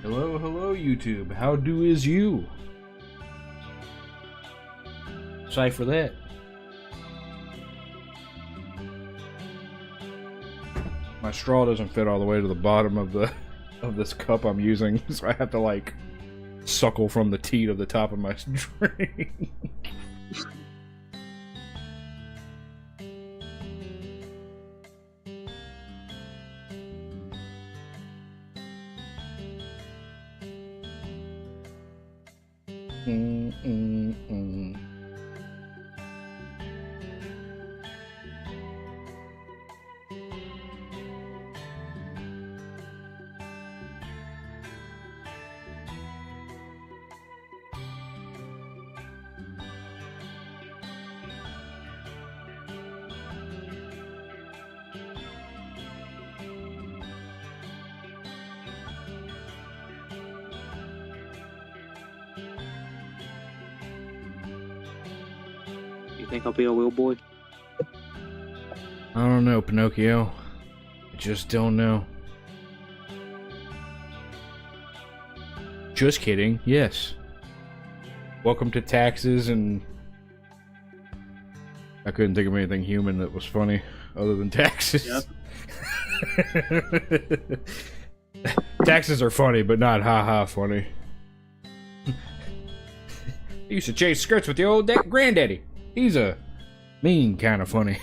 Hello, hello, YouTube. How do is you? Cipher that. My straw doesn't fit all the way to the bottom of this cup I'm using, so I have to like suckle from the teat of the top of my drink. You think I'll be a wheel boy? I don't know, Pinocchio. I just don't know. Just kidding, yes. Welcome to taxes and... I couldn't think of anything human that was funny other than taxes. Yep. Taxes are funny, but not ha-ha funny. I used to chase skirts with the old granddaddy. He's a mean kind of funny.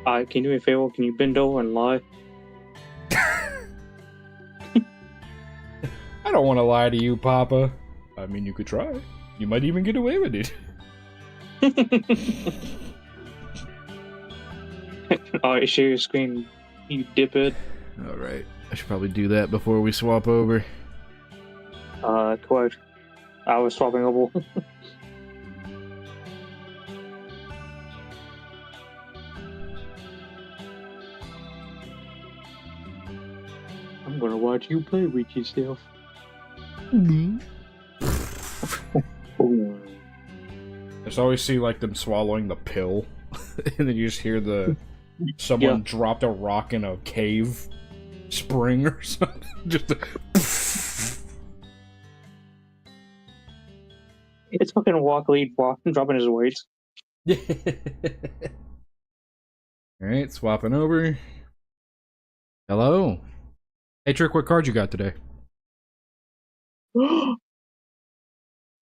Can you do me a favor? Can you bend over and lie? I don't want to lie to you, Papa. I mean, you could try. You might even get away with it. Alright, share your screen, you diphead. Alright, I should probably do that before we swap over. Quite. I was swapping over. I'm gonna watch you play with yourself. I just always see like them swallowing the pill, and then you just hear someone dropped a rock in a cave spring or something. Just It's fucking walk, lead, walk, dropping his weights. Alright, swapping over. Hello. Hey, Trick, what card you got today?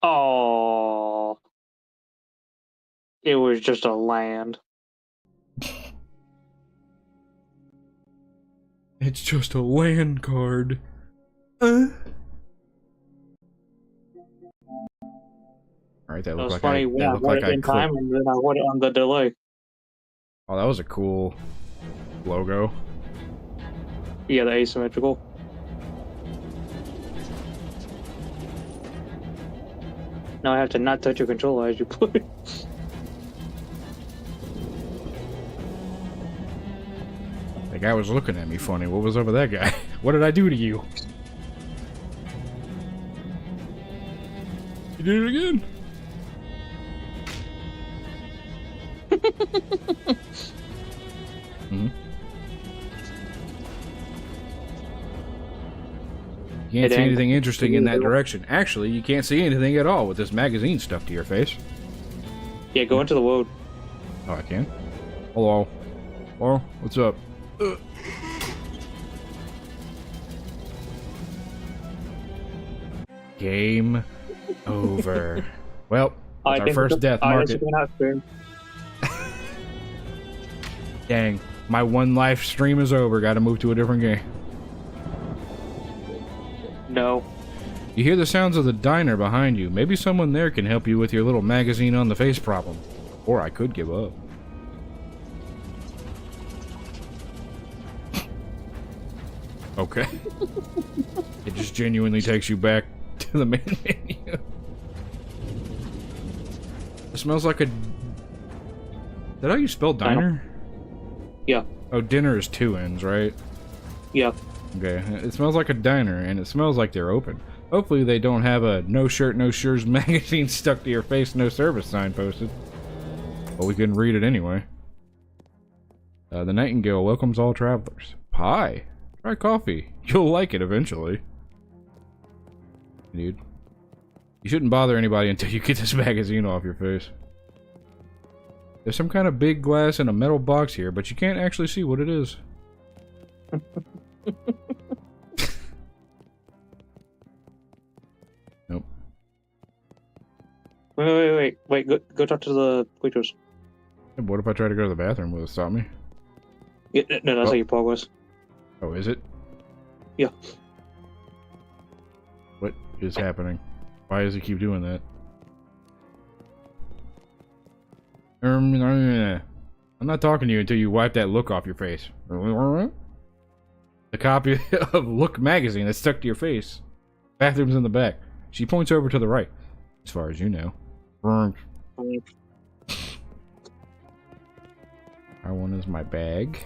Oh, it was just a land. It's just a land card. Alright, that looked like funny. that looked like I in time, and then I went on the delay. Oh, that was a cool logo. Yeah, the asymmetrical. Now I have to not touch your controller as you play. The guy was looking at me funny. What was up with that guy? What did I do to you? You did it again. You can't see anything interesting in that direction. Actually, you can't see anything at all with this magazine stuck to your face. Yeah, go into the wood. Oh, I can? Hello. Hello? What's up? Game over. Well, that's our first death market. Dang, my one life stream is over. Gotta move to a different game. No. You hear the sounds of the diner behind you. Maybe someone there can help you with your little magazine on the face problem. Or I could give up. Okay. It just genuinely takes you back to the main menu. It smells like a... Is that how you spell diner? Yeah. Oh, dinner is 2 N's, right? Yeah. Okay, it smells like a diner, and it smells like they're open. Hopefully they don't have a no shirt, no shirts magazine stuck to your face, no service sign posted. But we can read it anyway. The Nightingale welcomes all travelers. Hi. Try coffee. You'll like it eventually. Dude. You shouldn't bother anybody until you get this magazine off your face. There's some kind of big glass in a metal box here, but you can't actually see what it is. Nope. Wait. Go talk to the waitress. What if I try to go to the bathroom? Will it stop me? Yeah, no, that's how your progress. Oh, is it? Yeah. What is happening? Why does he keep doing that? I'm not talking to you until you wipe that look off your face. The copy of Look magazine that's stuck to your face. Bathroom's in the back. She points over to the right, as far as you know. Our one is my bag.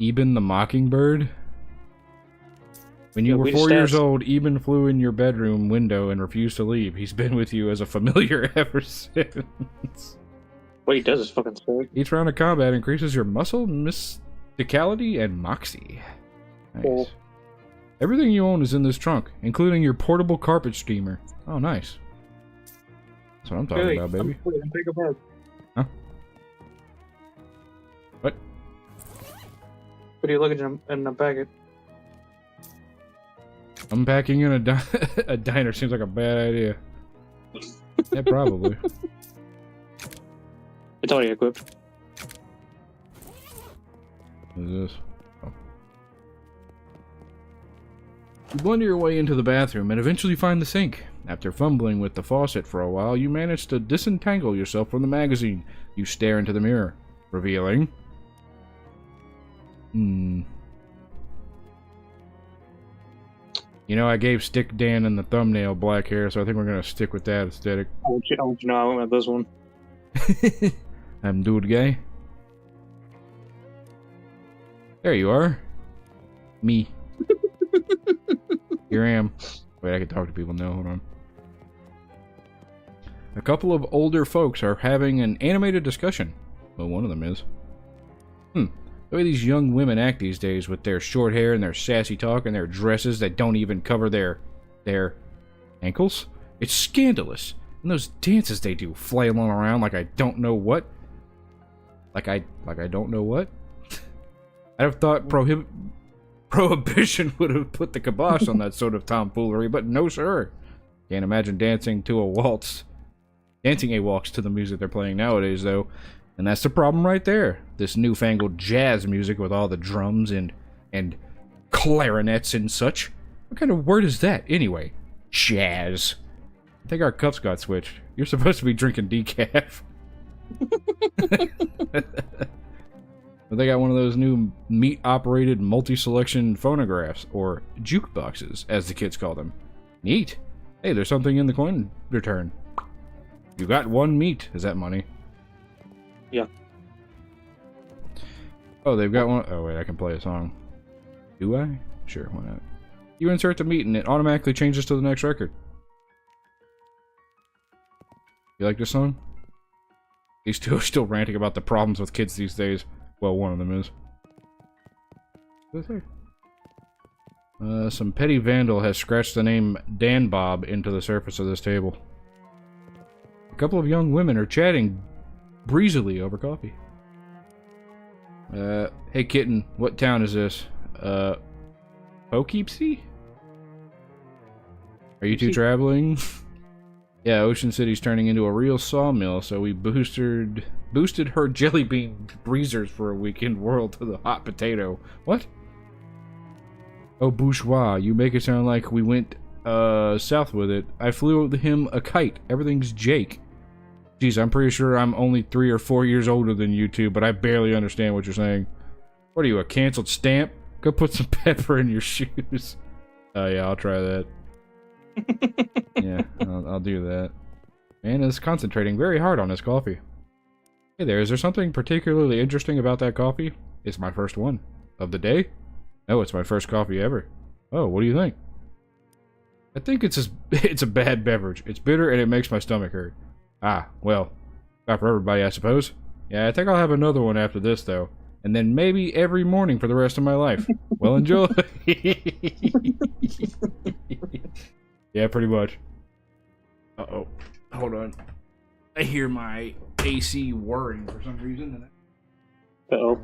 Eben the Mockingbird. When you were 4 years old, Eben flew in your bedroom window and refused to leave. He's been with you as a familiar ever since. What he does is fucking sick. Each round of combat increases your muscle, mysticality, and moxie. Nice. Cool. Everything you own is in this trunk, including your portable carpet steamer. Oh, nice. That's what I'm talking about, baby. Take a bag. Huh? What? What are you looking in the bag? Unpacking in a diner seems like a bad idea. Yeah, probably. It's already equipped. What is this? Oh. You blunder your way into the bathroom and eventually find the sink. After fumbling with the faucet for a while, you manage to disentangle yourself from the magazine. You stare into the mirror, revealing... You know, I gave Stick Dan in the thumbnail black hair, so I think we're gonna stick with that aesthetic. I want you to know I went with this one. I'm dude gay. There you are. Me. Here I am. Wait, I can talk to people now. Hold on. A couple of older folks are having an animated discussion. Well, one of them is. The way these young women act these days with their short hair and their sassy talk and their dresses that don't even cover their ankles. It's scandalous. And those dances they do, flailing around like I don't know what. Like I don't know what? I'd have thought prohibition would have put the kibosh on that sort of tomfoolery, but no sir. Can't imagine dancing a waltz to the music they're playing nowadays, though. And that's the problem right there. This newfangled jazz music with all the drums and clarinets and such. What kind of word is that, anyway? Jazz. I think our cups got switched. You're supposed to be drinking decaf. They got one of those new meat-operated multi-selection phonographs, or jukeboxes, as the kids call them. Neat. Hey, there's something in the coin return. You got one meat. Is that money? Yeah. Oh, they've got one. Oh, wait, I can play a song. Do I? Sure, why not? You insert the meat and it automatically changes to the next record. You like this song? These two are still ranting about the problems with kids these days. Well, one of them is. What's that? Some petty vandal has scratched the name Dan Bob into the surface of this table. A couple of young women are chatting breezily over coffee. Hey kitten, what town is this? Poughkeepsie? Are you two traveling? Yeah, Ocean City's turning into a real sawmill, so we boosted her jelly bean breezers for a weekend world to the hot potato. What? Oh, bourgeois, you make it sound like we went south with it. I flew him a kite. Everything's Jake. Geez, I'm pretty sure I'm only 3 or 4 years older than you two, but I barely understand what you're saying. What are you, a canceled stamp? Go put some pepper in your shoes. Oh yeah, I'll try that. Yeah, I'll do that. Man is concentrating very hard on his coffee. Hey there, is there something particularly interesting about that coffee? It's my first one. Of the day? No, it's my first coffee ever. Oh, what do you think? I think it's a bad beverage. It's bitter and it makes my stomach hurt. Ah, well, not for everybody, I suppose. Yeah, I think I'll have another one after this, though. and then maybe every morning for the rest of my life. Well, enjoy. Yeah, pretty much. Uh-oh. Hold on. I hear my AC whirring for some reason. Uh-oh.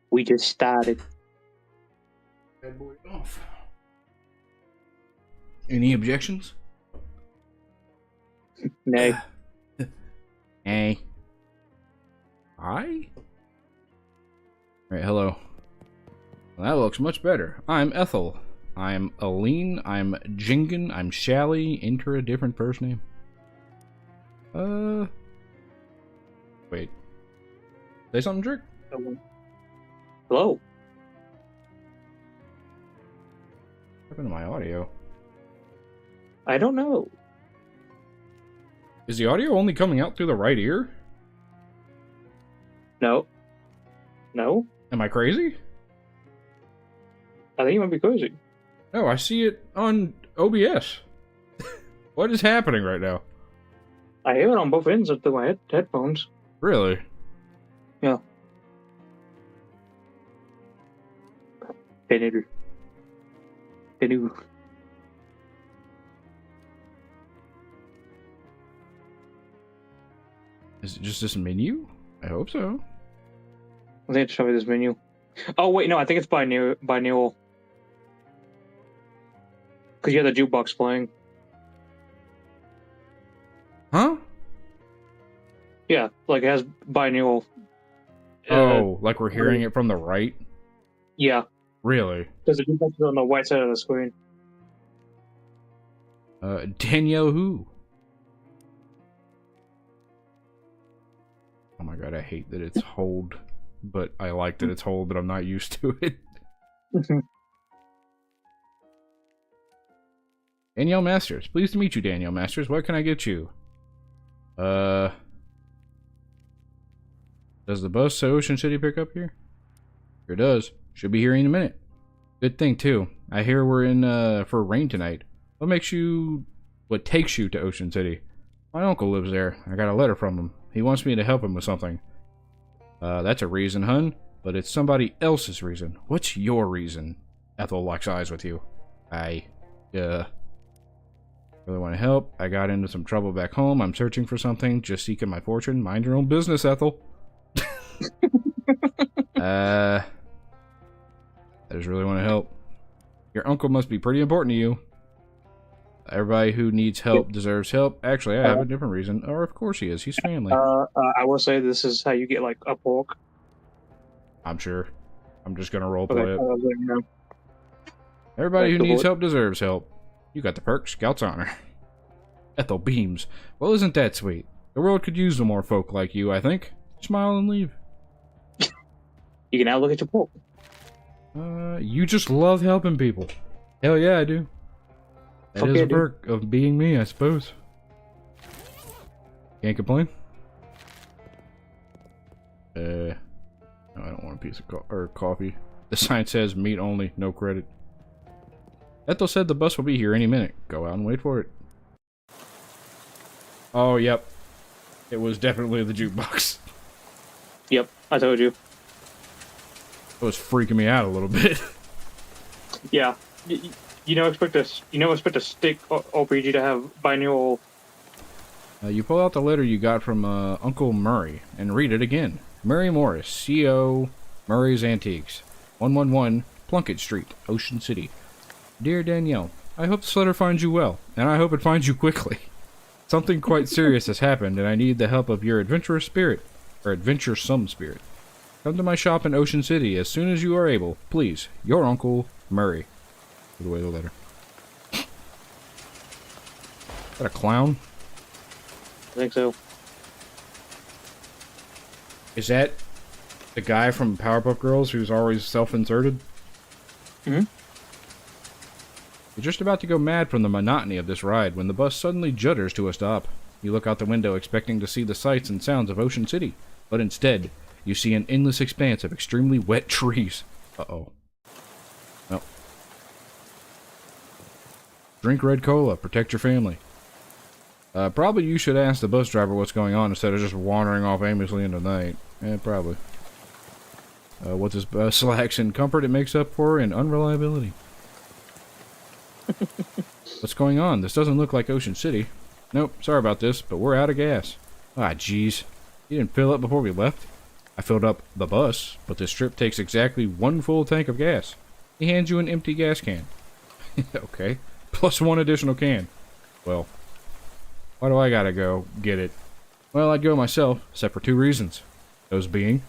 We just started. Bad boy off. Any objections? Nay. Hey. Hi? Alright, hello. Well, that looks much better. I'm Ethel. I'm Aline. I'm Jingen. I'm Shally. Enter a different first name. Wait. Say something, Drake? Hello. What happened to my audio? I don't know. Is the audio only coming out through the right ear? No. No? Am I crazy? I think you might be crazy. No, I see it on OBS. What is happening right now? I hear it on both ends of my headphones. Really? Yeah. Hello. Is it just this menu? I hope so. I think it's show me this menu. Oh wait, no, I think it's binaural. Because you have the jukebox playing. Huh? Yeah, like it has binaural. Oh, like we're hearing it from the right? Yeah, Really? because the jukebox is on the white side of the screen. Danielle who? Oh my god, I hate that it's hold, but I like that it's hold, but I'm not used to it. Danielle Masters. Pleased to meet you, Danielle Masters. What can I get you? Does the bus to Ocean City pick up here? Sure does. Should be here any minute. Good thing, too. I hear we're in, for rain tonight. What takes you to Ocean City? My uncle lives there. I got a letter from him. He wants me to help him with something. That's a reason, hun. But it's somebody else's reason. What's your reason? Ethel locks eyes with you. Really want to help. I got into some trouble back home. I'm searching for something. Just seeking my fortune. Mind your own business, Ethel. I just really want to help. Your uncle must be pretty important to you. Everybody who needs help deserves help. Actually, I have a different reason. Or, of course he is. He's family. I will say this is how you get, like, a pork. I'm sure. I'm just gonna roleplay it. No. Everybody who needs help deserves help. You got the perk, Scout's honor. Ethel beams. Well, isn't that sweet? The world could use some more folk like you, I think. Smile and leave. You can now look at your pork. You just love helping people. Hell yeah, I do. That is a perk of being me, I suppose. Can't complain. No, I don't want a piece of coffee. The sign says meat only, no credit. Ethel said the bus will be here any minute. Go out and wait for it. Oh, yep. It was definitely the jukebox. Yep, I told you. It was freaking me out a little bit. Yeah. You never expect a stick RPG to have binaural. You pull out the letter you got from Uncle Murray and read it again. Murray Morris, CEO, Murray's Antiques, 111 Plunkett Street, Ocean City. Dear Danielle, I hope this letter finds you well, and I hope it finds you quickly. Something quite serious has happened, and I need the help of your adventurous spirit, or adventuresome spirit. Come to my shop in Ocean City as soon as you are able. Please, your Uncle Murray. Put away the letter. Is that a clown? I think so. Is that the guy from Powerpuff Girls who's always self-inserted? Mm-hmm. You're just about to go mad from the monotony of this ride when the bus suddenly judders to a stop. You look out the window expecting to see the sights and sounds of Ocean City, but instead, you see an endless expanse of extremely wet trees. Uh-oh. No. Drink red cola. Protect your family. Probably you should ask the bus driver what's going on instead of just wandering off aimlessly into the night. Yeah, probably. What this bus lacks in comfort, it makes up for in unreliability. What's going on? This doesn't look like Ocean City. Nope, sorry about this, but we're out of gas. Ah, jeez. You didn't fill up before we left? I filled up the bus, but this trip takes exactly 1 full tank of gas. He hands you an empty gas can. Okay. Plus 1 additional can. Well, why do I gotta go get it? Well, I'd go myself, except for 2 reasons. Those being,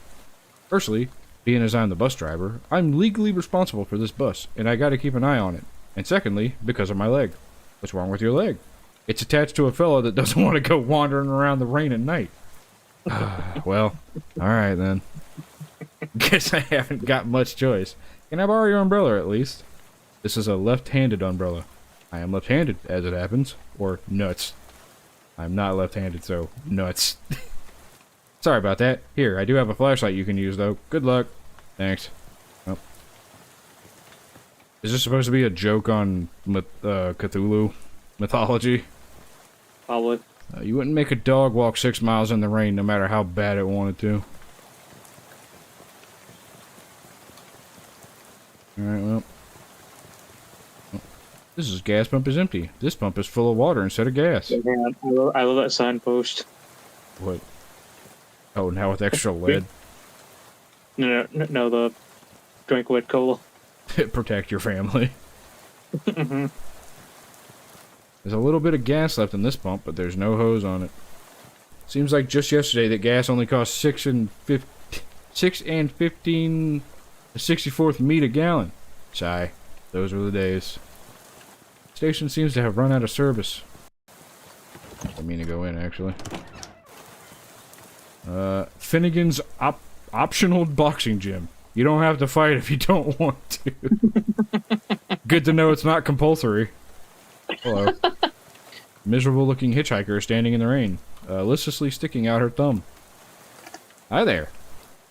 firstly, being as I'm the bus driver, I'm legally responsible for this bus, and I gotta keep an eye on it. And secondly, because of my leg. What's wrong with your leg? It's attached to a fella that doesn't want to go wandering around the rain at night. Well, alright then. Guess I haven't got much choice. Can I borrow your umbrella at least? This is a left-handed umbrella. I am left-handed, as it happens. Or nuts. I'm not left-handed, so nuts. Sorry about that. Here, I do have a flashlight you can use, though. Good luck. Thanks. Oh. Is this supposed to be a joke on Cthulhu mythology? Probably. You wouldn't make a dog walk 6 miles in the rain no matter how bad it wanted to. Alright, well. This gas pump is empty. This pump is full of water instead of gas. Yeah, man, I love that signpost. What? Oh, now with extra lead? No, the drink with cola. Protect your family. Mm-hmm. There's a little bit of gas left in this pump, but there's no hose on it. Seems like just yesterday that gas only cost 6 and 15 64th meat a gallon. Sigh. Those were the days. Station seems to have run out of service. I didn't mean to go in, actually. Finnegan's optional boxing gym. You don't have to fight if you don't want to. Good to know it's not compulsory. Hello. Miserable looking hitchhiker standing in the rain, listlessly sticking out her thumb. Hi there.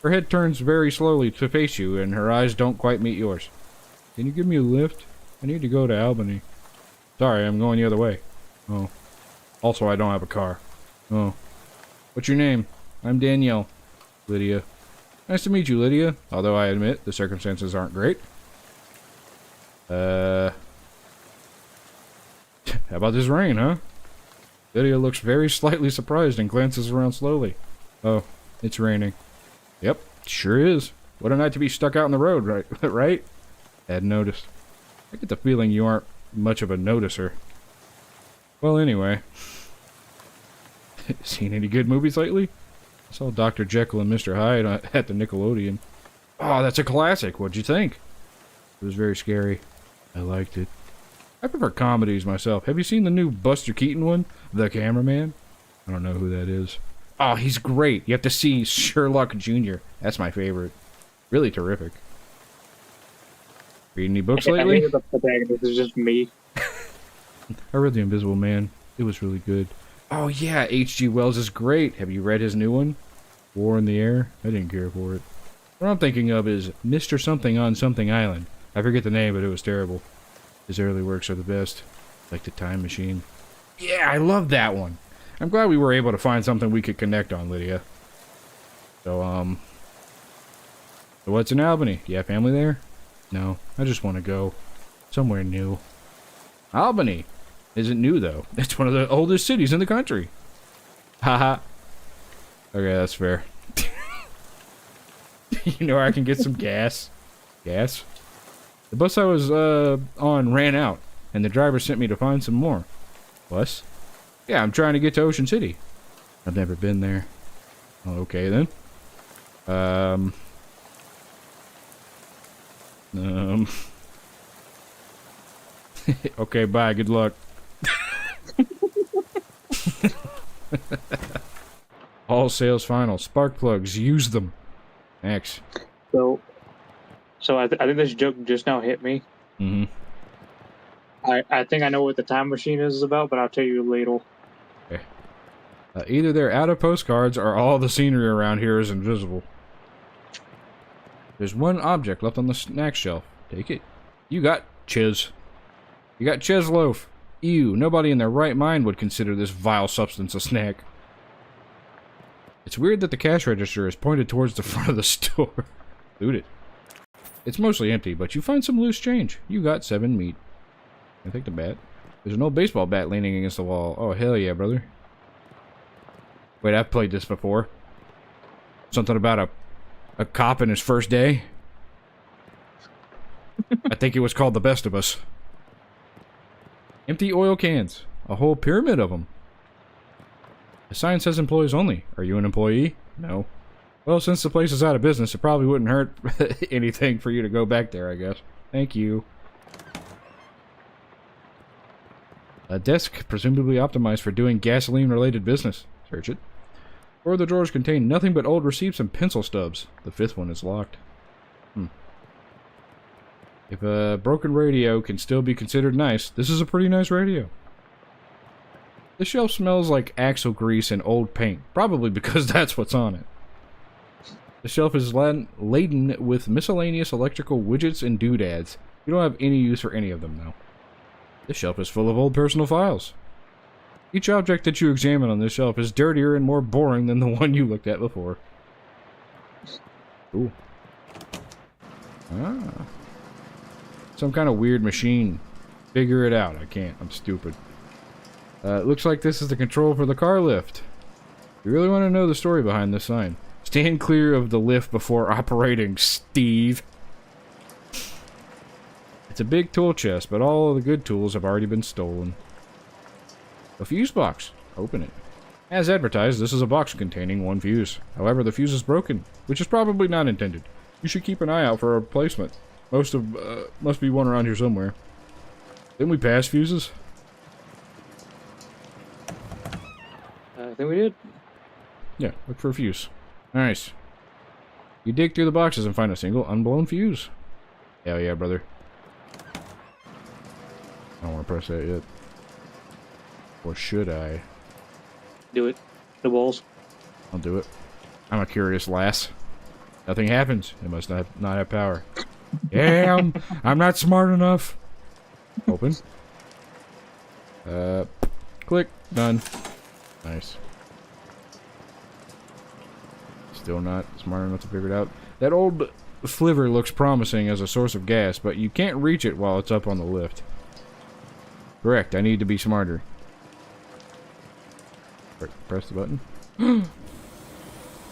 Her head turns very slowly to face you, and her eyes don't quite meet yours. Can you give me a lift? I need to go to Albany. Sorry, I'm going the other way. Oh. Also, I don't have a car. Oh. What's your name? I'm Danielle. Lydia. Nice to meet you, Lydia. Although I admit the circumstances aren't great. How about this rain, huh? Lydia looks very slightly surprised and glances around slowly. Oh, it's raining. Yep, sure is. What a night to be stuck out on the road, right? Right? Hadn't noticed. I get the feeling you aren't much of a noticer. Well, anyway. Seen any good movies lately? I saw Dr. Jekyll and Mr. Hyde at the Nickelodeon. Oh, that's a classic. What'd you think? It was very scary. I liked it. I prefer comedies myself. Have you seen the new Buster Keaton one? The Cameraman? I don't know who that is. Oh, he's great. You have to see Sherlock Jr. That's my favorite. Really terrific. Read any books lately? I think the protagonist is just me. I read The Invisible Man. It was really good. Oh yeah, H.G. Wells is great. Have you read his new one? War in the Air? I didn't care for it. What I'm thinking of is Mr. Something on Something Island. I forget the name, but it was terrible. His early works are the best. Like The Time Machine. Yeah, I love that one. I'm glad we were able to find something we could connect on, Lydia. So what's in Albany? Do you have family there? No, I just want to go somewhere new. Albany isn't new, though. It's one of the oldest cities in the country. Haha. Okay, that's fair. You know where I can get some gas? Gas? The bus I was on ran out, and the driver sent me to find some more. Bus? Yeah, I'm trying to get to Ocean City. I've never been there. Oh, okay, then. Okay, bye. Good luck. All sales final. Spark plugs. Use them. Thanks. So I think this joke just now hit me. Mm-hmm. I think I know what the time machine is about, but I'll tell you later. Okay. Either they're out of postcards or all the scenery around here is invisible. There's one object left on the snack shelf. Take it. You got chiz. You got chiz loaf. Ew, nobody in their right mind would consider this vile substance a snack. It's weird that the cash register is pointed towards the front of the store. Loot it. It's mostly empty, but you find some loose change. You got 7 meat. Can I take the bat? There's an old baseball bat leaning against the wall. Oh, hell yeah, brother. Wait, I've played this before. Something about a cop in his first day. I think it was called The Best of Us. Empty oil cans. A whole pyramid of them. The sign says employees only. Are you an employee? No. Well, since the place is out of business, it probably wouldn't hurt anything for you to go back there, I guess. Thank you. A desk, presumably optimized for doing gasoline-related business. Search it. 4 of the drawers contain nothing but old receipts and pencil stubs. The 5th one is locked. If a broken radio can still be considered nice, this is a pretty nice radio. This shelf smells like axle grease and old paint, probably because that's what's on it. The shelf is laden with miscellaneous electrical widgets and doodads. You don't have any use for any of them, though. This shelf is full of old personal files. Each object that you examine on this shelf is dirtier and more boring than the one you looked at before. Ooh. Ah. Some kind of weird machine. Figure it out. I can't. I'm stupid. It looks like this is the control for the car lift. You really want to know the story behind this sign? Stand clear of the lift before operating, Steve. It's a big tool chest, but all of the good tools have already been stolen. A fuse box. Open it. As advertised, this is a box containing 1 fuse. However, the fuse is broken, which is probably not intended. You should keep an eye out for a replacement. Must be one around here somewhere. Didn't we pass fuses? I think we did. Yeah, look for a fuse. Nice. You dig through the boxes and find a single unblown fuse. Hell yeah, brother. I don't want to press that yet. Or should I? Do it. The balls. I'll do it. I'm a curious lass. Nothing happens. It must not have power. Damn! I'm not smart enough. Open. Click. Done. Nice. Still not smart enough to figure it out. That old flivver looks promising as a source of gas, but you can't reach it while it's up on the lift. Correct. I need to be smarter. Press the button.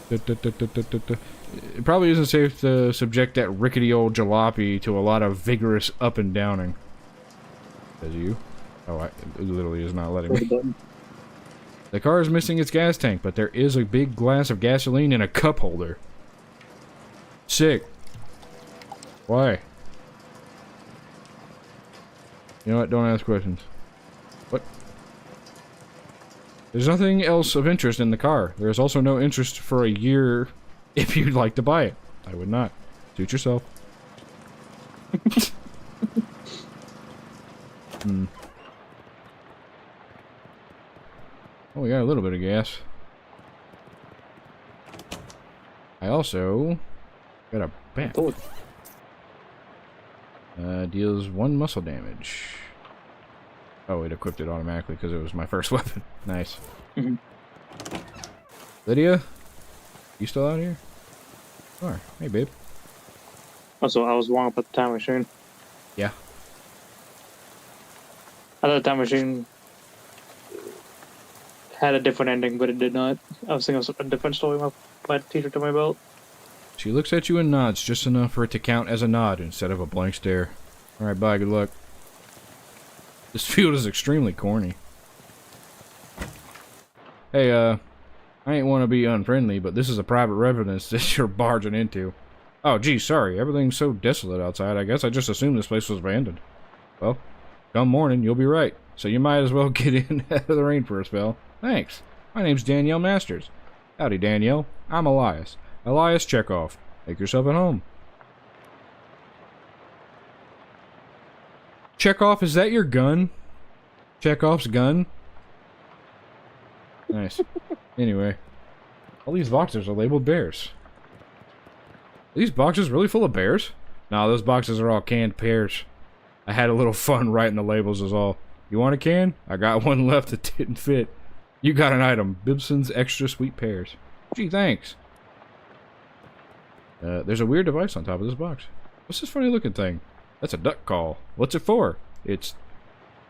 It probably isn't safe to subject that rickety old jalopy to a lot of vigorous up and downing. Says you. Oh, it literally is not letting me. The car is missing its gas tank, but there is a big glass of gasoline in a cup holder. Sick. Why? You know what? Don't ask questions. What? There's nothing else of interest in the car. There is also no interest for a year if you'd like to buy it. I would not. Suit yourself. Oh, we got a little bit of gas. I also got a bat. Deals 1 muscle damage. Oh, it equipped it automatically because it was my first weapon. Nice. Lydia? You still out here? You are. Hey, babe. Also, I was wrong about the time machine. Yeah. I thought the time machine had a different ending, but it did not. I was thinking of a different story my teacher told me about. She looks at you and nods just enough for it to count as a nod instead of a blank stare. Alright, bye, good luck. This field is extremely corny. Hey, I ain't want to be unfriendly, but this is a private residence that you're barging into. Oh, gee, sorry. Everything's so desolate outside. I guess I just assumed this place was abandoned. Well, come morning, you'll be right. So you might as well get in out of the rain for a spell. Thanks. My name's Danielle Masters. Howdy, Danielle. I'm Elias. Elias Chekhov. Make yourself at home. Chekhov, is that your gun? Chekhov's gun? Nice. Anyway. All these boxes are labeled bears. Are these boxes really full of bears? No, those boxes are all canned pears. I had a little fun writing the labels is all. You want a can? I got one left that didn't fit. You got an item. Bibson's extra sweet pears. Gee, thanks. There's a weird device on top of this box. What's this funny looking thing? That's a duck call. What's it for? It's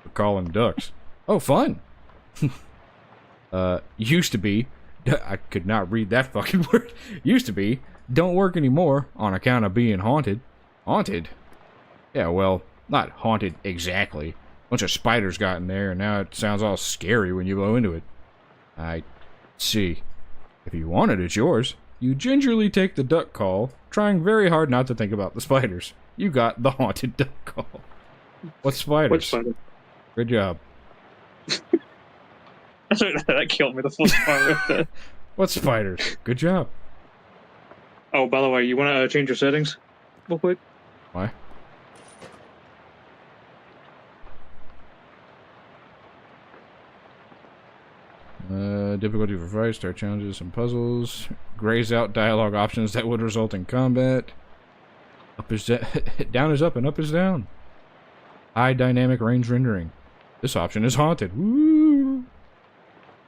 for calling ducks. Oh, fun! Used to be. I could not read that fucking word. Used to be. Don't work anymore on account of being haunted. Haunted? Yeah, well, not haunted exactly. Bunch of spiders got in there, and now it sounds all scary when you blow into it. I see. If you want it, it's yours. You gingerly take the duck call, trying very hard not to think about the spiders. You got the haunted duck call. What spiders? Which spider? Good job. That killed me, the full spider. What spiders? Good job. Oh, by the way, you want to change your settings real quick? Why? Difficulty for fight, start challenges and puzzles. Grays out dialogue options that would result in combat. Up is down is up and up is down. High dynamic range rendering. This option is haunted. Woo!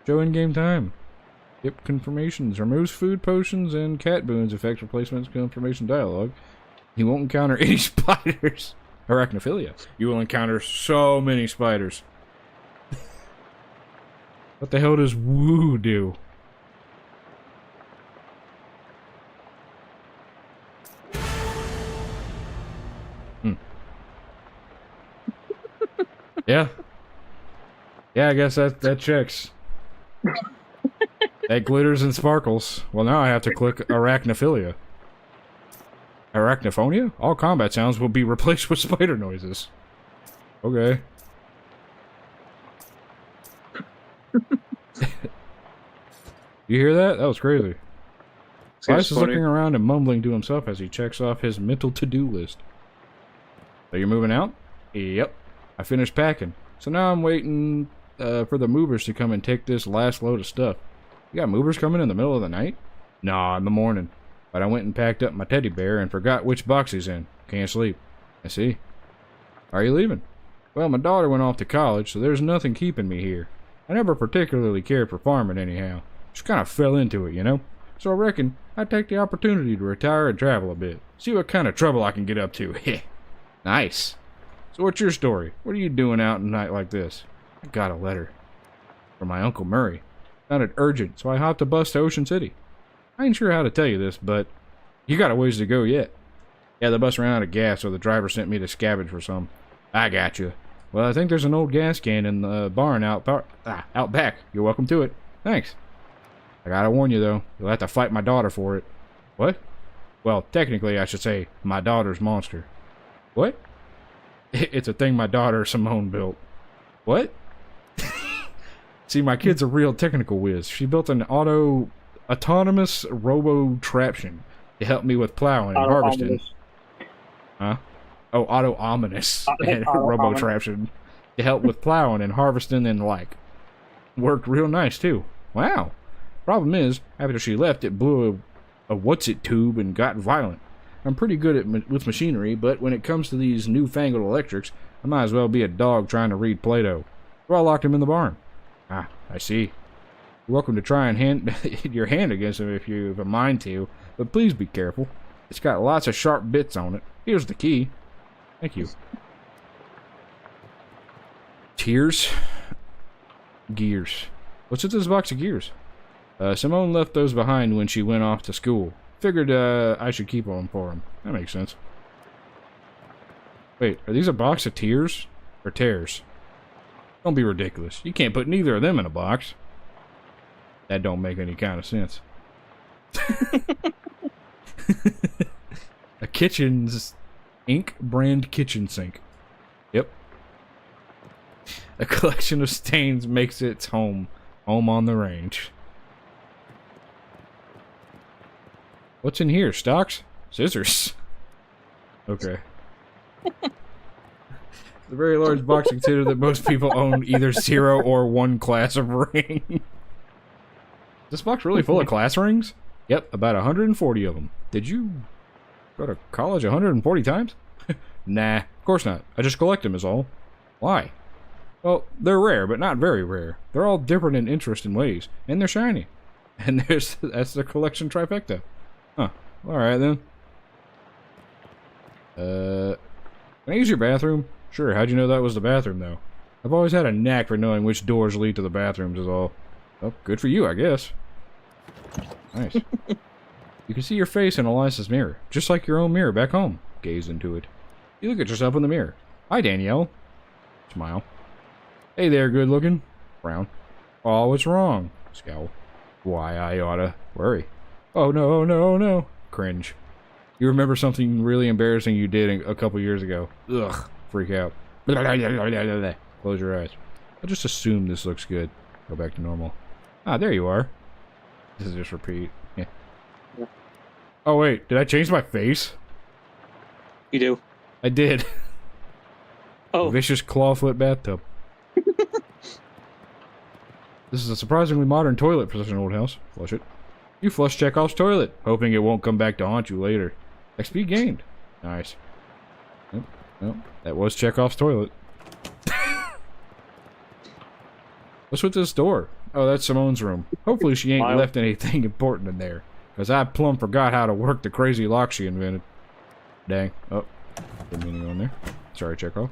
Show in-game time. Yep, confirmations. Removes food potions and cat boons. Effect replacements. Confirmation dialogue. You won't encounter any spiders. Arachnophilia. You will encounter so many spiders. What the hell does woo do? Yeah. Yeah, I guess that checks. That glitters and sparkles. Well, now I have to click arachnophilia. Arachnophonia? All combat sounds will be replaced with spider noises. Okay. You hear that? That was crazy. Slice is looking around and mumbling to himself as he checks off his mental to-do list. So you're moving out? Yep. I finished packing. So now I'm waiting for the movers to come and take this last load of stuff. You got movers coming in the middle of the night? Nah, in the morning. But I went and packed up my teddy bear and forgot which box he's in. Can't sleep. I see. Are you leaving? Well, my daughter went off to college, so there's nothing keeping me here. I never particularly cared for farming anyhow. Just kind of fell into it, you know? So I reckon I'd take the opportunity to retire and travel a bit. See what kind of trouble I can get up to. Heh. Nice. So what's your story? What are you doing out at night like this? I got a letter. From my Uncle Murray. Found it urgent, so I hopped a bus to Ocean City. I ain't sure how to tell you this, but you got a ways to go yet. Yeah, the bus ran out of gas, so the driver sent me to scavenge for some. I got you. Well, I think there's an old gas can in the barn out back. You're welcome to it. Thanks. I gotta warn you, though. You'll have to fight my daughter for it. What? Well, technically, I should say my daughter's monster. What? It's a thing my daughter Simone built. What? See, my kid's a real technical whiz. She built an autonomous robo-traption to help me with plowing and harvesting. Huh? Oh, auto-ominous and robo-traption to help with plowing and harvesting and like. Worked real nice, too. Wow. Problem is, after she left, it blew a what's-it tube and got violent. I'm pretty good at with machinery, but when it comes to these newfangled electrics, I might as well be a dog trying to read Play-Doh. So I locked him in the barn. Ah, I see. You're welcome to try and hand your hand against him if you have a mind to, but please be careful. It's got lots of sharp bits on it. Here's the key. Thank you. Tears. Gears. What's in this box of gears? Simone left those behind when she went off to school. Figured I should keep them for him. That makes sense. Wait, are these a box of tears? Or tears? Don't be ridiculous. You can't put neither of them in a box. That don't make any kind of sense. A kitchen's Inc. brand kitchen sink. Yep. A collection of stains makes its home. Home on the range. What's in here? Stocks? Scissors. Okay. It's a very large box to consider that most people own either 0 or 1 class of ring. Is this box really full of class rings? Yep, about 140 of them. Did you go to college 140 times? Nah, of course not. I just collect them is all. Why? Well, they're rare, but not very rare. They're all different in interest and ways, and they're shiny. And that's the collection trifecta. Huh. Alright then. Can I use your bathroom? Sure, how'd you know that was the bathroom, though? I've always had a knack for knowing which doors lead to the bathrooms is all. Well, good for you, I guess. Nice. You can see your face in Elias's mirror, just like your own mirror back home. Gaze into it. You look at yourself in the mirror. Hi, Danielle. Smile. Hey there, good looking. Frown. Oh, what's wrong? Scowl. Why, I oughta worry. Oh, no, no, no. Cringe. You remember something really embarrassing you did a couple years ago. Ugh. Freak out. Close your eyes. I'll just assume this looks good. Go back to normal. Ah, there you are. This is just repeat. Yeah. Oh, wait. Did I change my face? You do. I did. Oh. Vicious clawfoot bathtub. This is a surprisingly modern toilet for such an old house. Flush it. You flush Chekhov's toilet, hoping it won't come back to haunt you later. XP gained. Nice. Oh, that was Chekhov's toilet. What's with this door? Oh, that's Simone's room. Hopefully she ain't left anything important in there. Because I plumb forgot how to work the crazy lock she invented. Dang. Oh. Didn't mean to go in there. Sorry, Chekhov.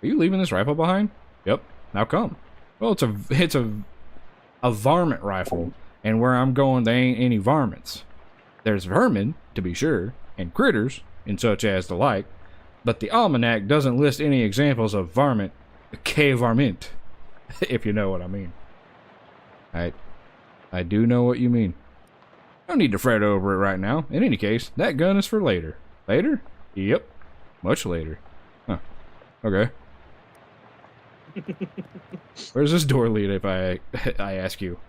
Are you leaving this rifle behind? Yep. How come? Well, it's a varmint rifle. And where I'm going, there ain't any varmints. There's vermin, to be sure, and critters, and such as the like. But the almanac doesn't list any examples of varmint. Varmint. If you know what I mean. I do know what you mean. No need to fret over it right now. In any case, that gun is for later. Later? Yep. Much later. Huh. Okay. Where's this door lead if I ask you?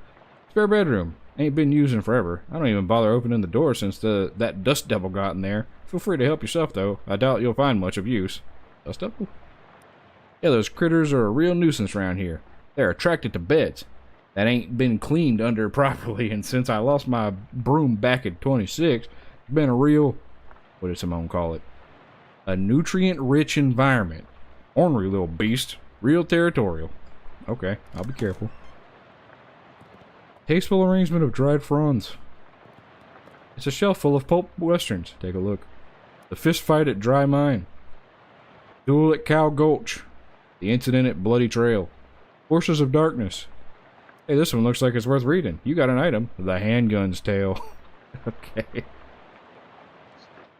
Spare bedroom. Ain't been used in forever. I don't even bother opening the door since that dust devil got in there. Feel free to help yourself, though. I doubt you'll find much of use. Dust devil? Yeah, those critters are a real nuisance around here. They're attracted to beds that ain't been cleaned under properly, and since I lost my broom back at 26, it's been a real, what did Simone call it? A nutrient-rich environment. Ornery little beast. Real territorial. Okay, I'll be careful. Tasteful arrangement of dried fronds. It's a shelf full of pulp westerns. Take a look. The fist fight at Dry Mine. Duel at Cow Gulch. The incident at Bloody Trail. Forces of Darkness. Hey, this one looks like it's worth reading. You got an item. The Handgun's Tale. Okay.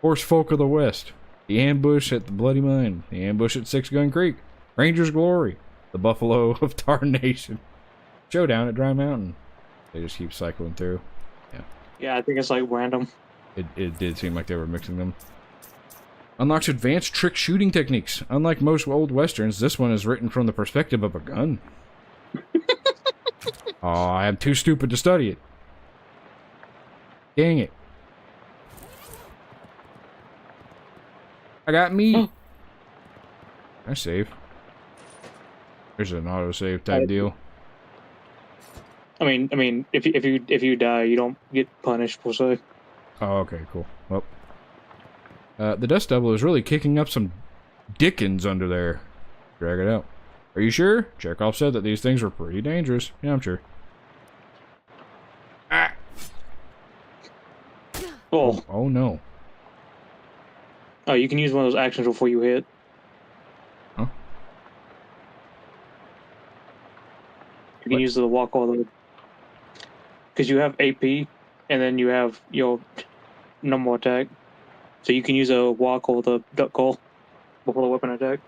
Horse Folk of the West. The Ambush at the Bloody Mine. The Ambush at Six Gun Creek. Ranger's Glory. The Buffalo of Tarnation. Showdown at Dry Mountain. They just keep cycling through. Yeah. Yeah, I think it's like random. It did seem like they were mixing them. Unlocks advanced trick shooting techniques. Unlike most old westerns, this one is written from the perspective of a gun. Oh, I am too stupid to study it. Dang it. I got me. I save. There's an autosave type deal. I mean, if you die, you don't get punished per se. Oh, okay, cool. Well, the Dust Devil is really kicking up some dickens under there. Drag it out. Are you sure? Chekhov said that these things were pretty dangerous. Yeah, I'm sure. Ah. Oh no. Oh, you can use one of those actions before you hit. Huh? You can use the walk all the way. Because you have AP, and then you have your normal attack. So you can use a walk or the duck call before the weapon attack.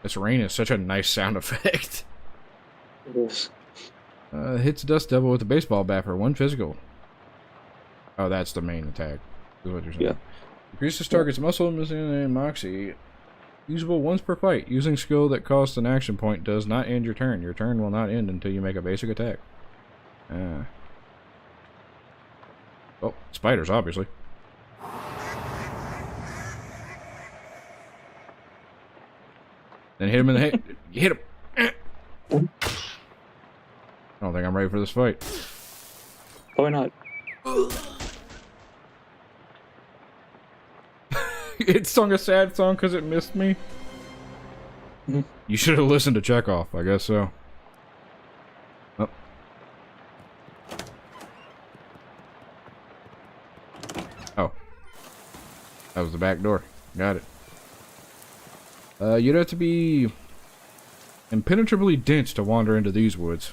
This rain is such a nice sound effect. It is. Hits Dust Devil with a baseball bat for 1 physical. Oh, that's the main attack. Is what you're saying. Yeah. Increases target's muscle and moxie. Usable once per fight. Using skill that costs an action point does not end your turn. Your turn will not end until you make a basic attack. Oh, spiders, obviously. Then hit him in the head. You hit him. I don't think I'm ready for this fight. Why not? It sung a sad song because it missed me. Mhm. You should have listened to Chekhov, I guess so. Oh. Oh. That was the back door. Got it. You'd have to be impenetrably dense to wander into these woods.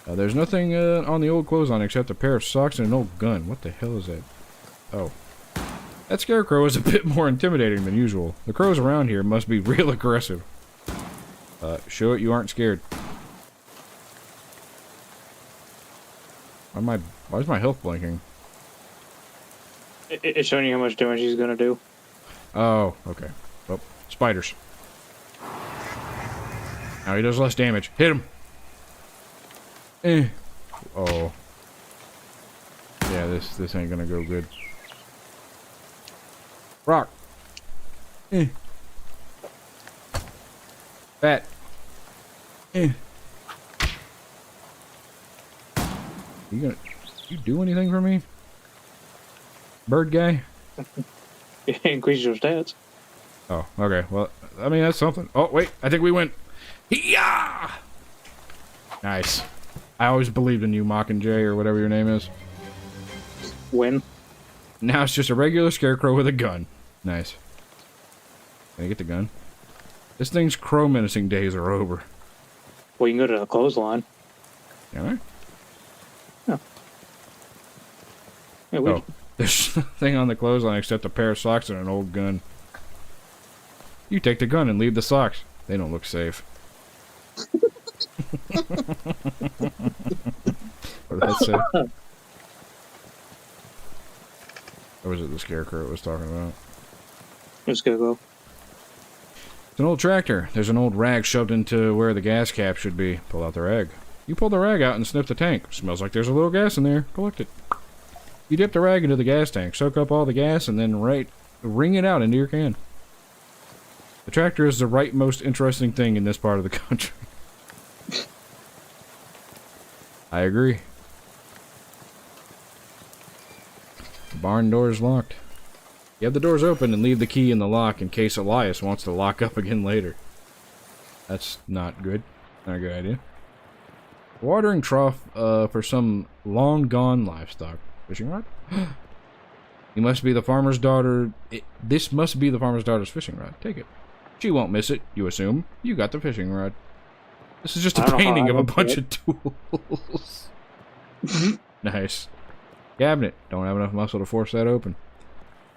There's nothing on the old clothesline except a pair of socks and an old gun. What the hell is that? Oh. That scarecrow is a bit more intimidating than usual. The crows around here must be real aggressive. Show it you aren't scared. Why is my health blinking? It's showing you how much damage he's gonna do. Oh, okay. Oh, spiders. Now he does less damage. Hit him! Oh. Yeah, this ain't gonna go good. Rock. Fat. You do anything for me? Bird guy? It increases your stats. Oh, okay. Well, I mean, that's something. Oh, wait. I think we went. Yeah! Nice. I always believed in you, Mockingjay, or whatever your name is. Win. Now it's just a regular scarecrow with a gun. Nice. Can I get the gun? This thing's crow menacing days are over. Well, you can go to the clothesline. Alright. Yeah. Yeah, we, Oh, there's nothing on the clothesline except a pair of socks and an old gun. You take the gun and leave the socks. They don't look safe. What did that say? Or was it the scarecrow it was talking about? Let's go. It's an old tractor. There's an old rag shoved into where the gas cap should be. Pull out the rag. You pull the rag out and sniff the tank. Smells like there's a little gas in there. Collect it. You dip the rag into the gas tank, soak up all the gas, and then wring it out into your can. The tractor is the right most interesting thing in this part of the country. I agree. The barn door is locked. You have the doors open and leave the key in the lock in case Elias wants to lock up again later. That's not good. Not a good idea. Watering trough for some long-gone livestock. Fishing rod? You must be the farmer's daughter. This must be the farmer's daughter's fishing rod. Take it. She won't miss it, you assume. You got the fishing rod. This is just a painting of a bunch of tools. Nice. Cabinet. Don't have enough muscle to force that open.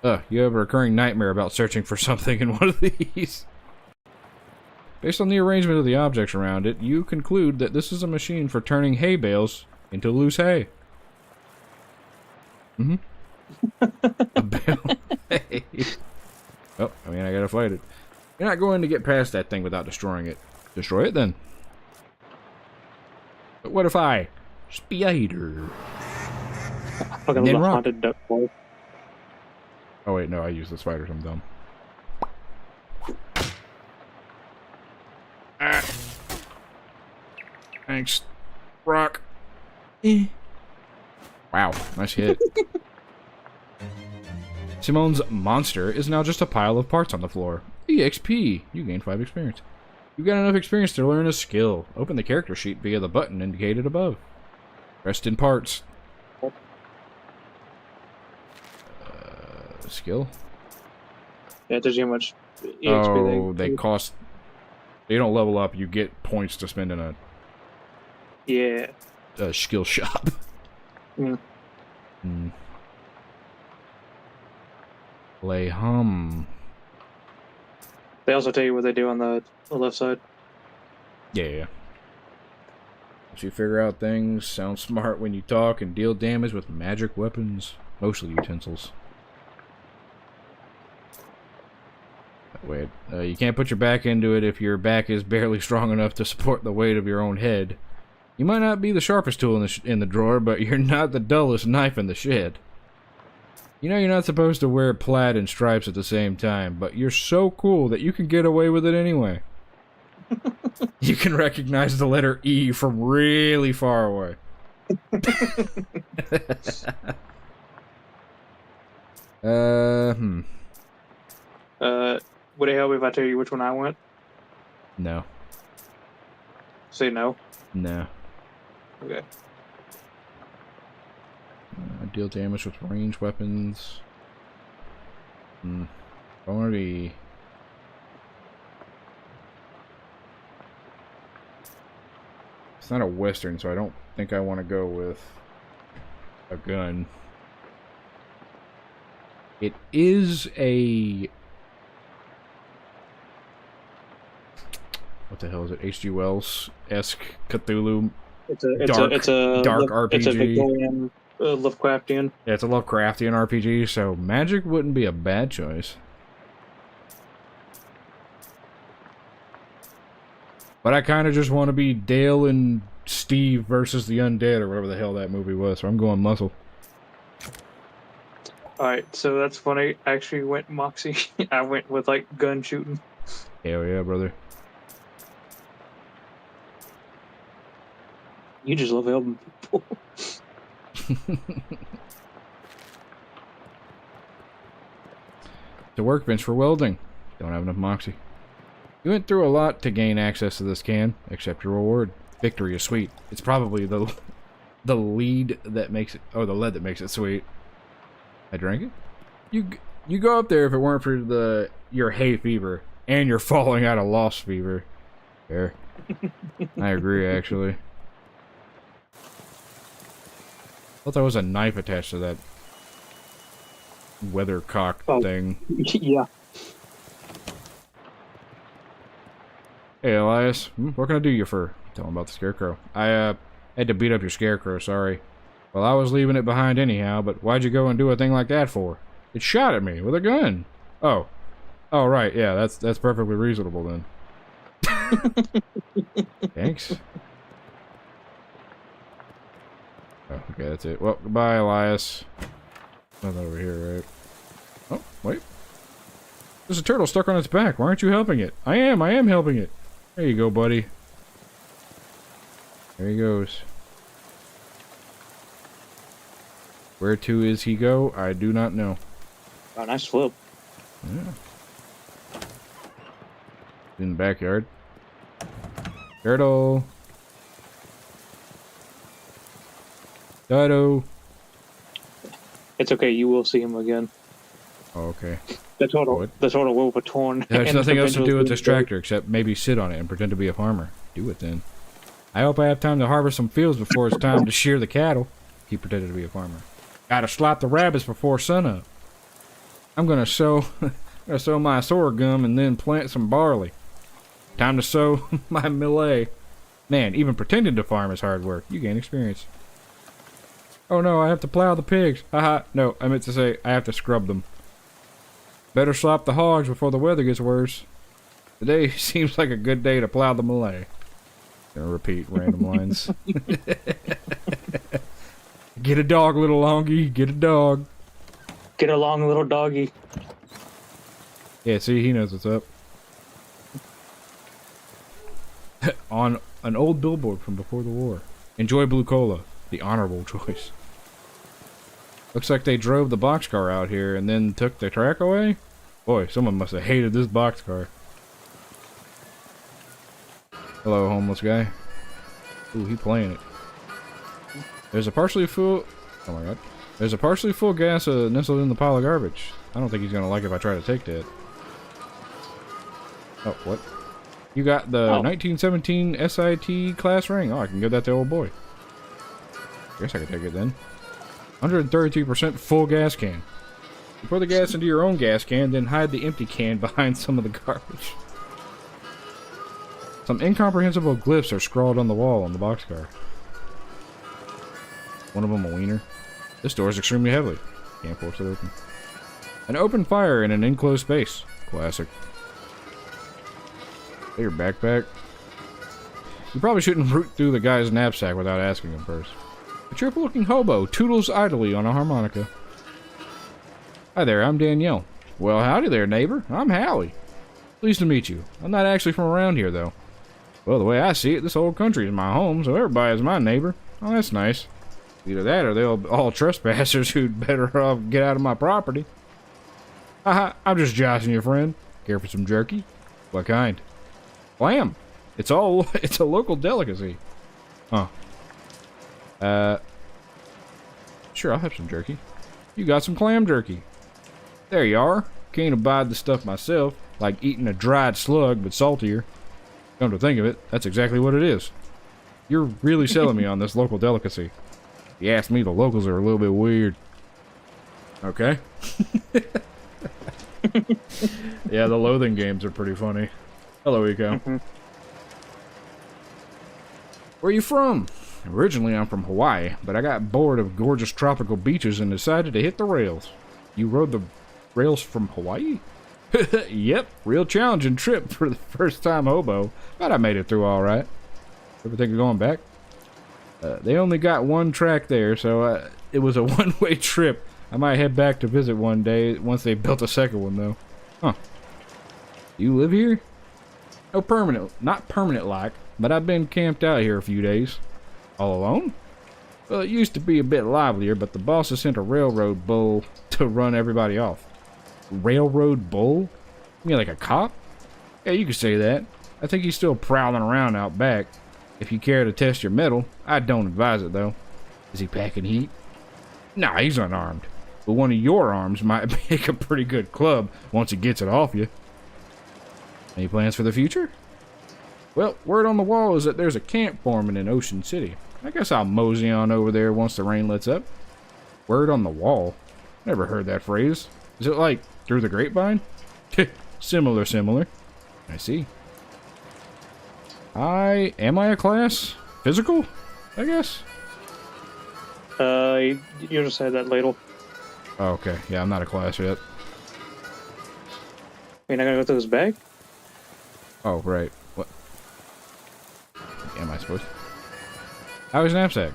You have a recurring nightmare about searching for something in one of these. Based on the arrangement of the objects around it, you conclude that this is a machine for turning hay bales into loose hay. A bale of hay. Oh, I mean, I gotta fight it. You're not going to get past that thing without destroying it. Destroy it, then. But what if I... Spider. Fucking Then little rock. haunted duck boy. Oh, wait, no, I use the spiders. I'm dumb. Ah. Thanks. Rock. Wow, nice hit. Simone's monster is now just a pile of parts on the floor. EXP. You gain 5 experience. You've got enough experience to learn a skill. Open the character sheet via the button indicated above. Rest in parts. Skill? Yeah, it tells you how much EXP Oh, they cost... They don't level up. You get points to spend in Yeah. a skill shop. Mm. Play hum. They also tell you what they do on the left side. Yeah. So you figure out things, sound smart when you talk, and deal damage with magic weapons. Mostly utensils. Wait, you can't put your back into it if your back is barely strong enough to support the weight of your own head. You might not be the sharpest tool in the drawer, but you're not the dullest knife in the shed. You know you're not supposed to wear plaid and stripes at the same time, but you're so cool that you can get away with it anyway. You can recognize the letter E from really far away. Hmm. Would it help if I tell you which one I went? No. Say no. No. Okay. Deal damage with ranged weapons. Hmm. I want to be... It's not a Western, so I don't think I want to go with a gun. It is a... What the hell is it? H.G. Wells-esque Cthulhu It's a dark RPG. It's a Victorian Lovecraftian. Yeah, it's a Lovecraftian RPG, so magic wouldn't be a bad choice. But I kind of just want to be Dale and Steve versus the Undead, or whatever the hell that movie was, so I'm going muscle. Alright, so that's funny. I actually went Moxie. I went with, like, gun shooting. Hell yeah, brother. You just love helping people. The workbench for welding. Don't have enough moxie. You went through a lot to gain access to this can. Accept your reward. Victory is sweet. It's probably the lead that makes it... Oh, the lead that makes it sweet. I drank it? You go up there if it weren't for your hay fever. And you're falling out of lost fever. Fair. I agree, actually. I thought there was a knife attached to that weathercock thing. Yeah. Hey, Elias. What can I do you for? Tell him about the scarecrow. I had to beat up your scarecrow, sorry. Well, I was leaving it behind anyhow, but why'd you go and do a thing like that for? It shot at me with a gun. Oh. Oh, right, yeah, that's perfectly reasonable then. Thanks. Oh, okay, that's it. Well, goodbye, Elias. Nothing over here, right? Oh, wait. There's a turtle stuck on its back. Why aren't you helping it? I am helping it. There you go, buddy. There he goes. Where to is he go? I do not know. Oh, nice flip. Yeah. In the backyard. Turtle. Dido. It's okay, you will see him again. Oh, okay. The turtle will be torn. There's nothing else to do with this tractor except maybe sit on it and pretend to be a farmer. Do it then. I hope I have time to harvest some fields before it's time to shear the cattle. He pretended to be a farmer. Gotta slap the rabbits before sunup. I'm gonna sow my sorghum and then plant some barley. Time to sow my millet. Man, even pretending to farm is hard work. You gain experience. Oh no, I have to plow the pigs. Haha, no, I meant to say I have to scrub them. Better slop the hogs before the weather gets worse. Today seems like a good day to plow the millet. Gonna repeat random lines. Get a dog, little longy. Get a dog. Get along, little doggy. Yeah, see, he knows what's up. On an old billboard from before the war. Enjoy blue cola. The honorable choice. Looks like they drove the boxcar out here and then took the track away? Boy, someone must have hated this boxcar. Hello, homeless guy. Ooh, he playing it. There's a partially full... Oh my god. There's a partially full gas nestled in the pile of garbage. I don't think he's gonna like it if I try to take that. Oh, what? You got the 1917 SIT class ring. Oh, I can give that to old boy. Guess I can take it then. 133% full gas can. You pour the gas into your own gas can, then hide the empty can behind some of the garbage. Some incomprehensible glyphs are scrawled on the wall on the boxcar. One of them a wiener. This door is extremely heavy. Can't force it open. An open fire in an enclosed space. Classic. Is that your backpack? You probably shouldn't root through the guy's knapsack without asking him first. A cheerful-looking hobo toodles idly on a harmonica. Hi there, I'm Danielle. Well, howdy there, neighbor. I'm Hallie. Pleased to meet you. I'm not actually from around here, though. Well, the way I see it, this whole country is my home, so everybody's my neighbor. Oh, that's nice. Either that or they're all trespassers who'd better off get out of my property. Haha, I'm just joshing you, friend. Care for some jerky? What kind? Lamb. It's a local delicacy. Huh. Sure, I'll have some jerky. You got some clam jerky. There you are. Can't abide the stuff myself, like eating a dried slug, but saltier. Come to think of it, that's exactly what it is. You're really selling me on this local delicacy. If you ask me, the locals are a little bit weird. Okay. Yeah, the Loathing games are pretty funny. Hello, Eco. Where are you from? Originally, I'm from Hawaii, but I got bored of gorgeous tropical beaches and decided to hit the rails. You rode the rails from Hawaii? Yep, real challenging trip for the first time hobo, but I made it through all right. Ever think of going back? They only got one track there, so it was a one-way trip. I might head back to visit one day once they built a second one, though. Huh. You live here? No permanent, not permanent like, but I've been camped out here a few days. All alone? Well, it used to be a bit livelier, but the boss has sent a railroad bull to run everybody off. Railroad bull? You mean like a cop? Yeah, you could say that. I think he's still prowling around out back. If you care to test your mettle, I don't advise it, though. Is he packing heat? Nah, he's unarmed. But one of your arms might make a pretty good club once he gets it off you. Any plans for the future? Well, word on the wall is that there's a camp forming in Ocean City. I guess I'll mosey on over there once the rain lets up. Word on the wall? Never heard that phrase. Is it like through the grapevine? Similar. I see. Am I a class? Physical? I guess? You just had that ladle. Oh, okay. Yeah, I'm not a class yet. You're not gonna go through this bag? Oh, right. What? Am I supposed to? How is knapsack?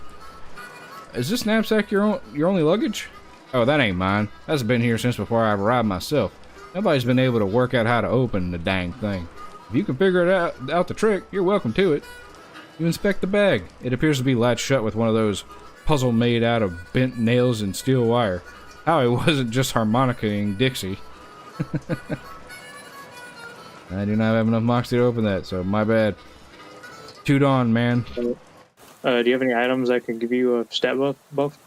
Is this knapsack your only luggage? Oh, that ain't mine. That's been here since before I arrived myself. Nobody's been able to work out how to open the dang thing. If you can figure it out the trick, you're welcome to it. You inspect the bag. It appears to be latched shut with one of those puzzle made out of bent nails and steel wire. How it wasn't just harmonicaing Dixie. I do not have enough moxie to open that, so my bad. Toot on, man. Do you have any items that can give you a stat buff?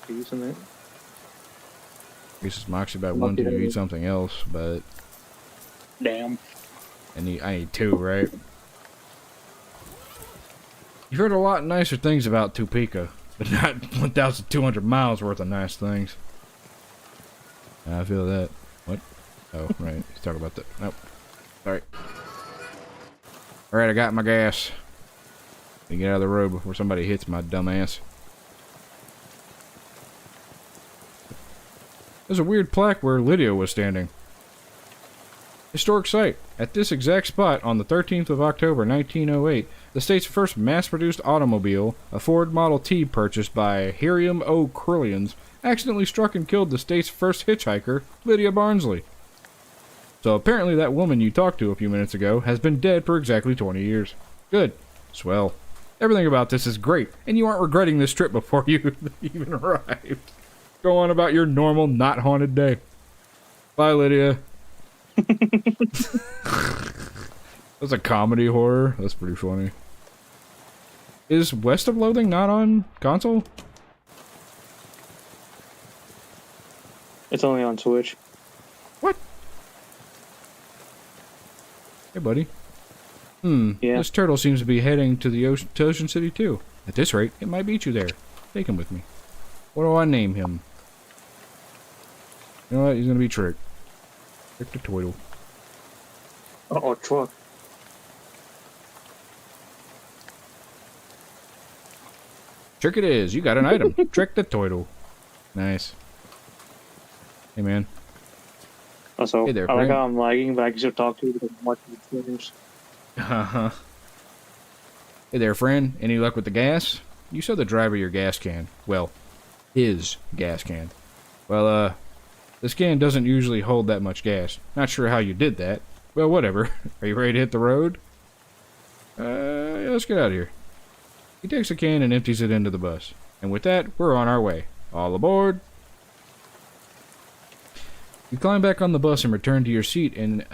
Using it. Increases moxie by 1 to eat something else, but... Damn. I need 2, right? You've heard a lot nicer things about Topeka, but not 1,200 miles worth of nice things. I feel that. What? Oh, right. He's talking about that. Nope. Sorry. Alright, I got my gas. Let me get out of the road before somebody hits my dumb ass. There's a weird plaque where Lydia was standing. Historic site. At this exact spot, on the 13th of October, 1908, the state's first mass-produced automobile, a Ford Model T purchased by Hiram O. Curlians, accidentally struck and killed the state's first hitchhiker, Lydia Barnsley. So apparently that woman you talked to a few minutes ago has been dead for exactly 20 years. Good. Swell. Everything about this is great, and you aren't regretting this trip before you even arrived. Go on about your normal, not haunted day. Bye, Lydia. That's a comedy horror. That's pretty funny. Is West of Loathing not on console? It's only on Switch. What? Hey, buddy. Yeah. This turtle seems to be heading to the Ocean City too. At this rate, it might beat you there. Take him with me. What do I name him? You know what? He's gonna be Trick. Trick the Twiddle. Oh, truck. Trick it is. You got an item. Trick the Twiddle. Nice. Hey, man. Also, Hey there, I like friend. how I'm lagging, but I can still talk to you because I'm watching the streams. Uh-huh. Hey there, friend. Any luck with the gas? You saw the driver your gas can. Well, his gas can. Well, this can doesn't usually hold that much gas. Not sure how you did that. Well, whatever. Are you ready to hit the road? Yeah, let's get out of here. He takes a can and empties it into the bus. And with that, we're on our way. All aboard! You climb back on the bus and return to your seat, and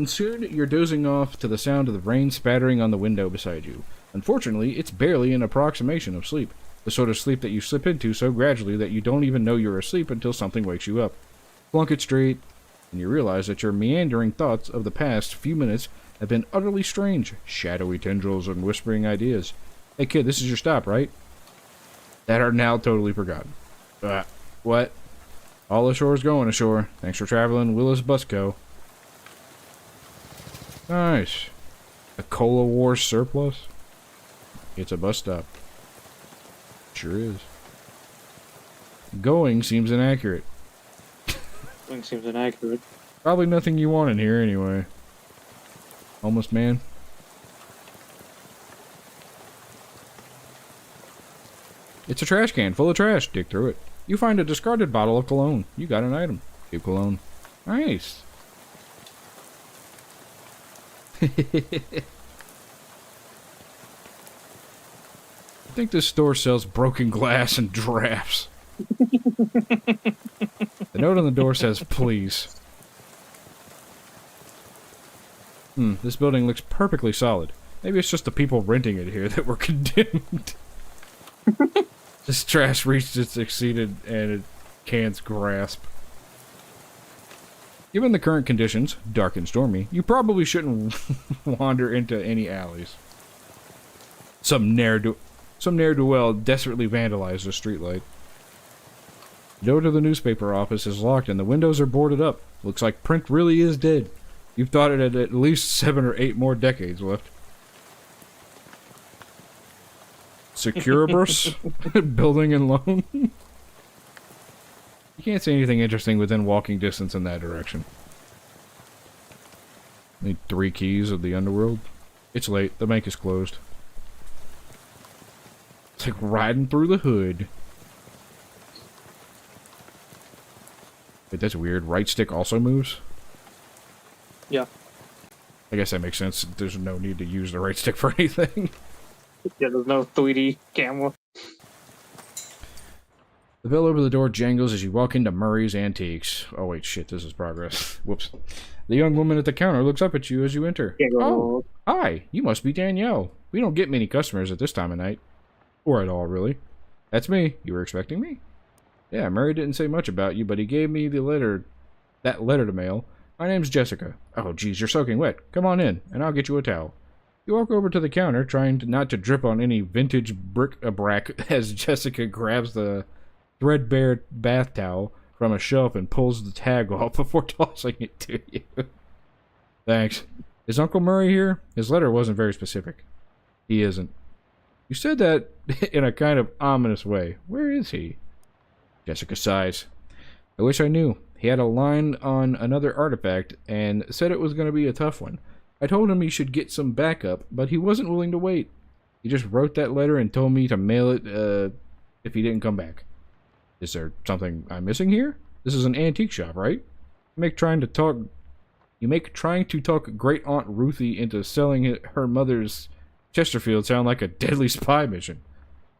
soon you're dozing off to the sound of the rain spattering on the window beside you. Unfortunately, it's barely an approximation of sleep. The sort of sleep that you slip into so gradually that you don't even know you're asleep until something wakes you up. Plunk it straight, and you realize that your meandering thoughts of the past few minutes have been utterly strange, shadowy tendrils and whispering ideas. Hey kid, this is your stop, right? That are now totally forgotten. What? All ashore is going ashore. Thanks for traveling, Willis Busco. Nice. A Cola Wars surplus? It's a bus stop. Sure is. Going seems inaccurate. Going seems inaccurate. Probably nothing you want in here anyway. Homeless man. It's a trash can full of trash. Dig through it. You find a discarded bottle of cologne. You got an item. Cheap cologne. Nice. I think this store sells broken glass and drafts. The note on the door says, please. This building looks perfectly solid. Maybe it's just the people renting it here that were condemned. This trash reached its exceeded and it can's grasp. Given the current conditions, dark and stormy, you probably shouldn't wander into any alleys. Some ne'er-do-well desperately vandalized a streetlight. The door to the newspaper office is locked and the windows are boarded up. Looks like print really is dead. You've thought it had at least 7 or 8 more decades left. Securibus? Building and loan? You can't see anything interesting within walking distance in that direction. Need 3 keys of the underworld. It's late. The bank is closed. It's like riding through the hood. Wait, that's weird. Right stick also moves? Yeah. I guess that makes sense. There's no need to use the right stick for anything. Yeah, there's no 3D camera. The bell over the door jangles as you walk into Murray's Antiques. Oh wait, shit, this is progress. Whoops. The young woman at the counter looks up at you as you enter. Oh, hi, you must be Danielle. We don't get many customers at this time of night. Or at all, really. That's me. You were expecting me? Yeah, Murray didn't say much about you, but he gave me that letter to mail. My name's Jessica. Oh, geez, you're soaking wet. Come on in, and I'll get you a towel. You walk over to the counter, trying not to drip on any vintage bric-a-brac as Jessica grabs the threadbare bath towel from a shelf and pulls the tag off before tossing it to you. Thanks. Is Uncle Murray here? His letter wasn't very specific. He isn't. You said that in a kind of ominous way. Where is he? Jessica sighs. I wish I knew. He had a line on another artifact and said it was going to be a tough one. I told him he should get some backup, but he wasn't willing to wait. He just wrote that letter and told me to mail it if he didn't come back. Is there something I'm missing here? This is an antique shop, right? You make trying to talk Great Aunt Ruthie into selling her mother's Chesterfield sound like a deadly spy mission.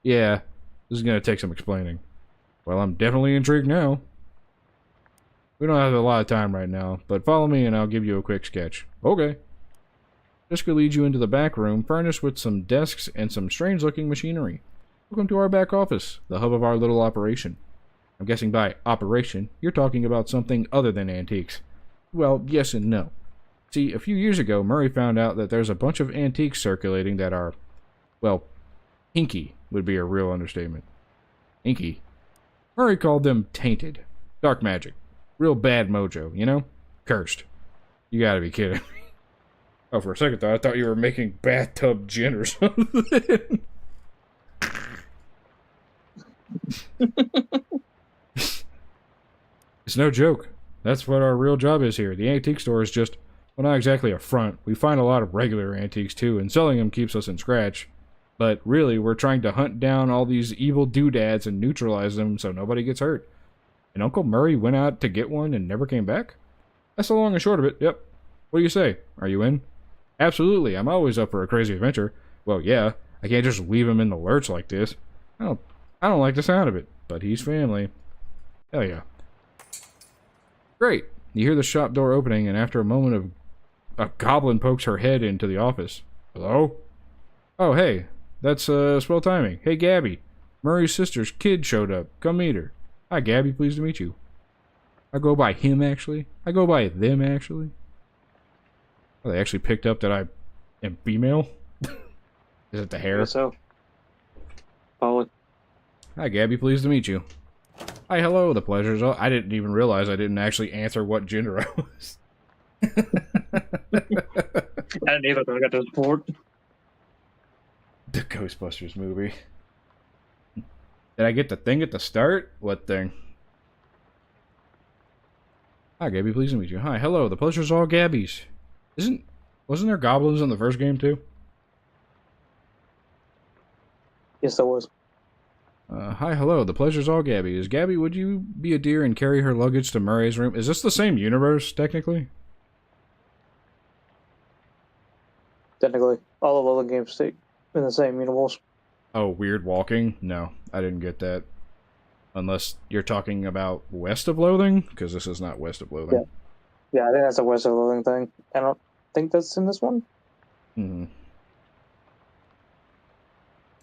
Yeah, this is going to take some explaining. Well, I'm definitely intrigued now. We don't have a lot of time right now, but follow me and I'll give you a quick sketch. Okay. Jessica leads you into the back room, furnished with some desks and some strange-looking machinery. Welcome to our back office, the hub of our little operation. I'm guessing by operation, you're talking about something other than antiques. Well, yes and no. See, a few years ago, Murray found out that there's a bunch of antiques circulating that are, well, hinky would be a real understatement. Hinky. Murray called them tainted. Dark magic. Real bad mojo, you know? Cursed. You gotta be kidding me. Oh, for a second though, I thought you were making bathtub gin or something. It's no joke. That's what our real job is here. The antique store is just, well, not exactly a front. We find a lot of regular antiques too, and selling them keeps us in scratch. But really, we're trying to hunt down all these evil doodads and neutralize them so nobody gets hurt. And Uncle Murray went out to get one and never came back? That's the long and short of it, yep. What do you say? Are you in? Absolutely, I'm always up for a crazy adventure. Well, yeah, I can't just leave him in the lurch like this. I don't like the sound of it, but he's family. Hell yeah. Great. You hear the shop door opening, and after a moment of a goblin pokes her head into the office. Hello? Oh, hey. That's, swell timing. Hey, Gabby. Murray's sister's kid showed up. Come meet her. Hi, Gabby. Pleased to meet you. I go by him, actually. I go by them, actually. Oh, they actually picked up that I am female? Is it the hair? Yeah, so. Follow. Hi, Gabby. Pleased to meet you. Hi, hello. The pleasure's all. I didn't even realize I didn't actually answer what gender I was. I didn't either, but I got to support. The Ghostbusters movie. Did I get the thing at the start? What thing? Hi, Gabby. Pleased to meet you. Hi, hello. The pleasure's all Gabby's. Wasn't there goblins in the first game, too? Yes, there was. Hi, hello. The pleasure's all Gabby's. Gabby, would you be a dear and carry her luggage to Murray's room? Is this the same universe, technically? Technically, all the Loathing games stay in the same universe. Oh, weird walking? No, I didn't get that. Unless you're talking about West of Loathing? Because this is not West of Loathing. Yeah, I think that's a West of Loathing thing. I don't think that's in this one. Mm-hmm.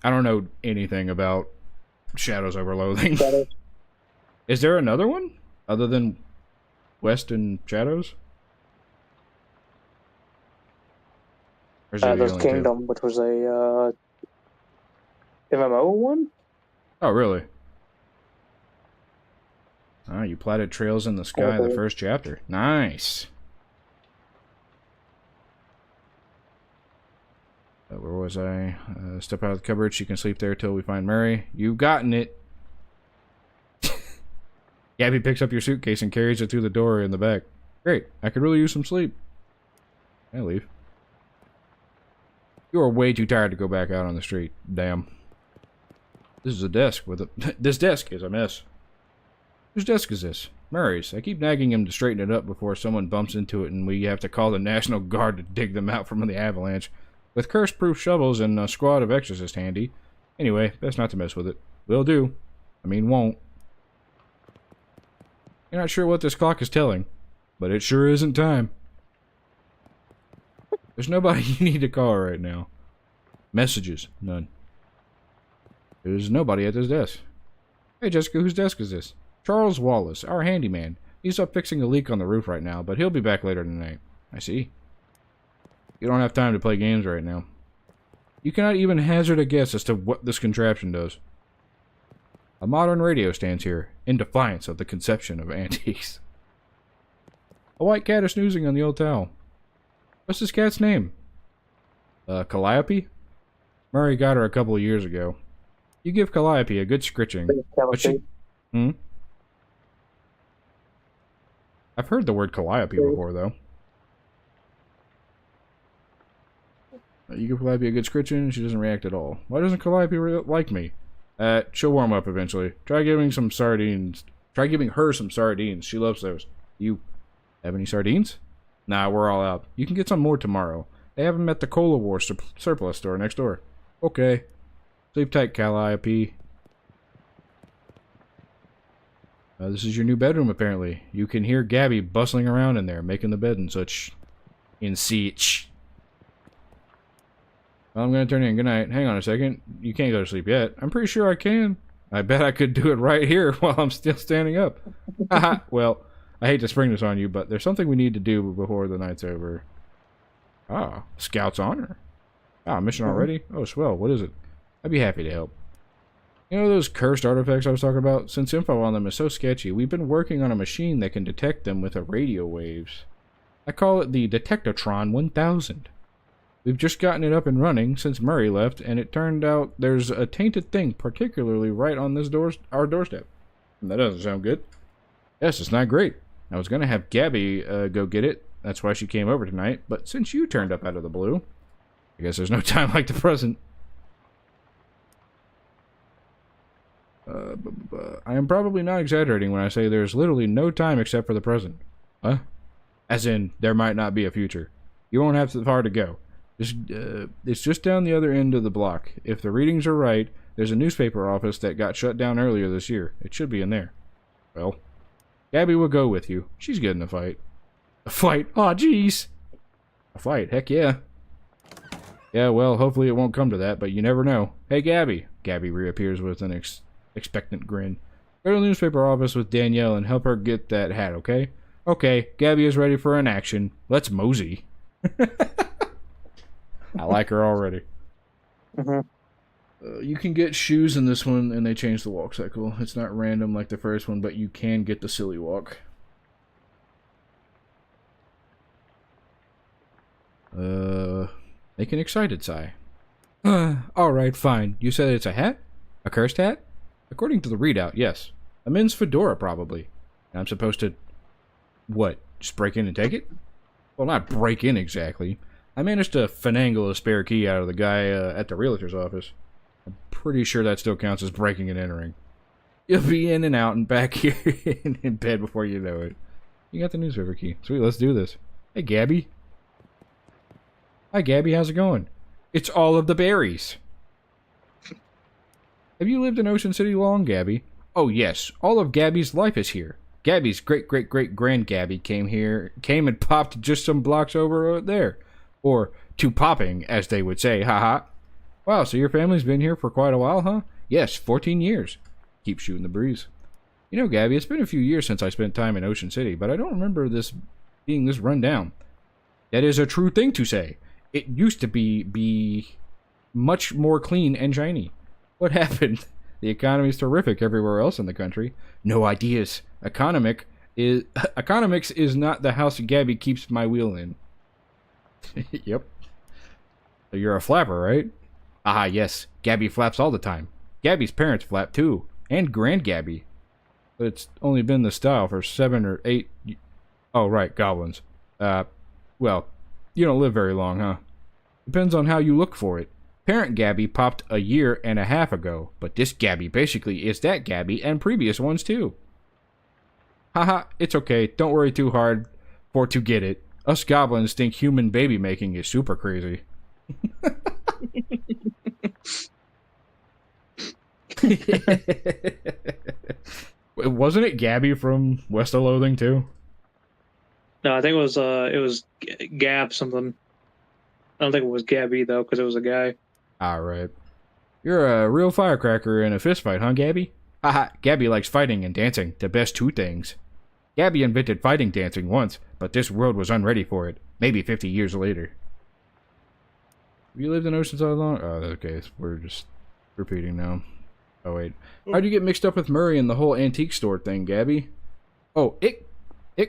I don't know anything about Shadows over Loathing. Is there another one? Other than West and Shadows? Or is it the There's only two? Kingdom, which was a MMO one? Oh, really? Ah, you plotted trails in the sky in the first chapter. Nice. Where was I? Step out of the cupboard. She can sleep there till we find Murray. You've gotten it. Gabby picks up your suitcase and carries it through the door in the back. Great. I could really use some sleep. I leave. You are way too tired to go back out on the street. Damn. This is a desk with a... This desk is a mess. Whose desk is this? Murray's. I keep nagging him to straighten it up before someone bumps into it and we have to call the National Guard to dig them out from the avalanche. With curse-proof shovels and a squad of exorcists handy. Anyway, best not to mess with it. Will do. I mean, won't. You're not sure what this clock is telling, but it sure isn't time. There's nobody you need to call right now. Messages. None. There's nobody at this desk. Hey, Jessica, whose desk is this? Charles Wallace, our handyman. He's up fixing a leak on the roof right now, but he'll be back later tonight. I see. You don't have time to play games right now. You cannot even hazard a guess as to what this contraption does. A modern radio stands here, in defiance of the conception of antiques. A white cat is snoozing on the old towel. What's this cat's name? Calliope? Murray got her a couple of years ago. You give Calliope a good scritching. But she... I've heard the word Calliope before, though. You give Calliope a good scritching, and she doesn't react at all. Why doesn't Calliope like me? She'll warm up eventually. Try giving her some sardines. She loves those. You have any sardines? Nah, we're all out. You can get some more tomorrow. They have them at the Cola War surplus store next door. Okay. Sleep tight, Calliope. This is your new bedroom, apparently. You can hear Gabby bustling around in there, making the bed and such. In siege. Well, I'm gonna turn in. Good night. Hang on a second. You can't go to sleep yet. I'm pretty sure I can. I bet I could do it right here while I'm still standing up. Haha. Well, I hate to spring this on you, but there's something we need to do before the night's over. Ah, Scout's Honor. Ah, mission already? Oh, swell. What is it? I'd be happy to help. You know those cursed artifacts I was talking about? Since info on them is so sketchy, we've been working on a machine that can detect them with radio waves. I call it the Detectotron 1000. We've just gotten it up and running since Murray left, and it turned out there's a tainted thing particularly right on this our doorstep. That doesn't sound good. Yes, it's not great. I was going to have Gabby go get it. That's why she came over tonight. But since you turned up out of the blue, I guess there's no time like the present. I am probably not exaggerating when I say there's literally no time except for the present. Huh? As in, there might not be a future. You won't have far to go. It's just down the other end of the block. If the readings are right, there's a newspaper office that got shut down earlier this year. It should be in there. Well, Gabby will go with you. She's good in a fight. A fight? Aw, jeez. A fight? Heck yeah. Yeah, well, hopefully it won't come to that, but you never know. Hey, Gabby. Gabby reappears with an expectant grin. Go to the newspaper office with Danielle and help her get that hat, okay? Okay, Gabby is ready for an action. Let's mosey. I like her already. You can get shoes in this one, and they change the walk cycle. It's not random like the first one, but you can get the silly walk. Make an excited sigh. Alright, fine. You said it's a hat? A cursed hat? According to the readout, yes. A men's fedora, probably. And I'm supposed to... what? Just break in and take it? Well, not break in exactly. I managed to finagle a spare key out of the guy at the realtor's office. I'm pretty sure that still counts as breaking and entering. You'll be in and out and back here in bed before you know it. You got the newspaper key. Sweet, let's do this. Hey, Gabby. Hi, Gabby. How's it going? It's all of the berries. Have you lived in Ocean City long, Gabby? Oh, yes. All of Gabby's life is here. Gabby's great-great-great-grand Gabby came and popped just some blocks over there. Or, to popping, as they would say, haha. Wow, so your family's been here for quite a while, huh? Yes, 14 years. Keep shooting the breeze. You know, Gabby, it's been a few years since I spent time in Ocean City, but I don't remember this being this run down. That is a true thing to say. It used to be much more clean and shiny. What happened? The economy's terrific everywhere else in the country. No ideas. Economics is not the house Gabby keeps my wheel in. Yep. So you're a flapper, right? Ah, yes. Gabby flaps all the time. Gabby's parents flap too. And Grand Gabby. But it's only been the style for 7 or 8... Oh, right, goblins. Well, you don't live very long, huh? Depends on how you look for it. Parent Gabby popped a year and a half ago, but this Gabby basically is that Gabby and previous ones too. Haha, it's okay. Don't worry too hard for to get it. Us goblins think human baby making is super crazy. Wasn't it Gabby from West of Loathing too? No, I think it was Gab something. I don't think it was Gabby though, because it was a guy. Alright. You're a real firecracker in a fistfight, huh, Gabby? Haha, Gabby likes fighting and dancing, the best two things. Gabby invented fighting dancing once, but this world was unready for it. Maybe 50 years later. Have you lived in Oceanside long? Oh, okay, we're just repeating now. Oh, wait. How'd you get mixed up with Murray and the whole antique store thing, Gabby? Oh, it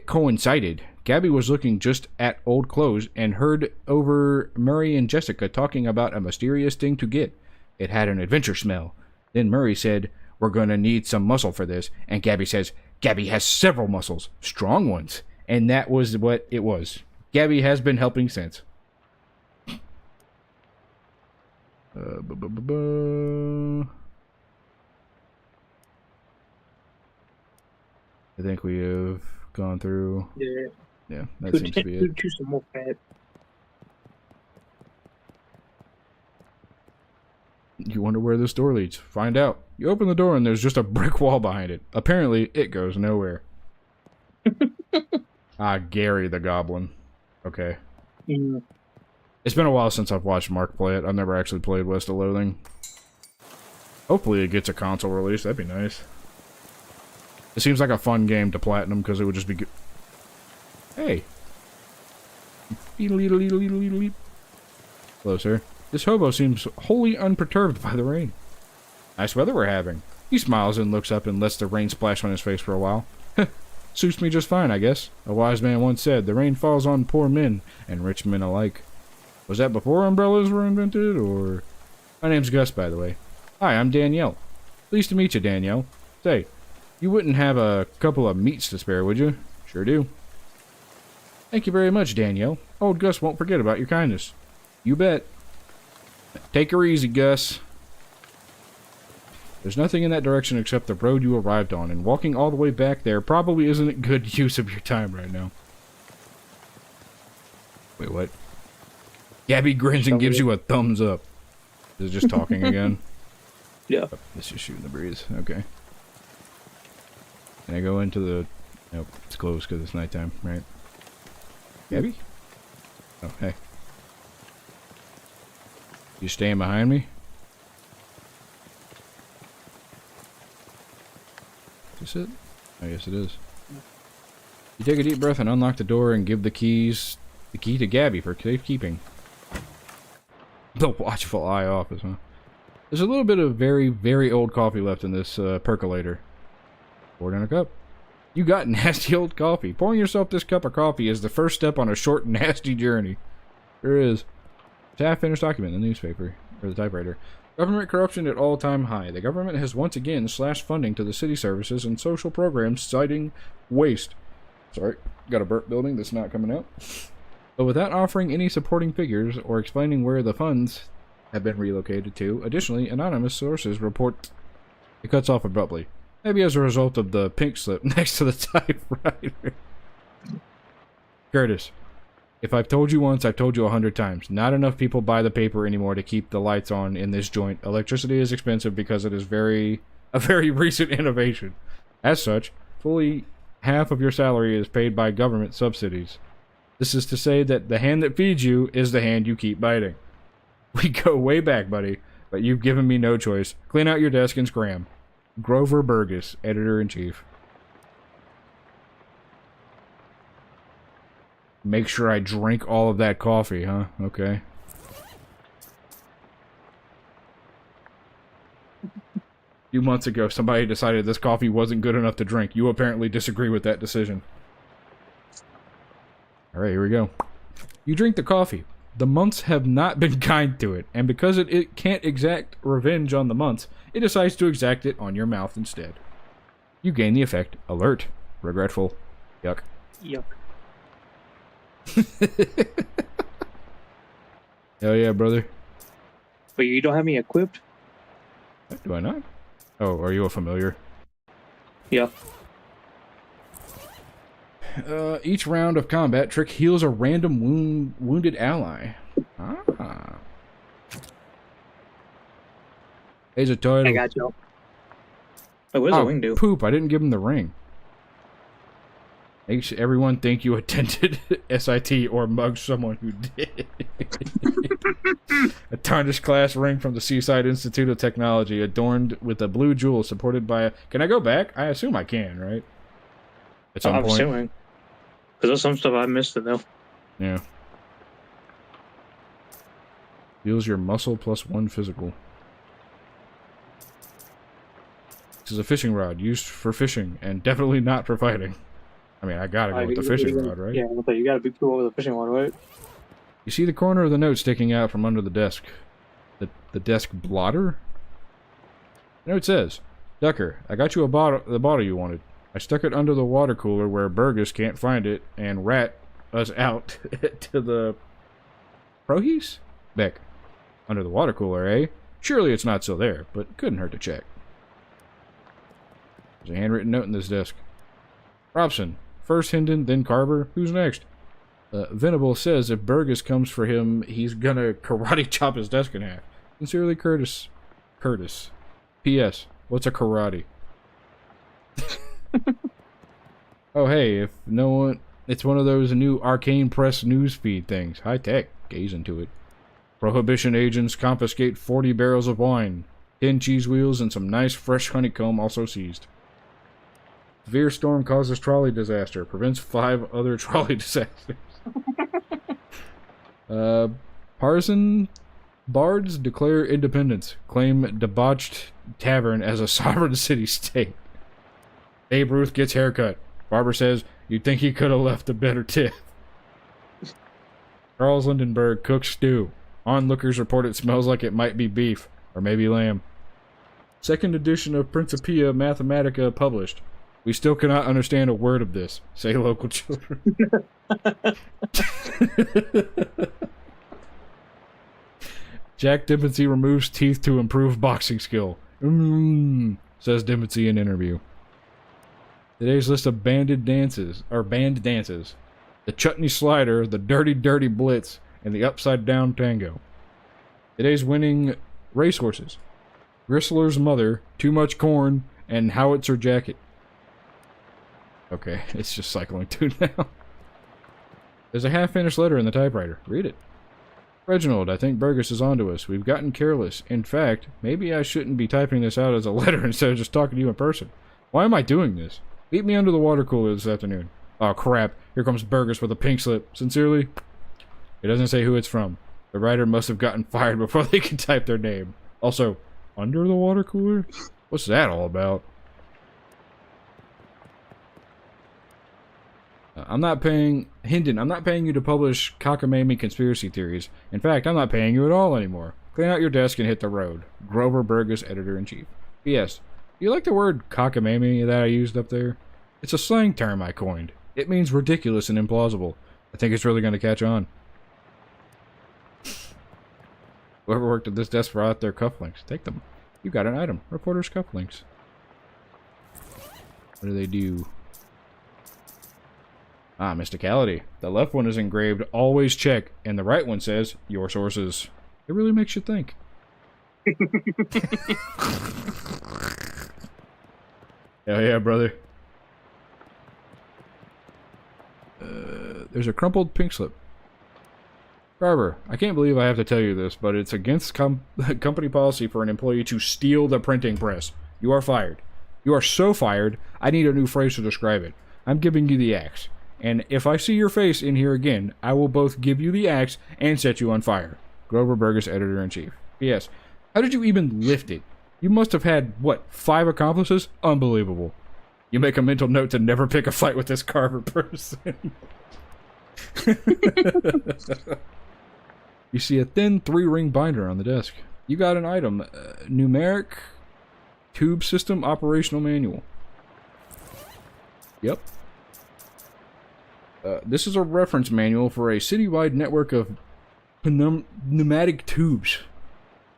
coincided. Gabby was looking just at old clothes and heard over Murray and Jessica talking about a mysterious thing to get. It had an adventure smell. Then Murray said, "We're gonna need some muscle for this," and Gabby says, "Gabby has several muscles, strong ones." And that was what it was. Gabby has been helping since. I think we have gone through. Yeah, that seems to be it. Do some more fat. You wonder where this door leads. Find out. You open the door and there's just a brick wall behind it. Apparently, it goes nowhere. Gary the Goblin. Okay. Mm. It's been a while since I've watched Mark play it. I've never actually played West of Loathing. Hopefully it gets a console release. That'd be nice. It seems like a fun game to platinum because it would just be good. Hey. Hello, sir. This hobo seems wholly unperturbed by the rain. Nice weather we're having. He smiles and looks up and lets the rain splash on his face for a while. Suits me just fine, I guess. A wise man once said, the rain falls on poor men and rich men alike. Was that before umbrellas were invented, or... My name's Gus, by the way. Hi, I'm Danielle. Pleased to meet you, Danielle. Say, you wouldn't have a couple of meats to spare, would you? Sure do. Thank you very much, Danielle. Old Gus won't forget about your kindness. You bet. Take her easy, Gus. There's nothing in that direction except the road you arrived on, and walking all the way back there probably isn't a good use of your time right now. Wait, what? Gabby grins and gives you a thumbs up. Is it just talking again? Yeah. Oh, it's just shooting the breeze. Okay. Can I go into the... Nope, it's closed because it's nighttime, right? Gabby? Oh, hey. You staying behind me? Is this it? Oh, yes it is. You take a deep breath and unlock the door and give the key to Gabby for safekeeping. The watchful eye office, huh? There's a little bit of very, very old coffee left in this percolator. Pour it in a cup. You got nasty old coffee. Pouring yourself this cup of coffee is the first step on a short, nasty journey. There is. It's a half-finished document in the newspaper, or the typewriter. Government corruption at all-time high. The government has once again slashed funding to the city services and social programs, citing waste. Sorry, got a burp building that's not coming out. But without offering any supporting figures or explaining where the funds have been relocated to. Additionally, anonymous sources report it cuts off abruptly. Maybe as a result of the pink slip next to the typewriter. Curtis, if I've told you once, I've told you 100 times. Not enough people buy the paper anymore to keep the lights on in this joint. Electricity is expensive because it is a very recent innovation. As such, fully half of your salary is paid by government subsidies. This is to say that the hand that feeds you is the hand you keep biting. We go way back, buddy, but you've given me no choice. Clean out your desk and scram. Grover Burgess, Editor-in-Chief. Make sure I drink all of that coffee, huh? Okay. A few months ago, somebody decided this coffee wasn't good enough to drink. You apparently disagree with that decision. Alright, here we go. You drink the coffee. The months have not been kind to it, and because it can't exact revenge on the months, it decides to exact it on your mouth instead. You gain the effect alert, regretful, yuck. Yuck. Hell yeah, brother. But you don't have me equipped? Do I not? Oh, are you a familiar? Yeah. Each round of combat, Trick heals a random wounded ally. Ah. Here's a title. I got you. Wait, what does the wing do? Poop, I didn't give him the ring. Makes everyone think you attended SIT or mugged someone who did. A tarnished class ring from the Seaside Institute of Technology, adorned with a blue jewel supported by a... Can I go back? I assume I can, right? At some I'm point. assuming. Because there's some stuff I missed it though. Yeah. Heals your muscle plus 1 physical. This is a fishing rod used for fishing and definitely not for fighting. I mean, I gotta go with the fishing rod, right? Yeah, but you gotta be cool with the fishing rod, right? You see the corner of the note sticking out from under the desk. The desk blotter? The note says, Ducker, I got you the bottle you wanted. I stuck it under the water cooler where Burgess can't find it and rat us out to the... Prohees? Beck. Under the water cooler, eh? Surely it's not still there, but couldn't hurt to check. There's a handwritten note in this desk. Robson. First Hendon, then Carver. Who's next? Venable says if Burgess comes for him, he's gonna karate chop his desk in half. Sincerely, Curtis. Curtis. P.S. What's a karate? Oh, hey, if no one... It's one of those new Arcane Press newsfeed things. High tech. Gaze into it. Prohibition agents confiscate 40 barrels of wine, 10 cheese wheels, and some nice fresh honeycomb also seized. Severe storm causes trolley disaster. Prevents 5 other trolley disasters. Partisan bards declare independence. Claim debauched tavern as a sovereign city-state. Babe Ruth gets haircut. Barber says, you'd think he could have left a better tip. Charles Lindenberg cooks stew. Onlookers report it smells like it might be beef. Or maybe lamb. Second edition of Principia Mathematica published. We still cannot understand a word of this. Say local children. Jack Dempsey removes teeth to improve boxing skill. Says Dimothy in interview. Today's list of banned dances. The chutney slider, the dirty, dirty blitz, and the upside down tango. Today's winning racehorses. Gristler's mother, too much corn, and howitzer jacket. Okay, it's just cycling two now. There's a half-finished letter in the typewriter. Read it. Reginald, I think Burgess is onto us. We've gotten careless. In fact, maybe I shouldn't be typing this out as a letter instead of just talking to you in person. Why am I doing this? Meet me under the water cooler this afternoon. Oh, crap. Here comes Burgess with a pink slip. Sincerely? It doesn't say who it's from. The writer must have gotten fired before they could type their name. Also, under the water cooler? What's that all about? I'm not paying you to publish cockamamie conspiracy theories. In fact, I'm not paying you at all anymore. Clean out your desk and hit the road. Grover Burgess, Editor-in-Chief. P.S. Do you like the word cockamamie that I used up there? It's a slang term I coined. It means ridiculous and implausible. I think it's really going to catch on. Whoever worked at this desk brought out their cufflinks. Take them. You got an item. Reporter's cufflinks. What do they do? Ah, mysticality. The left one is engraved, always check, and the right one says, your sources. It really makes you think. Hell yeah, brother. There's a crumpled pink slip. Garber, I can't believe I have to tell you this, but it's against company policy for an employee to steal the printing press. You are fired. You are so fired, I need a new phrase to describe it. I'm giving you the axe. And if I see your face in here again, I will both give you the axe and set you on fire. Grover Burgess, Editor-in-Chief. P.S. How did you even lift it? You must have had, what, 5 accomplices? Unbelievable. You make a mental note to never pick a fight with this Carver person. You see a thin 3-ring binder on the desk. You got an item. Numeric Tube System Operational Manual. Yep. This is a reference manual for a citywide network of pneumatic tubes.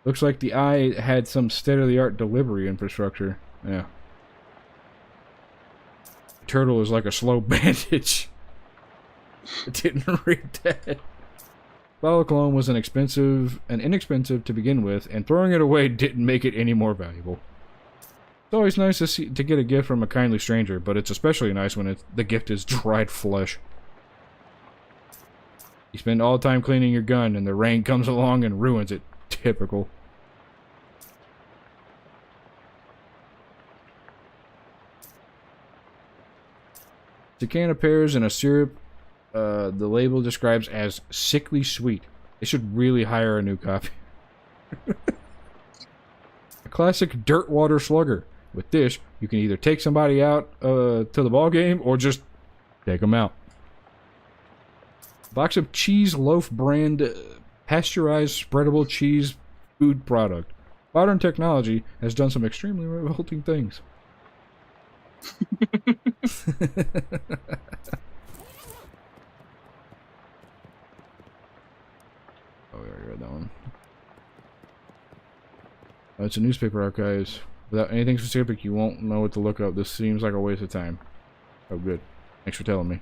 Looks like the eye had some state-of-the-art delivery infrastructure. Yeah. The turtle is like a slow bandage. I didn't read that. Bottle cologne was inexpensive to begin with, and throwing it away didn't make it any more valuable. It's always nice to get a gift from a kindly stranger, but it's especially nice when the gift is dried flesh. You spend all the time cleaning your gun, and the rain comes along and ruins it. Typical. It's a can of pears and a syrup. The label describes as sickly sweet. They should really hire a new copy. A classic dirt water slugger. With this, you can either take somebody out to the ball game or just take them out. Box of Cheese Loaf brand pasteurized spreadable cheese food product. Modern technology has done some extremely revolting things. Oh, we already read that one. Oh, it's a newspaper archives. Without anything specific, you won't know what to look up. This seems like a waste of time. Oh, good. Thanks for telling me.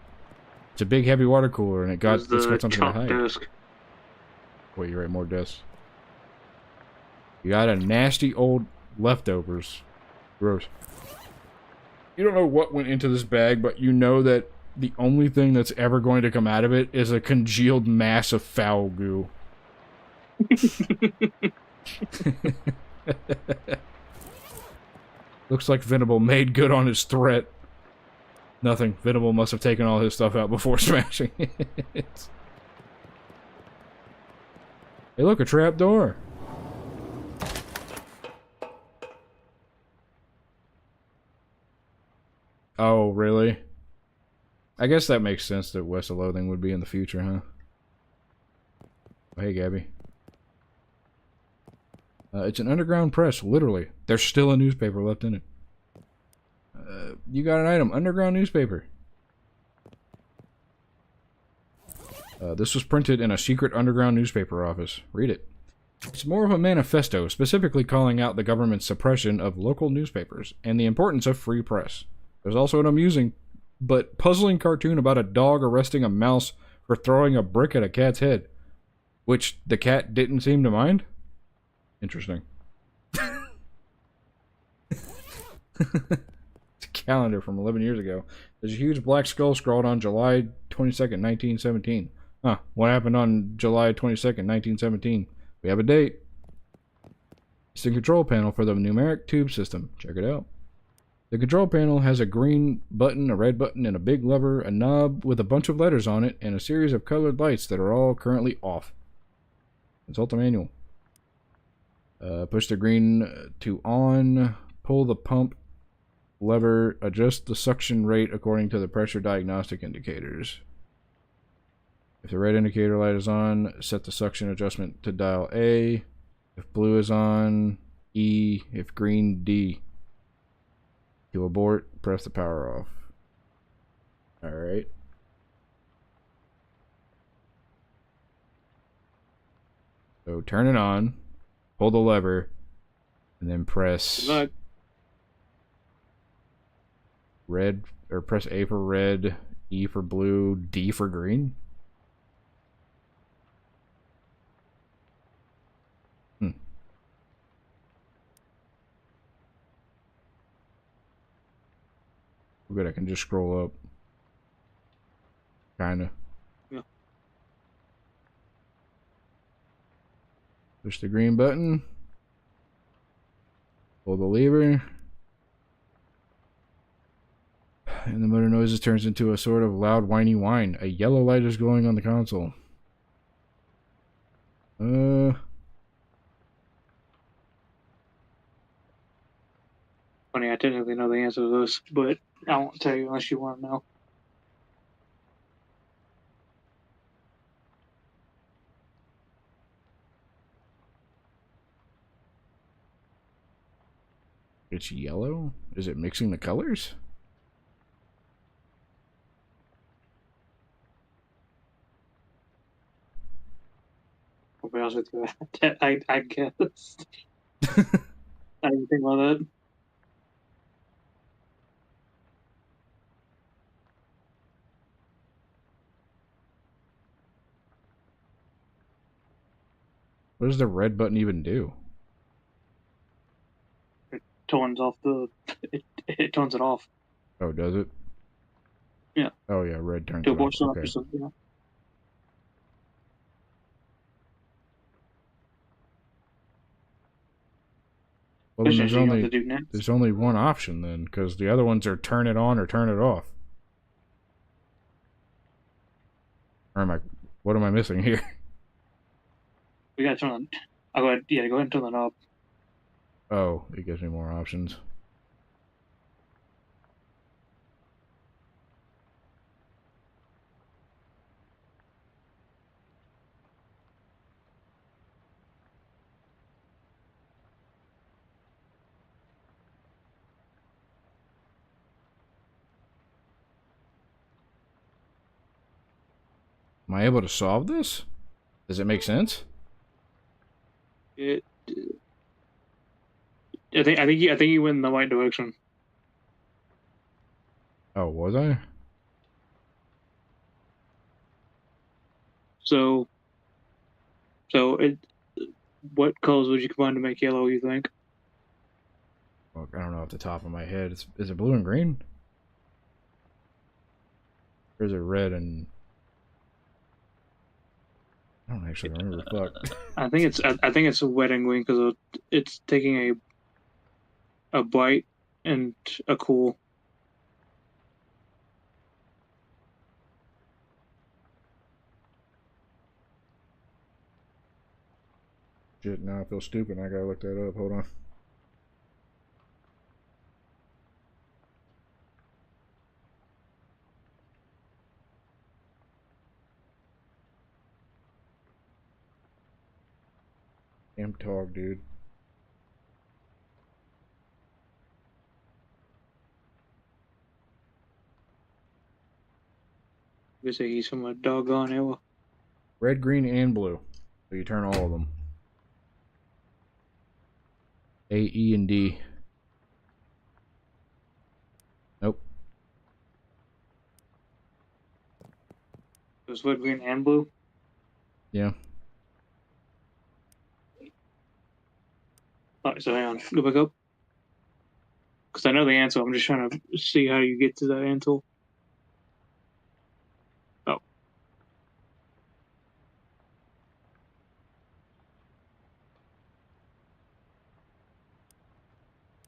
It's a big, heavy water cooler, and it's got something to hide. Desk. Wait, you're right. More desks. You got a nasty old leftovers. Gross. You don't know what went into this bag, but you know that the only thing that's ever going to come out of it is a congealed mass of foul goo. Looks like Venable made good on his threat. Nothing. Venable must have taken all his stuff out before smashing it. Hey, look, a trap door. Oh, really? I guess that makes sense that West of Loathing would be in the future, huh? Oh, hey, Gabby. It's an underground press, literally. There's still a newspaper left in it. You got an item. Underground newspaper. This was printed in a secret underground newspaper office. Read it. It's more of a manifesto, specifically calling out the government's suppression of local newspapers and the importance of free press. There's also an amusing but puzzling cartoon about a dog arresting a mouse for throwing a brick at a cat's head, which the cat didn't seem to mind. Interesting. It's a calendar from 11 years ago. There's a huge black skull scrawled on July 22nd, 1917. Huh, what happened on July 22nd, 1917? We have a date. It's the control panel for the numeric tube system. Check it out. The control panel has a green button, a red button, and a big lever, a knob with a bunch of letters on it, and a series of colored lights that are all currently off. Consult the manual. Push the green to on, pull the pump lever, adjust the suction rate according to the pressure diagnostic indicators. If the red indicator light is on, set the suction adjustment to dial A. If blue is on, E. If green, D. To abort, press the power off. Alright. So turn it on, pull the lever, and then press red, or press A for red, E for blue, D for green. Good, I can just scroll up. Kinda. Yeah. Push the green button. Pull the lever. And the motor noises turns into a sort of loud whiny whine. A yellow light is glowing on the console. Funny, I technically know the answer to this, but I won't tell you unless you want to know. It's yellow? Is it mixing the colors? I'll be honest with you, I guess. I didn't think about that. What does the red button even do? It turns off the. It turns it off. Oh, does it? Yeah. Oh yeah, red turns To it off. abort stop Okay. or something. Yeah. Well, then Which you want to do next? there's only one option then, because the other ones are turn it on or turn it off. Or what am I missing here? We gotta turn on. I'll go ahead. Yeah, go ahead and turn that off. Oh, it gives me more options. Am I able to solve this? Does it make sense? It. I think you went in the right direction. Oh, was I? So it. What colors would you combine to make yellow? You think? Well, I don't know off the top of my head. Is it blue and green? Or is it red and... I don't actually remember. Fuck. I think it's a wedding wing because it's taking a bright and a cool. Shit, now I feel stupid. I gotta look that up. Hold on. Damn dog, dude. You say he's from a doggone era. Red, green, and blue. So you turn all of them. A, E, and D. Nope. It was red, green, and blue. Yeah. Alright, so hang on. Go back up. Because I know the answer. I'm just trying to see how you get to that answer. Oh.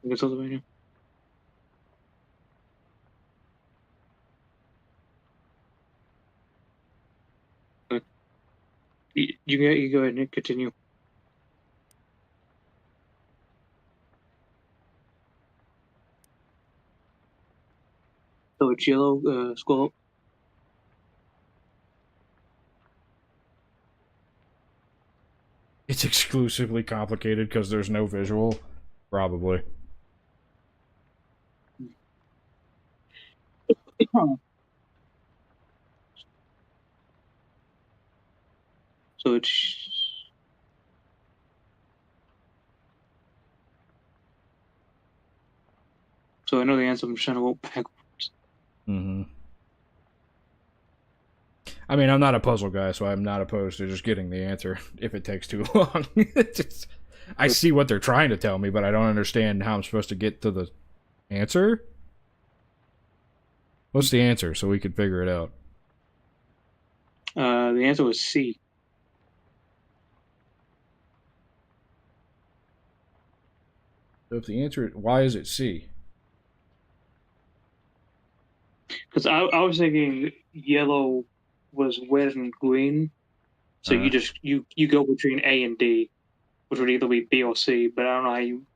Pennsylvania. Okay. You go ahead and continue. So it's yellow, scroll up. It's exclusively complicated because there's no visual. Probably. So it's. So I know the answer. I'm just trying to go back. Mm-hmm. I mean, I'm not a puzzle guy, so I'm not opposed to just getting the answer if it takes too long. Just, I see what they're trying to tell me, but I don't understand how I'm supposed to get to the answer. What's the answer so we could figure it out? The answer was C. So if the answer, why is it C? Because I was thinking yellow was red and green. So you just you go between A and D, which would either be B or C. But I don't know how you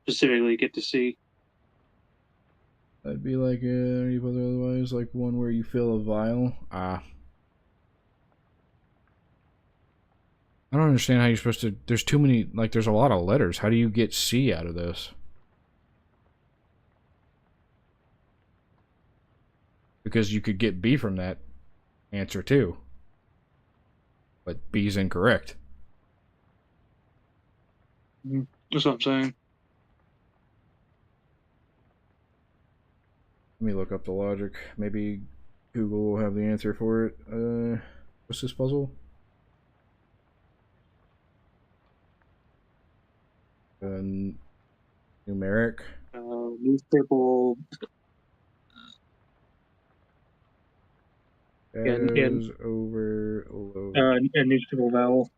specifically get to C. That'd be like otherwise, like one where you fill a vial. I don't understand how you're supposed to. There's too many. Like, there's a lot of letters. How do you get C out of this? Because you could get B from that answer too. But B's incorrect. That's what I'm saying. Let me look up the logic. Maybe Google will have the answer for it. What's this puzzle? Numeric. Newspaper. Shadows over low. A newspaper vowel.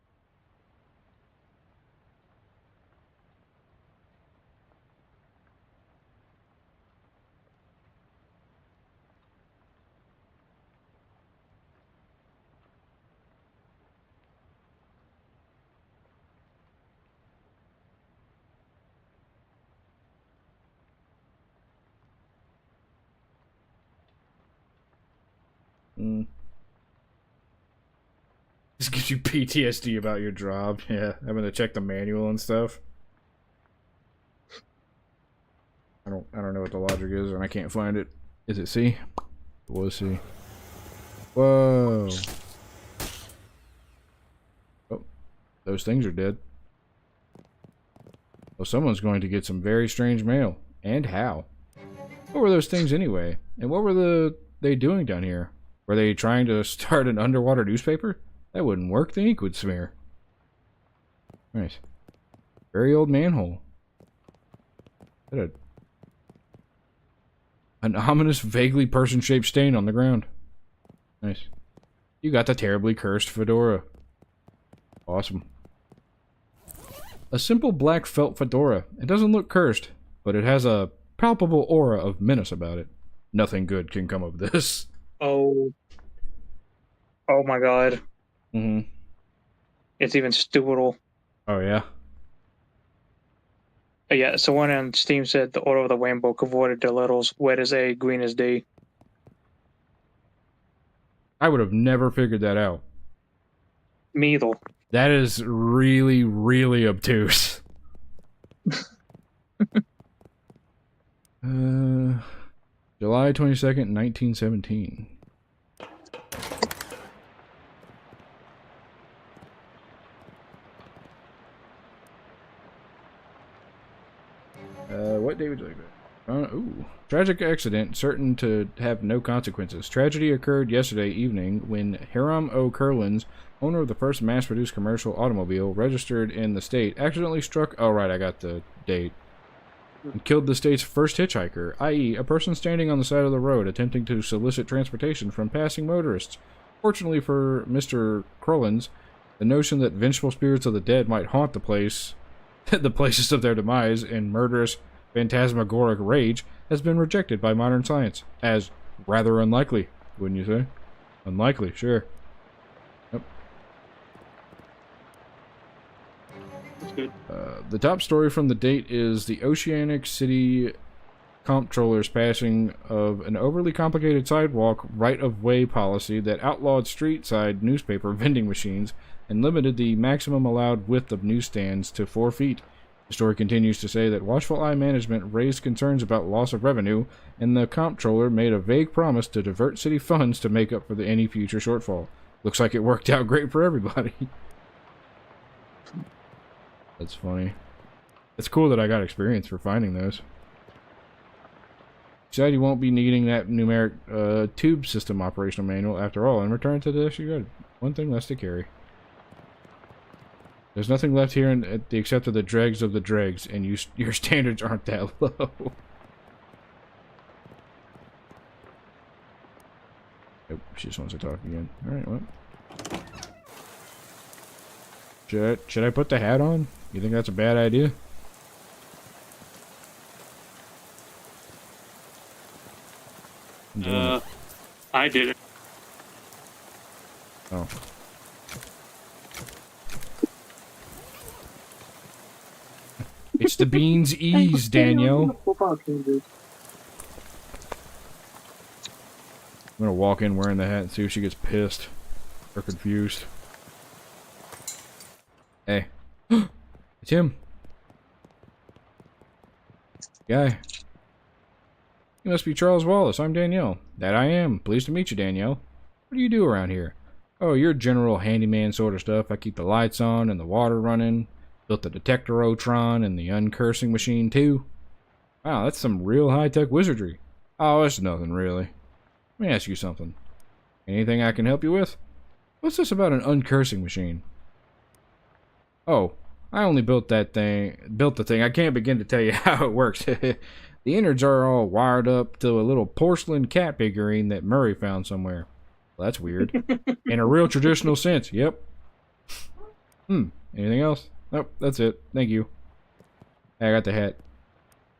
This gives you PTSD about your job. Yeah, having to check the manual and stuff. I don't know what the logic is, and I can't find it. Is it C? It was C. Whoa. Oh, those things are dead. Well, someone's going to get some very strange mail. And how? What were those things anyway? And what were they doing down here? Were they trying to start an underwater newspaper? That wouldn't work. The ink would smear. Nice. Very old manhole. An ominous, vaguely person-shaped stain on the ground. Nice. You got the terribly cursed fedora. Awesome. A simple black felt fedora. It doesn't look cursed, but it has a palpable aura of menace about it. Nothing good can come of this. Oh. Oh my god. Mm-hmm. It's even stupider. Oh, yeah? Yeah, so one on Steam said the order of the rainbow avoided the letters red as A, green as D. I would have never figured that out. Me either. That is really, really obtuse. July 22nd, 1917. what day would you like that? Ooh. Tragic accident, certain to have no consequences. Tragedy occurred yesterday evening when Hiram O. Curlins, owner of the first mass-produced commercial automobile registered in the state, accidentally struck... Oh, right, I got the date. And killed the state's first hitchhiker, i.e., a person standing on the side of the road attempting to solicit transportation from passing motorists. Fortunately for Mr. Curlins, the notion that vengeful spirits of the dead might haunt the place, the places of their demise in murderous, phantasmagoric rage, has been rejected by modern science as rather unlikely, wouldn't you say? Unlikely, sure. Yep. That's good. The top story from the date is the Oceanic City Comptroller's passing of an overly complicated sidewalk right-of-way policy that outlawed street-side newspaper vending machines and limited the maximum allowed width of newsstands to 4 feet. The story continues to say that watchful eye management raised concerns about loss of revenue, and the comptroller made a vague promise to divert city funds to make up for any future shortfall. Looks like it worked out great for everybody. That's funny. It's cool that I got experience for finding those. Said you won't be needing that numeric tube system operational manual after all. In return to this, you got one thing less to carry. There's nothing left here except for the dregs of the dregs, and your standards aren't that low. Nope, she just wants to talk again. Alright, well. Should I put the hat on? You think that's a bad idea? I did it. Oh. It's the beans ease, Danielle. I'm gonna walk in wearing the hat and see if she gets pissed or confused. Hey. It's him. Guy. You must be Charles Wallace. I'm Danielle. That I am. Pleased to meet you, Danielle. What do you do around here? Oh, you're general handyman sort of stuff. I keep the lights on and the water running. Built the detectorotron and the uncursing machine, too. Wow, that's some real high-tech wizardry. Oh, it's nothing, really. Let me ask you something. Anything I can help you with? What's this about an uncursing machine? Oh, I only built the thing. I can't begin to tell you how it works. The innards are all wired up to a little porcelain cat figurine that Murray found somewhere. Well, that's weird. In a real traditional sense, yep. Anything else? Nope, that's it. Thank you. Hey, I got the hat.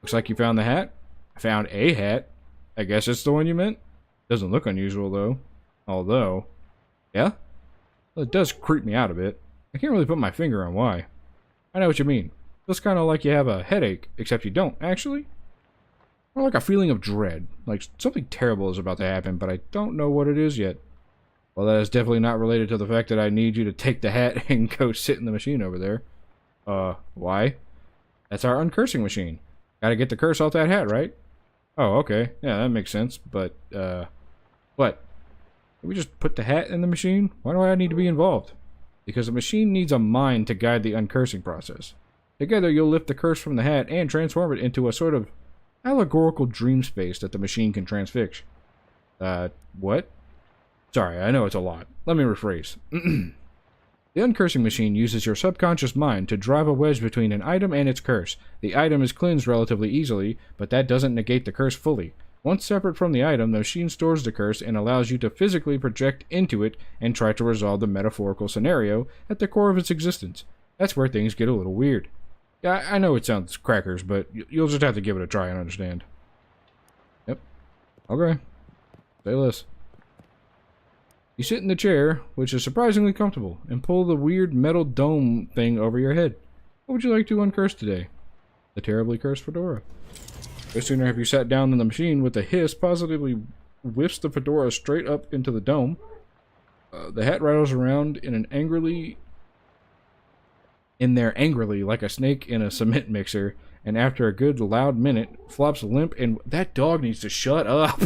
Looks like you found the hat. I found a hat. I guess it's the one you meant. Doesn't look unusual, though. Although... Yeah? Well, it does creep me out a bit. I can't really put my finger on why. I know what you mean. Feels kind of like you have a headache, except you don't, actually. More like a feeling of dread. Like something terrible is about to happen, but I don't know what it is yet. Well, that is definitely not related to the fact that I need you to take the hat and go sit in the machine over there. Why? That's our uncursing machine. Gotta get the curse off that hat, right? Oh, okay. Yeah, that makes sense, but, what? Can we just put the hat in the machine? Why do I need to be involved? Because the machine needs a mind to guide the uncursing process. Together, you'll lift the curse from the hat and transform it into a sort of allegorical dream space that the machine can transfix. What? Sorry, I know it's a lot. Let me rephrase. The uncursing machine uses your subconscious mind to drive a wedge between an item and its curse. The item is cleansed relatively easily, but that doesn't negate the curse fully. Once separate from the item, the machine stores the curse and allows you to physically project into it and try to resolve the metaphorical scenario at the core of its existence. That's where things get a little weird. Yeah, I know it sounds crackers, but you'll just have to give it a try and understand. Yep. Okay. Say less. You sit in the chair, which is surprisingly comfortable, and pull the weird metal dome thing over your head. What would you like to uncurse today? The terribly cursed fedora. No sooner have you sat down in the machine with a hiss positively whiffs the fedora straight up into the dome. The hat rattles around angrily like a snake in a cement mixer, and after a good loud minute, flops limp and... That dog needs to shut up!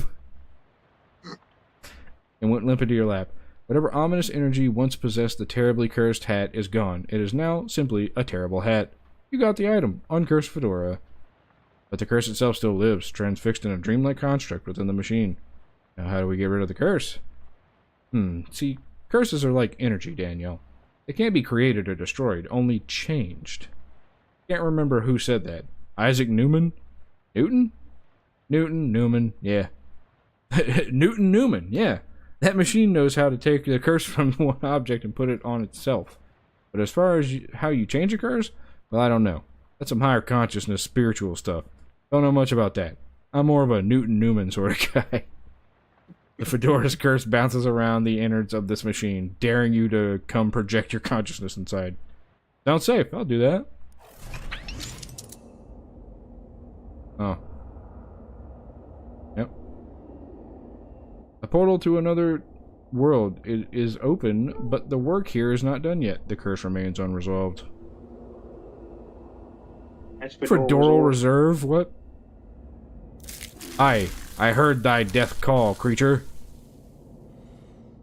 And went limp into your lap. Whatever ominous energy once possessed the terribly cursed hat is gone. It is now simply a terrible hat. You got the item. Uncursed fedora. But the curse itself still lives, transfixed in a dreamlike construct within the machine. Now how do we get rid of the curse? See, curses are like energy, Danielle. They can't be created or destroyed, only changed. Can't remember who said that. Isaac Newman? Newton? Newman, yeah. Newman, yeah. That machine knows how to take the curse from one object and put it on itself. But as far as how you change a curse, well, I don't know. That's some higher consciousness, spiritual stuff. Don't know much about that. I'm more of a Newton sort of guy. The fedora's curse bounces around the innards of this machine, daring you to come project your consciousness inside. Sounds safe. I'll do that. Oh. Yep. A portal to another world is open, but the work here is not done yet. The curse remains unresolved. Fedora Reserve? What? I heard thy death call, creature.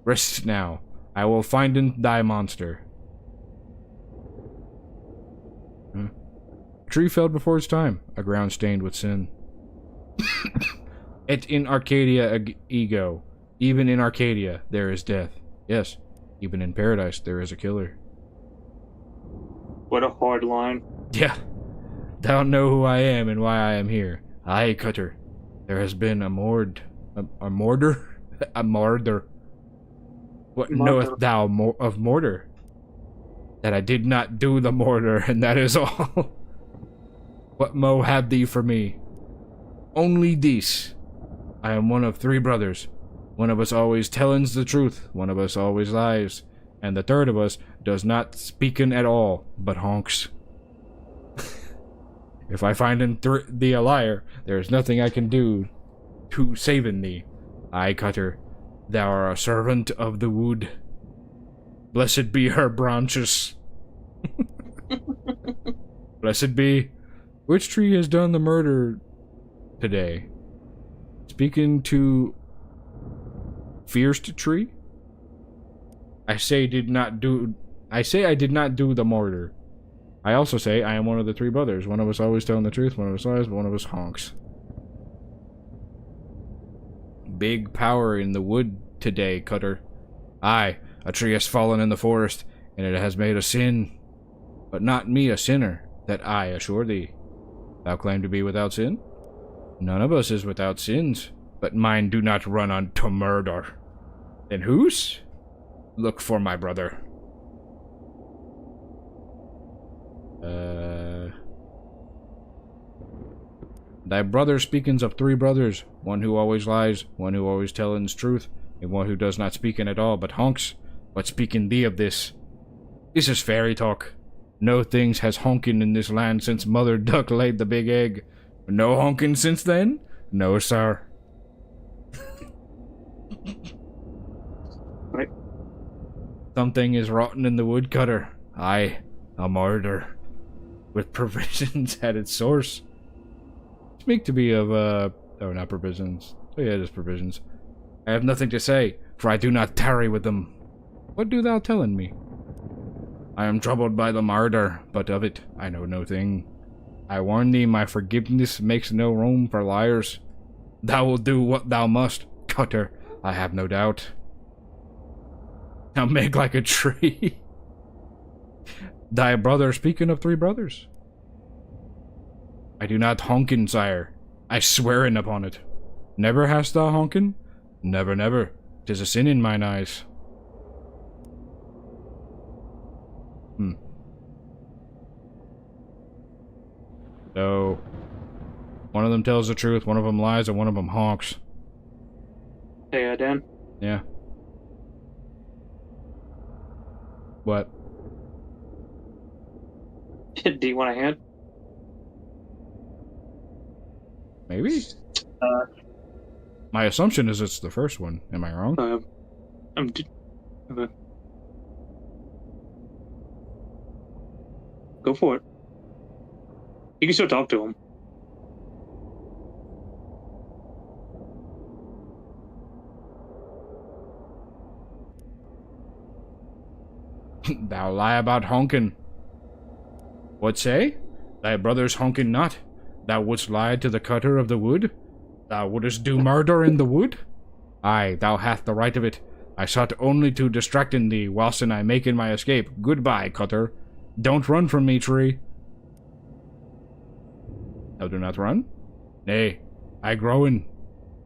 Rest now. I will find in thy monster. A tree felled before its time, a ground stained with sin. Et in Arcadia ego. Even in Arcadia, there is death. Yes, even in paradise, there is a killer. What a hard line. Yeah. Don't know who I am and why I am here. Aye, Cutter. There has been a mortar? A murder. What knowest thou of mortar? That I did not do the mortar, and that is all. What mo have thee for me? Only this. I am one of 3 brothers. One of us always tellins the truth, one of us always lies, and the third of us does not speakin at all, but honks. If I find thee a liar, there is nothing I can do to savin thee. Aye, Cutter, thou art a servant of the wood. Blessed be her branches. Blessed be. Which tree has done the murder today? Speaking to Fierce tree? I say I did not do the murder. I also say I am one of the 3 brothers. One of us always telling the truth, one of us lies, but one of us honks. Big power in the wood today, Cutter. Aye, a tree has fallen in the forest, and it has made a sin. But not me a sinner, that I assure thee. Thou claim to be without sin? None of us is without sins, but mine do not run unto murder. Then whose? Look for my brother. Thy brother speakins of 3 brothers, one who always lies, one who always tellins truth, and one who does not speakin at all, but honks. What speakin thee of this? This is fairy talk. No things has honkin in this land since Mother Duck laid the big egg. No honkin since then? No, sir. Right. Something is rotten in the woodcutter. Aye, a murder. With provisions at its source. Speak to me of, oh, not provisions. Oh, yeah, it is provisions. I have nothing to say, for I do not tarry with them. What do thou tellin me? I am troubled by the murder, but of it I know no thing. I warn thee, my forgiveness makes no room for liars. Thou wilt do what thou must, Cutter, I have no doubt. Now make like a tree. Thy brother speaking of 3 brothers. I do not honkin, sire. I swearin upon it. Never hast thou honkin? Never, never. 'Tis a sin in mine eyes. So, one of them tells the truth, one of them lies, and one of them honks. Yeah, Dan. Yeah. What? Do you want a hand? Maybe? My assumption is it's the first one. Am I wrong? Okay. Go for it. You can still talk to him. Thou lie about honkin. What say? Thy brother's honkin not. Thou wouldst lie to the cutter of the wood? Thou wouldst do murder in the wood? Aye, thou hast the right of it. I sought only to distracten thee, whilst I making my escape. Goodbye, cutter. Don't run from me, tree. Thou do not run? Nay, I growen.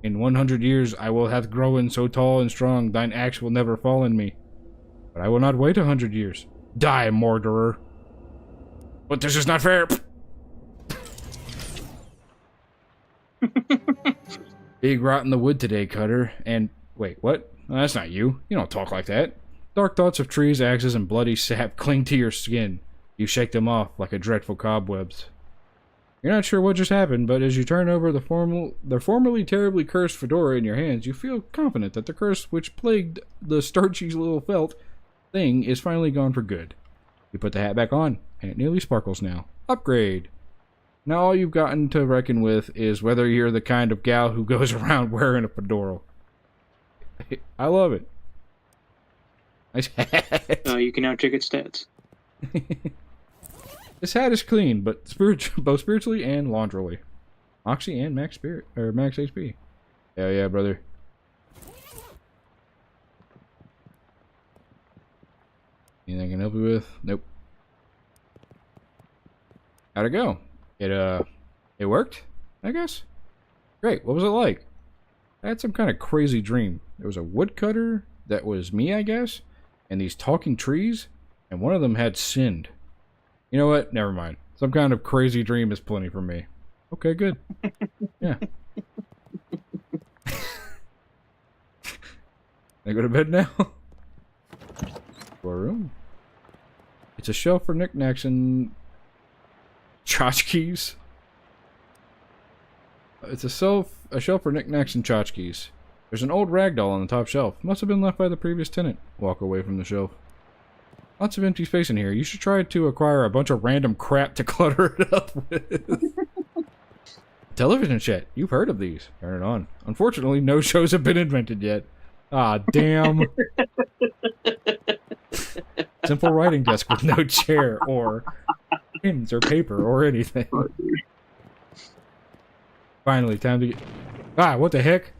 In 100 years I will have grown so tall and strong, thine axe will never fall in me. But I will not wait 100 years. Die, murderer. But this is not fair. Big rot in the wood today, cutter. And, wait, what? No, that's not you. You don't talk like that. Dark thoughts of trees, axes, and bloody sap cling to your skin. You shake them off like a dreadful cobwebs. You're not sure what just happened, but as you turn over the formerly terribly cursed fedora in your hands, you feel confident that the curse which plagued the starchy little felt thing is finally gone for good. You put the hat back on, and it nearly sparkles now. Upgrade! Now all you've gotten to reckon with is whether you're the kind of gal who goes around wearing a fedora. I love it. Nice hat. You can now check its stats. This hat is clean, but both spiritually and launderily. Oxy and max spirit or max HP. Hell yeah, brother. Anything I can help you with? Nope. How'd it go? It worked, I guess? Great, what was it like? I had some kind of crazy dream. There was a woodcutter that was me, I guess, and these talking trees, and one of them had sinned. You know what? Never mind. Some kind of crazy dream is plenty for me. Okay, good. Yeah. I go to bed now? To our room. It's a shelf for knickknacks and tchotchkes. It's a shelf for knickknacks and tchotchkes. There's an old rag doll on the top shelf. Must have been left by the previous tenant. Walk away from the shelf. Lots of empty space in here. You should try to acquire a bunch of random crap to clutter it up with. Television set. You've heard of these. Turn it on. Unfortunately, no shows have been invented yet. Ah, damn. Simple writing desk with no chair or pens or paper or anything. Finally, time to get... Ah, what the heck?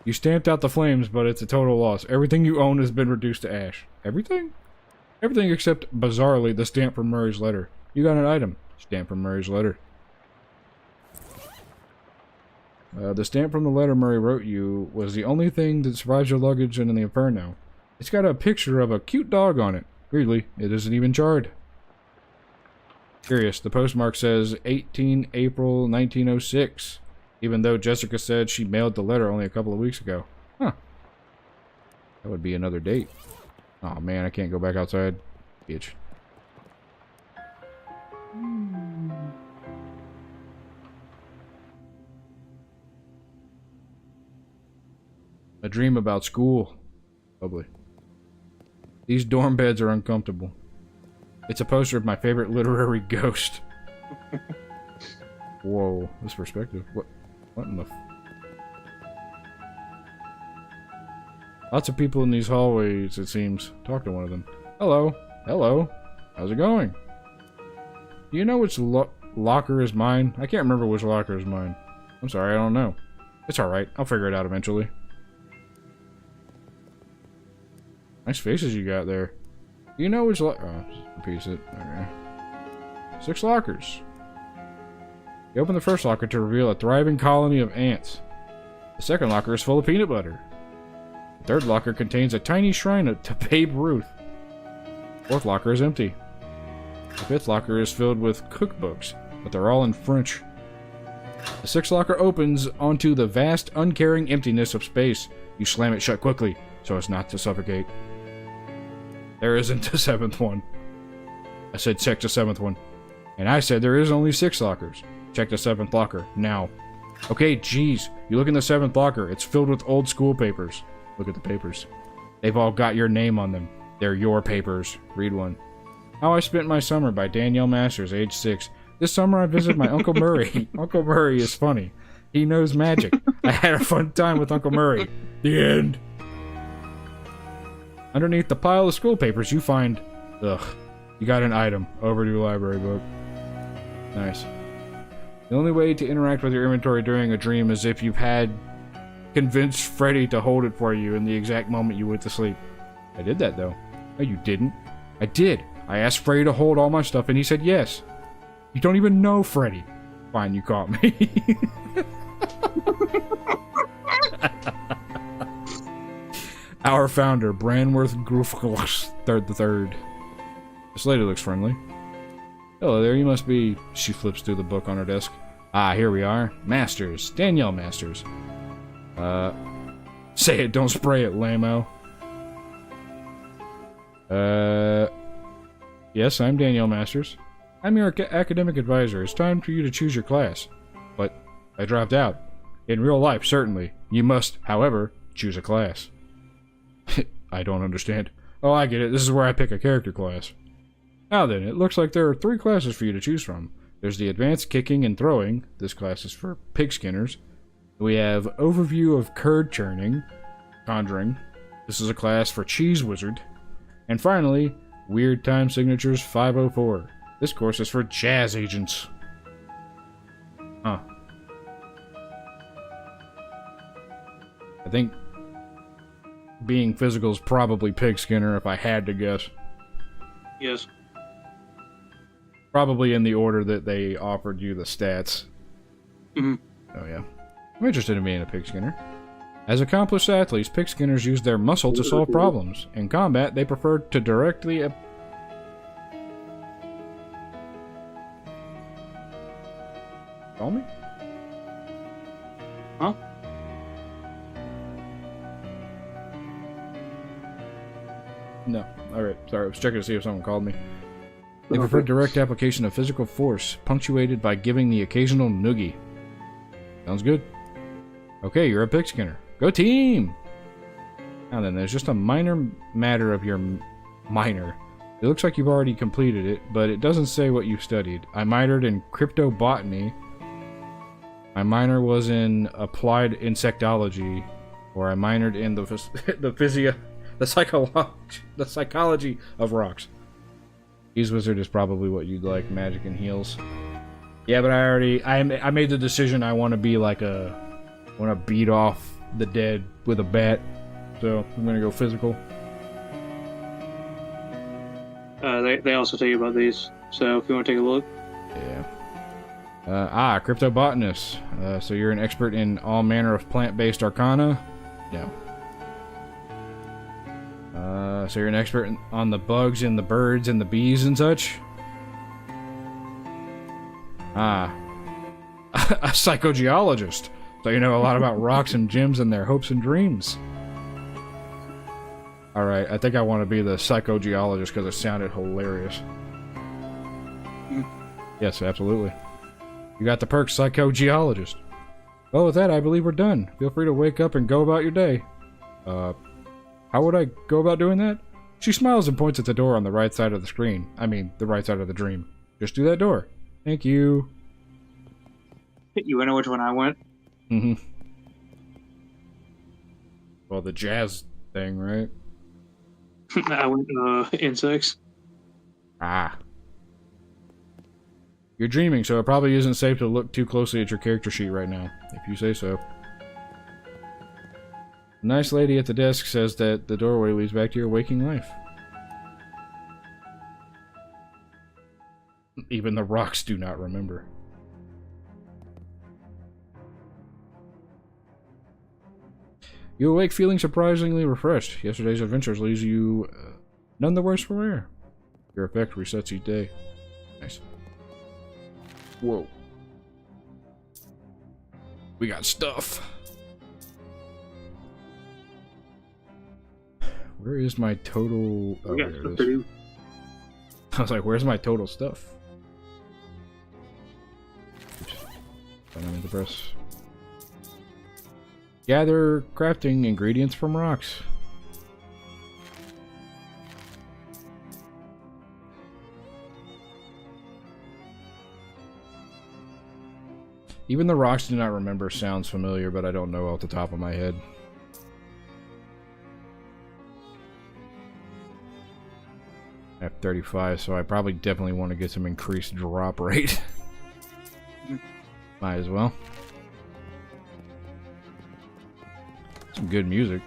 You stamped out the flames, but it's a total loss. Everything you own has been reduced to ash. Everything? Everything except, bizarrely, the stamp from Murray's letter. You got an item. Stamp from Murray's letter. The stamp from the letter Murray wrote you was the only thing that survives your luggage in the Inferno. It's got a picture of a cute dog on it. Weirdly, it isn't even charred. Curious, the postmark says 18 April 1906. Even though Jessica said she mailed the letter only a couple of weeks ago. Huh. That would be another date. Oh man, I can't go back outside. Bitch. A dream about school. Lovely. These dorm beds are uncomfortable. It's a poster of my favorite literary ghost. Whoa, this perspective. What in the... Lots of people in these hallways, it seems. Talk to one of them. Hello. Hello. How's it going? Do you know which locker is mine? I can't remember which locker is mine. I'm sorry, I don't know. It's alright. I'll figure it out eventually. Nice faces you got there. Do you know which locker... Oh, just repeat it. Okay. 6 lockers. You open the first locker to reveal a thriving colony of ants. The second locker is full of peanut butter. The third locker contains a tiny shrine to Babe Ruth. The fourth locker is empty. The fifth locker is filled with cookbooks, but they're all in French. The sixth locker opens onto the vast, uncaring emptiness of space. You slam it shut quickly, so as not to suffocate. There isn't a 7th one. I said check the 7th one. And I said there is only 6 lockers. Check the 7th locker, now. Okay, geez. You look in the 7th locker. It's filled with old school papers. Look at the papers. They've all got your name on them. They're your papers. Read one. How I Spent My Summer by Danielle Masters, age 6. This summer I visited my Uncle Murray. Uncle Murray is funny. He knows magic. I had a fun time with Uncle Murray. The end. Underneath the pile of school papers you find... Ugh. You got an item. Overdue library book. Nice. The only way to interact with your inventory during a dream is if you've had convinced Freddy to hold it for you in the exact moment you went to sleep. I did that, though. No, you didn't. I did. I asked Freddy to hold all my stuff, and he said yes. You don't even know Freddy. Fine, you caught me. Our founder, Branworth Groofkos the Third. This lady looks friendly. Hello there, you must be... She flips through the book on her desk. Ah, here we are. Masters. Danielle Masters. Say it, don't spray it, lame-o. Yes, I'm Danielle Masters. I'm your academic advisor. It's time for you to choose your class. But I dropped out. In real life, certainly. You must, however, choose a class. I don't understand. Oh, I get it. This is where I pick a character class. Now then, it looks like there are 3 classes for you to choose from. There's the Advanced Kicking and Throwing. This class is for pig skinners. We have Overview of Curd Churning, Conjuring. This is a class for Cheese Wizard. And finally, Weird Time Signatures 504. This course is for Jazz Agents. Huh. I think being physical is probably pig skinner if I had to guess. Yes. Probably in the order that they offered you the stats. Mm-hmm. Oh, yeah. I'm interested in being a pig skinner. As accomplished athletes, pig skinners use their muscle to solve problems. In combat, they prefer to directly... Call me? Huh? No. Alright, sorry. I was checking to see if someone called me. They prefer direct application of physical force, punctuated by giving the occasional noogie. Sounds good. Okay, you're a pig skinner. Go team! Now then, there's just a minor matter of your minor. It looks like you've already completed it, but it doesn't say what you studied. I minored in cryptobotany. My minor was in applied insectology, or I minored in the psychology of rocks. Cheese Wizard is probably what you'd like, magic and heals. Yeah, but I made the decision I want to be like I want to beat off the dead with a bat, so I'm gonna go physical. They also tell you about these, so if you want to take a look. Yeah. Cryptobotanist. So you're an expert in all manner of plant-based arcana? No. So you're an expert on the bugs and the birds and the bees and such? Ah. A psychogeologist. So you know a lot about rocks and gems and their hopes and dreams. Alright, I think I want to be the psychogeologist because it sounded hilarious. Yes, absolutely. You got the perk, psychogeologist. Well, with that, I believe we're done. Feel free to wake up and go about your day. How would I go about doing that? She smiles and points at the door on the right side of the screen. I mean, the right side of the dream. Just do that door. Thank you. You know which one I went? Mm-hmm. Well, the jazz thing, right? I went, insects. Ah. You're dreaming, so it probably isn't safe to look too closely at your character sheet right now, if you say so. The nice lady at the desk says that the doorway leads back to your waking life. Even the rocks do not remember. You awake feeling surprisingly refreshed. Yesterday's adventures leaves you none the worse for wear. Your effect resets each day. Nice. Whoa. We got stuff. Where is my total... Oh, there it is. I was like, where's my total stuff? Oops. I don't mean to press. Gather crafting ingredients from rocks. Even the rocks do not remember sounds familiar, but I don't know off the top of my head. I have 35, so I probably definitely want to get some increased drop rate. Might as well. Some good music.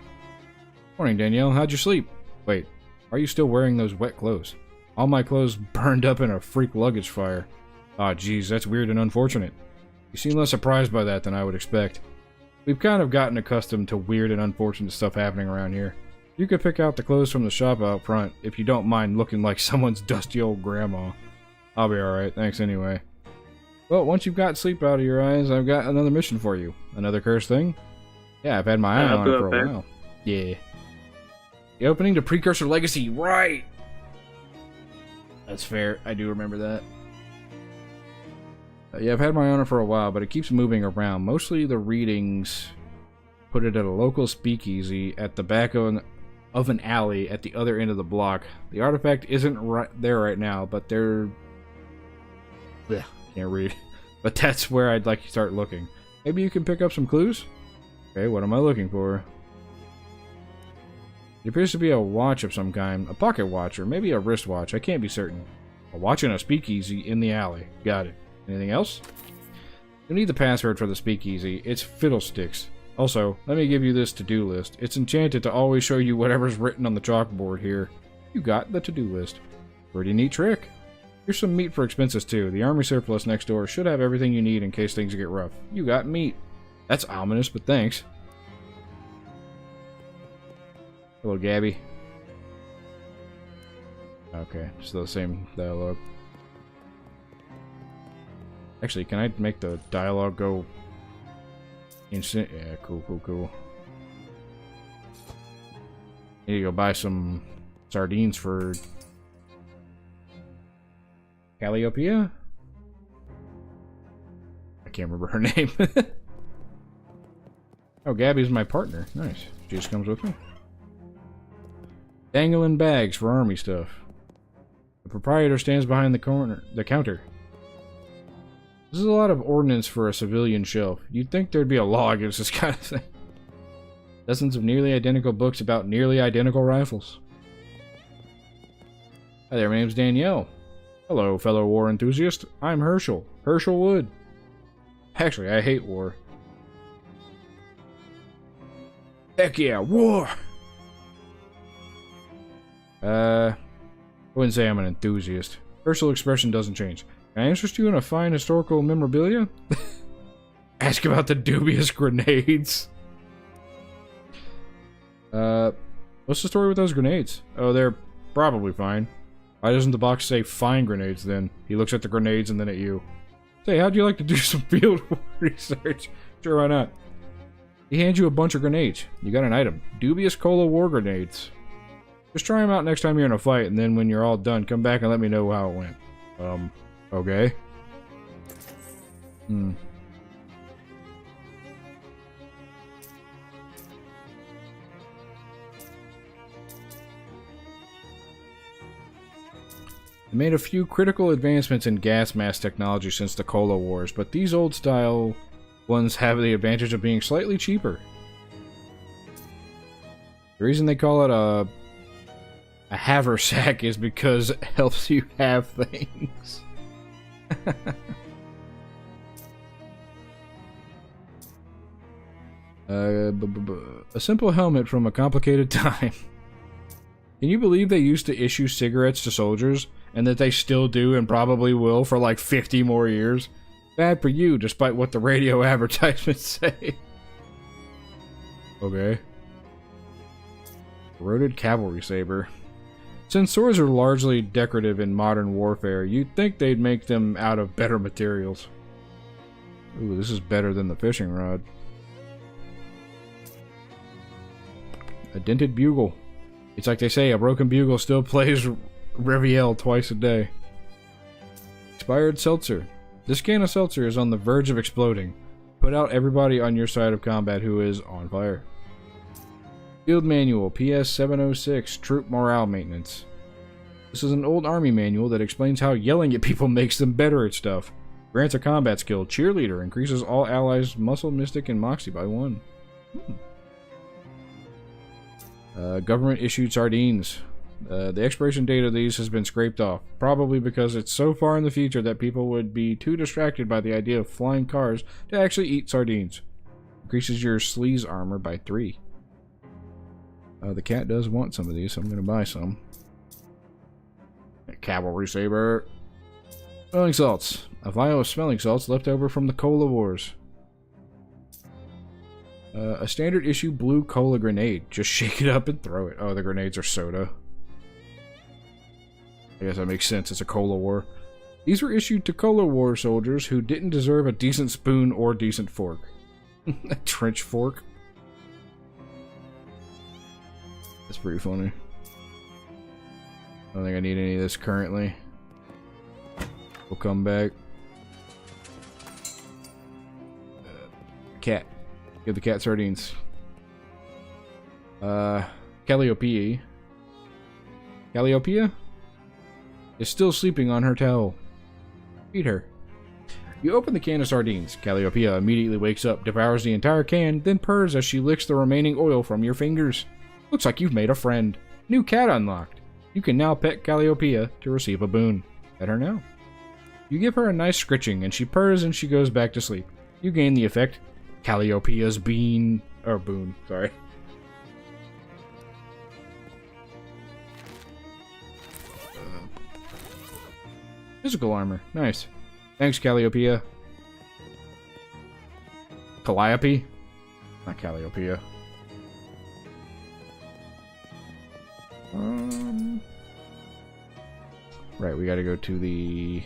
Morning, Danielle. How'd you sleep? Wait, are you still wearing those wet clothes? All my clothes burned up in a freak luggage fire. Aw, geez, that's weird and unfortunate. You seem less surprised by that than I would expect. We've kind of gotten accustomed to weird and unfortunate stuff happening around here. You could pick out the clothes from the shop out front, if you don't mind looking like someone's dusty old grandma. I'll be alright, thanks anyway. Well, once you've got sleep out of your eyes, I've got another mission for you. Another cursed thing? Yeah, I've had my eye on it for a while. Yeah. The opening to Precursor Legacy, right! That's fair, I do remember that. Yeah, I've had my eye on it for a while, but it keeps moving around. Mostly the readings put it at a local speakeasy at the back of an alley at the other end of the block. The artifact isn't right there right now, but they're... Ugh, can't read. But that's where I'd like to start looking. Maybe you can pick up some clues? Okay, what am I looking for? It appears to be a watch of some kind. A pocket watch, or maybe a wristwatch. I can't be certain. A watch and a speakeasy in the alley. Got it. Anything else? You need the password for the speakeasy. It's Fiddlesticks. Also, let me give you this to-do list. It's enchanted to always show you whatever's written on the chalkboard here. You got the to-do list. Pretty neat trick. Here's some meat for expenses too. The army surplus next door should have everything you need in case things get rough. You got meat. That's ominous, but thanks. Hello, Gabby. Okay, still the same dialogue. Actually, can I make the dialogue go instant? Yeah, cool. Need to go buy some sardines for Calliopeia? I can't remember her name. Oh, Gabby's my partner. Nice. She just comes with me. Dangling bags for army stuff. The proprietor stands behind the counter. This is a lot of ordnance for a civilian shelf. You'd think there'd be a law against this kind of thing. Dozens of nearly identical books about nearly identical rifles. Hi there, my name's Danielle. Hello, fellow war enthusiast. I'm Herschel. Herschel Wood. Actually, I hate war. Heck yeah, war! I wouldn't say I'm an enthusiast. Herschel expression doesn't change. Can I interest you in a fine historical memorabilia? Ask about the dubious grenades. What's the story with those grenades? Oh, they're probably fine. Why doesn't the box say fine grenades then? He looks at the grenades and then at you. Say, how'd you like to do some field research? Sure, why not? He hands you a bunch of grenades. You got an item. Dubious Cola war grenades. Just try them out next time you're in a fight, and then when you're all done, come back and let me know how it went. Okay. They made a few critical advancements in gas mask technology since the Cola Wars, but these old-style ones have the advantage of being slightly cheaper. The reason they call it a haversack is because it helps you have things. A simple helmet from a complicated time. Can you believe they used to issue cigarettes to soldiers, and that they still do and probably will for like 50 more years? Bad for you, despite what the radio advertisements say. Okay. Corroded cavalry saber. Since swords are largely decorative in modern warfare, you'd think they'd make them out of better materials. Ooh, this is better than the fishing rod. A dented bugle. It's like they say, a broken bugle still plays Reviel twice a day. Expired seltzer. This can of seltzer is on the verge of exploding. Put out everybody on your side of combat who is on fire. Field Manual, PS 706, Troop Morale Maintenance. This is an old army manual that explains how yelling at people makes them better at stuff. Grants a combat skill, Cheerleader, increases all allies' muscle, mystic, and moxie by 1. Government-issued sardines. The expiration date of these has been scraped off, probably because it's so far in the future that people would be too distracted by the idea of flying cars to actually eat sardines. Increases your sleaze armor by 3. The cat does want some of these, so I'm going to buy some. A cavalry saber. Smelling salts. A vial of smelling salts left over from the Cola Wars. A standard issue blue cola grenade. Just shake it up and throw it. Oh, the grenades are soda. I guess that makes sense. It's a Cola War. These were issued to Cola War soldiers who didn't deserve a decent spoon or decent fork. A trench fork. That's pretty funny. I don't think I need any of this currently. We'll come back. Cat. Give the cat sardines. Calliope. Calliope is still sleeping on her towel. Feed her. You open the can of sardines. Calliope immediately wakes up, devours the entire can, then purrs as she licks the remaining oil from your fingers. Looks like you've made a friend. New cat unlocked. You can now pet Calliope to receive a boon. Pet her now. You give her a nice scritching, and she purrs and she goes back to sleep. You gain the effect Calliopea's boon. Sorry. Physical armor. Nice. Thanks, Calliope. Calliope? Not Calliope. Right, we gotta go to the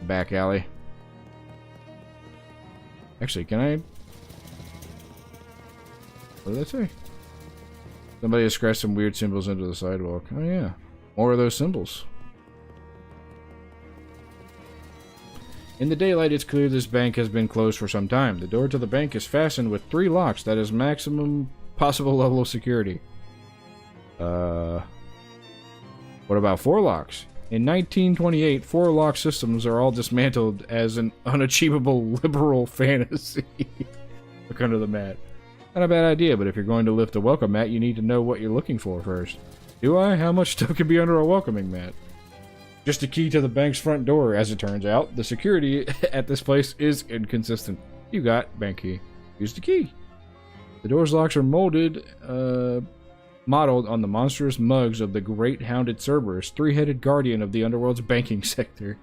back alley. Actually, can I... What did that say? Somebody has scratched some weird symbols into the sidewalk. Oh yeah. More of those symbols. In the daylight, it's clear this bank has been closed for some time. The door to the bank is fastened with 3 locks. That is maximum possible level of security. What about 4 locks? In 1928, 4 lock systems are all dismantled as an unachievable liberal fantasy. Look under the mat. Not a bad idea, but if you're going to lift a welcome mat, you need to know what you're looking for first. Do I? How much stuff can be under a welcoming mat? Just a key to the bank's front door, as it turns out. The security at this place is inconsistent. You got bank key. Use the key. The door's locks are modeled on the monstrous mugs of the great hounded Cerberus, 3-headed guardian of the underworld's banking sector.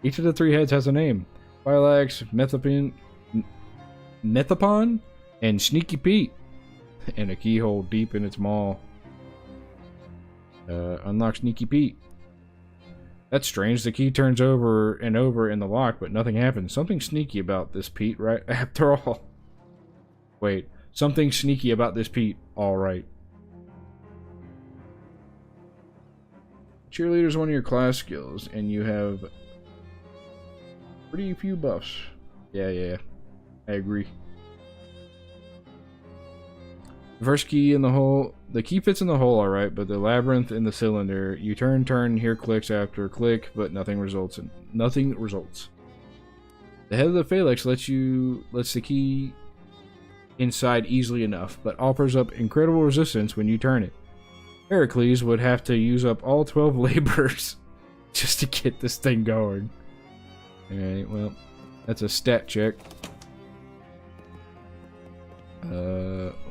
Each of the 3 heads has a name. Phylax, Methapon, and Sneaky Pete. And a keyhole deep in its maw. Unlock Sneaky Pete. That's strange. The key turns over and over in the lock, but nothing happens. Something sneaky about this Pete, right? After all. Wait. Something sneaky about this Pete. Alright. Cheerleader is one of your class skills, and you have pretty few buffs. Yeah. I agree. The first key in the hole. The key fits in the hole, alright, but the labyrinth in the cylinder. You turn, hear clicks after click, but nothing results. The head of the phalanx lets the key inside easily enough, but offers up incredible resistance when you turn it. Heracles would have to use up all 12 laborers just to get this thing going. Alright, well, that's a stat check.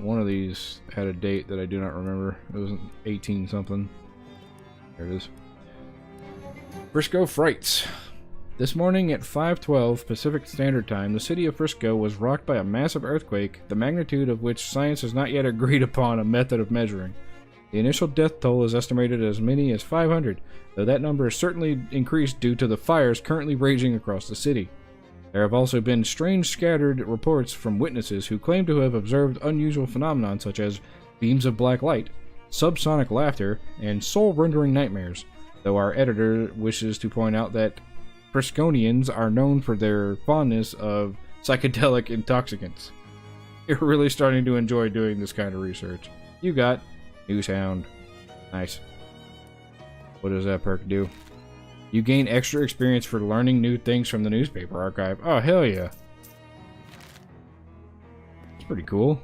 One of these had a date that I do not remember. It was 18 something. There it is. Frisco Frights. This morning at 5:12 Pacific Standard Time, the city of Frisco was rocked by a massive earthquake, the magnitude of which science has not yet agreed upon a method of measuring. The initial death toll is estimated as many as 500, though that number has certainly increased due to the fires currently raging across the city. There have also been strange scattered reports from witnesses who claim to have observed unusual phenomena such as beams of black light, subsonic laughter, and soul-rendering nightmares, though our editor wishes to point out that Frisconians are known for their fondness of psychedelic intoxicants. You're really starting to enjoy doing this kind of research. You got Newshound. Nice. What does that perk do? You gain extra experience for learning new things from the newspaper archive. Oh, hell yeah. It's pretty cool.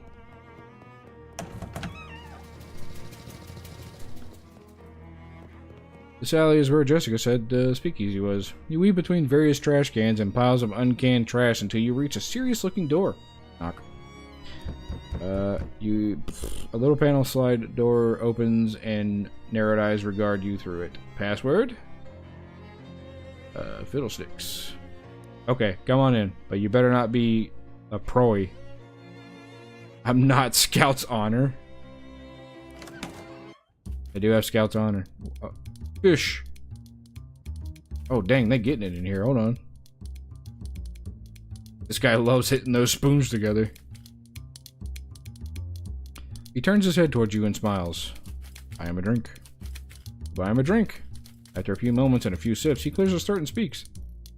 This alley is where Jessica said speakeasy was. You weave between various trash cans and piles of uncanned trash until you reach a serious-looking door. Knock. A little panel slide door opens and narrowed eyes regard you through it. Password? Fiddlesticks. Okay, come on in, but you better not be a proy. I'm not Scout's Honor. I do have Scout's Honor. Fish. Oh, dang, they getting it in here. Hold on. This guy loves hitting those spoons together. He turns his head towards you and smiles. I am a drink. Buy him a drink. After a few moments and a few sips, he clears his throat and speaks.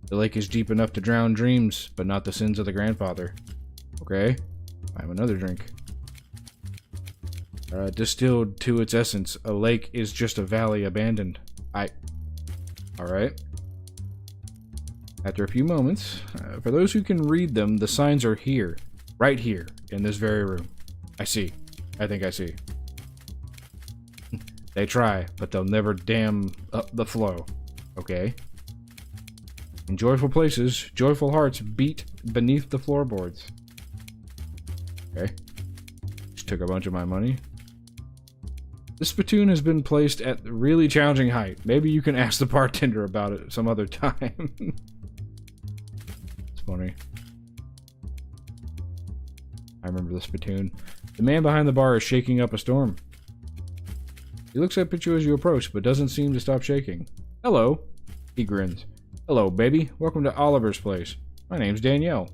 The lake is deep enough to drown dreams, but not the sins of the grandfather. Okay. I have another drink. Distilled to its essence, a lake is just a valley abandoned. Alright. After a few moments, for those who can read them, the signs are here. Right here, in this very room. I see. I think I see. They try, but they'll never dam up the flow. Okay. In joyful places, joyful hearts beat beneath the floorboards. Okay. Just took a bunch of my money. This spittoon has been placed at a really challenging height. Maybe you can ask the bartender about it some other time. It's funny. I remember the spittoon. The man behind the bar is shaking up a storm. He looks up at you as you approach, but doesn't seem to stop shaking. Hello. He grins. Hello, baby. Welcome to Oliver's place. My name's Danielle.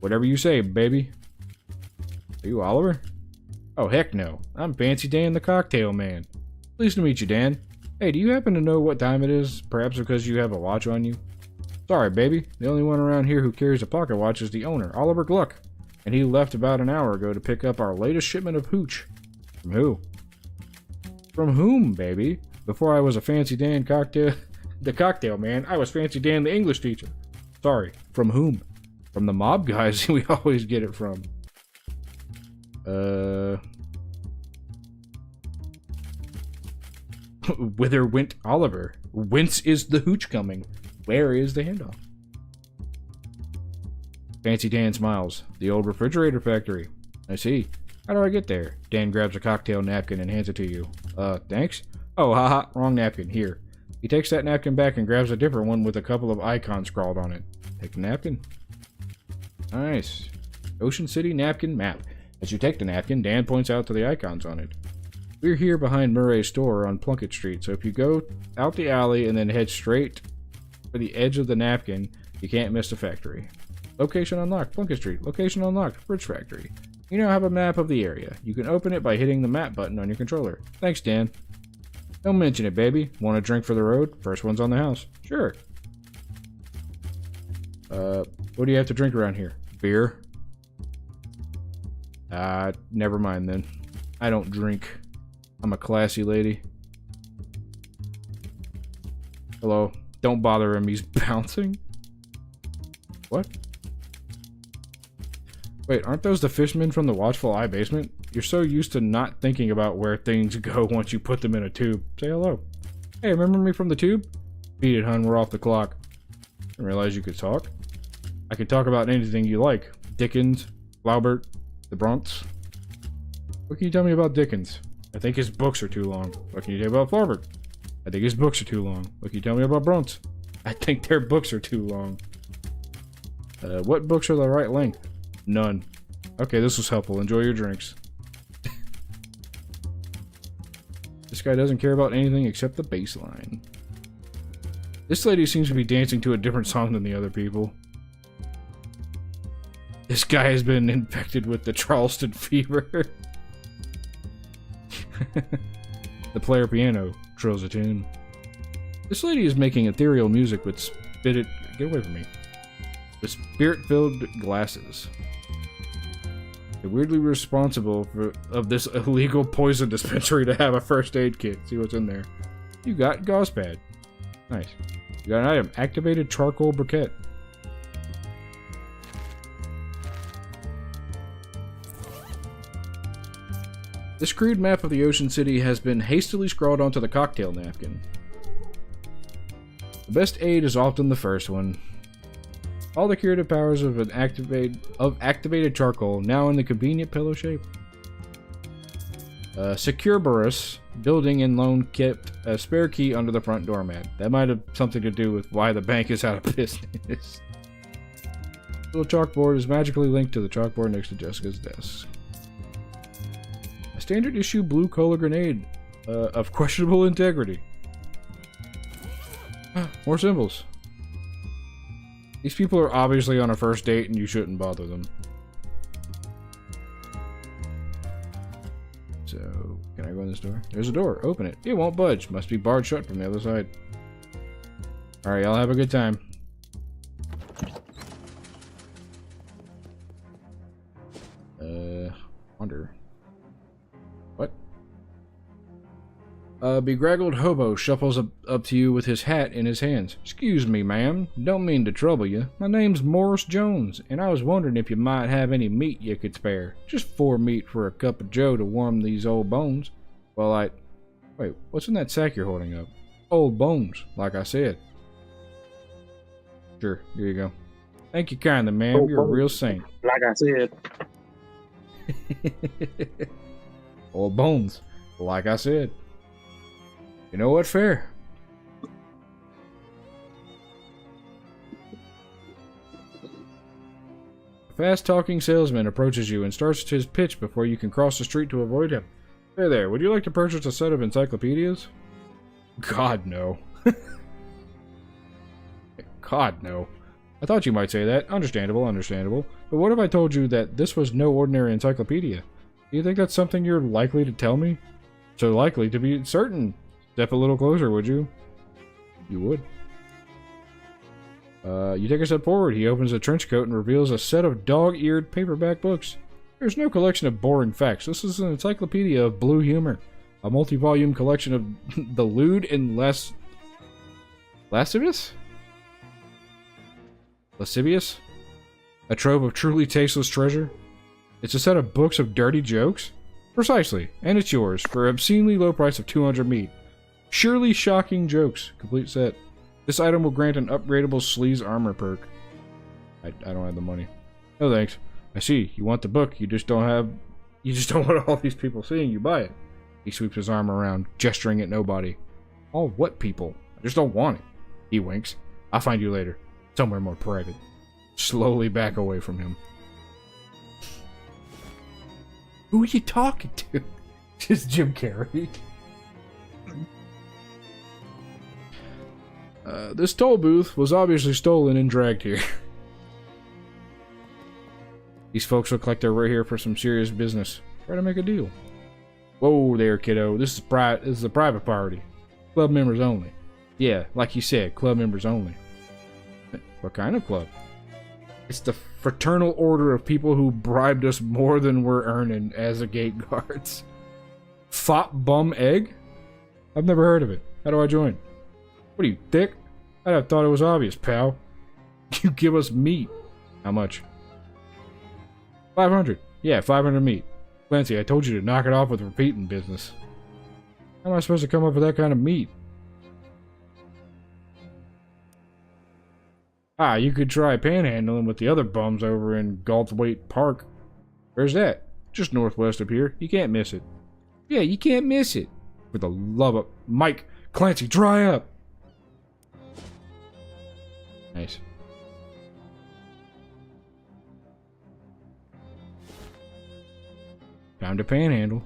Whatever you say, baby. Are you Oliver? Oh, heck no. I'm Fancy Dan the Cocktail Man. Pleased to meet you, Dan. Hey, do you happen to know what time it is? Perhaps because you have a watch on you? Sorry, baby. The only one around here who carries a pocket watch is the owner, Oliver Gluck. And he left about an hour ago to pick up our latest shipment of hooch. From who? From whom, baby? Before I was a Fancy Dan the Cocktail Man, I was Fancy Dan the English teacher. Sorry, from whom? From the mob guys we always get it from. Whither went Oliver? Whence is the hooch coming? Where is the handoff? Fancy Dan smiles. The old refrigerator factory. I see. How do I get there? Dan grabs a cocktail napkin and hands it to you. Thanks? Oh, haha, wrong napkin. Here. He takes that napkin back and grabs a different one with a couple of icons scrawled on it. Take the napkin. Nice. Ocean City napkin map. As you take the napkin, Dan points out to the icons on it. We're here behind Murray's store on Plunkett Street, so if you go out the alley and then head straight for the edge of the napkin, you can't miss the factory. Location unlocked, Plunkett Street. Location unlocked, Bridge Factory. You now have a map of the area. You can open it by hitting the map button on your controller. Thanks, Dan. Don't mention it, baby. Want a drink for the road? First one's on the house. Sure. What do you have to drink around here? Beer? Never mind then. I don't drink. I'm a classy lady. Hello. Don't bother him, he's bouncing. What? Wait, aren't those the fishmen from the Watchful Eye basement? You're so used to not thinking about where things go once you put them in a tube. Say hello. Hey, remember me from the tube? Beat it, hun, we're off the clock. Didn't realize you could talk. I can talk about anything you like. Dickens, Flaubert, the Bronx. What can you tell me about Dickens? I think his books are too long. What can you tell me about Flaubert? I think his books are too long. What can you tell me about Bronx? I think their books are too long. What books are the right length? None. Okay, this was helpful. Enjoy your drinks. This guy doesn't care about anything except the bass line. This lady seems to be dancing to a different song than the other people. This guy has been infected with the Charleston fever. The player piano trills a tune. This lady is making ethereal music with get away from me. With spirit-filled glasses. They're weirdly responsible of this illegal poison dispensary to have a first aid kit. See what's in there. You got gauze pad. Nice. You got an item. Activated charcoal briquette. This crude map of the Ocean City has been hastily scrawled onto the cocktail napkin. The best aid is often the first one. All the curative powers of activated charcoal, now in the convenient pillow shape. Secureburus building and loan kept a spare key under the front doormat. That might have something to do with why the bank is out of business. The little chalkboard is magically linked to the chalkboard next to Jessica's desk. A standard issue blue cola grenade of questionable integrity. More symbols. These people are obviously on a first date and you shouldn't bother them. So, can I go in this door? There's a door. Open it. It won't budge. Must be barred shut from the other side. Alright, y'all have a good time. Wonder. What? A bedraggled hobo shuffles up to you with his hat in his hands. Excuse me, ma'am. Don't mean to trouble you. My name's Morris Jones, and I was wondering if you might have any meat you could spare. Just 4 meat for a cup of joe to warm these old bones. Well, Wait, what's in that sack you're holding up? Old bones, like I said. Sure, here you go. Thank you kindly, ma'am. You're a real saint. Like I said. Old bones, like I said. You know what? Fair. A fast-talking salesman approaches you and starts his pitch before you can cross the street to avoid him. Hey there, would you like to purchase a set of encyclopedias? God, no. God, no. I thought you might say that. Understandable, understandable. But what if I told you that this was no ordinary encyclopedia? Do you think that's something you're likely to tell me? So likely to be certain. Step a little closer, would you? You would. You take a step forward. He opens a trench coat and reveals a set of dog-eared paperback books. There's no collection of boring facts. This is an encyclopedia of blue humor. A multi-volume collection of the lewd and lascivious? A trove of truly tasteless treasure? It's a set of books of dirty jokes? Precisely, and it's yours for an obscenely low price of 200 meat. Surely shocking jokes. Complete set. This item will grant an upgradable sleaze armor perk. I don't have the money. No thanks. I see. You want the book. You just don't want all these people seeing you buy it. He sweeps his arm around, gesturing at nobody. All what people? I just don't want it. He winks. I'll find you later. Somewhere more private. Slowly back away from him. Who are you talking to? Just Jim Carrey. This toll booth was obviously stolen and dragged here. These folks look like they're right here for some serious business. Try to make a deal. Whoa there, kiddo. This is a private party. Club members only. Yeah, like you said, club members only. What kind of club? It's the fraternal order of people who bribed us more than we're earning as a gate guards. Fop bum egg? I've never heard of it. How do I join? What are you, thick? I'd have thought it was obvious, pal. You give us meat. How much? 500. Yeah, 500 meat. Clancy, I told you to knock it off with repeating business. How am I supposed to come up with that kind of meat? Ah, you could try panhandling with the other bums over in Galthwaite Park. Where's that? Just northwest of here. You can't miss it. Yeah, you can't miss it. For the love of... Mike! Clancy, dry up! Nice. Time to panhandle.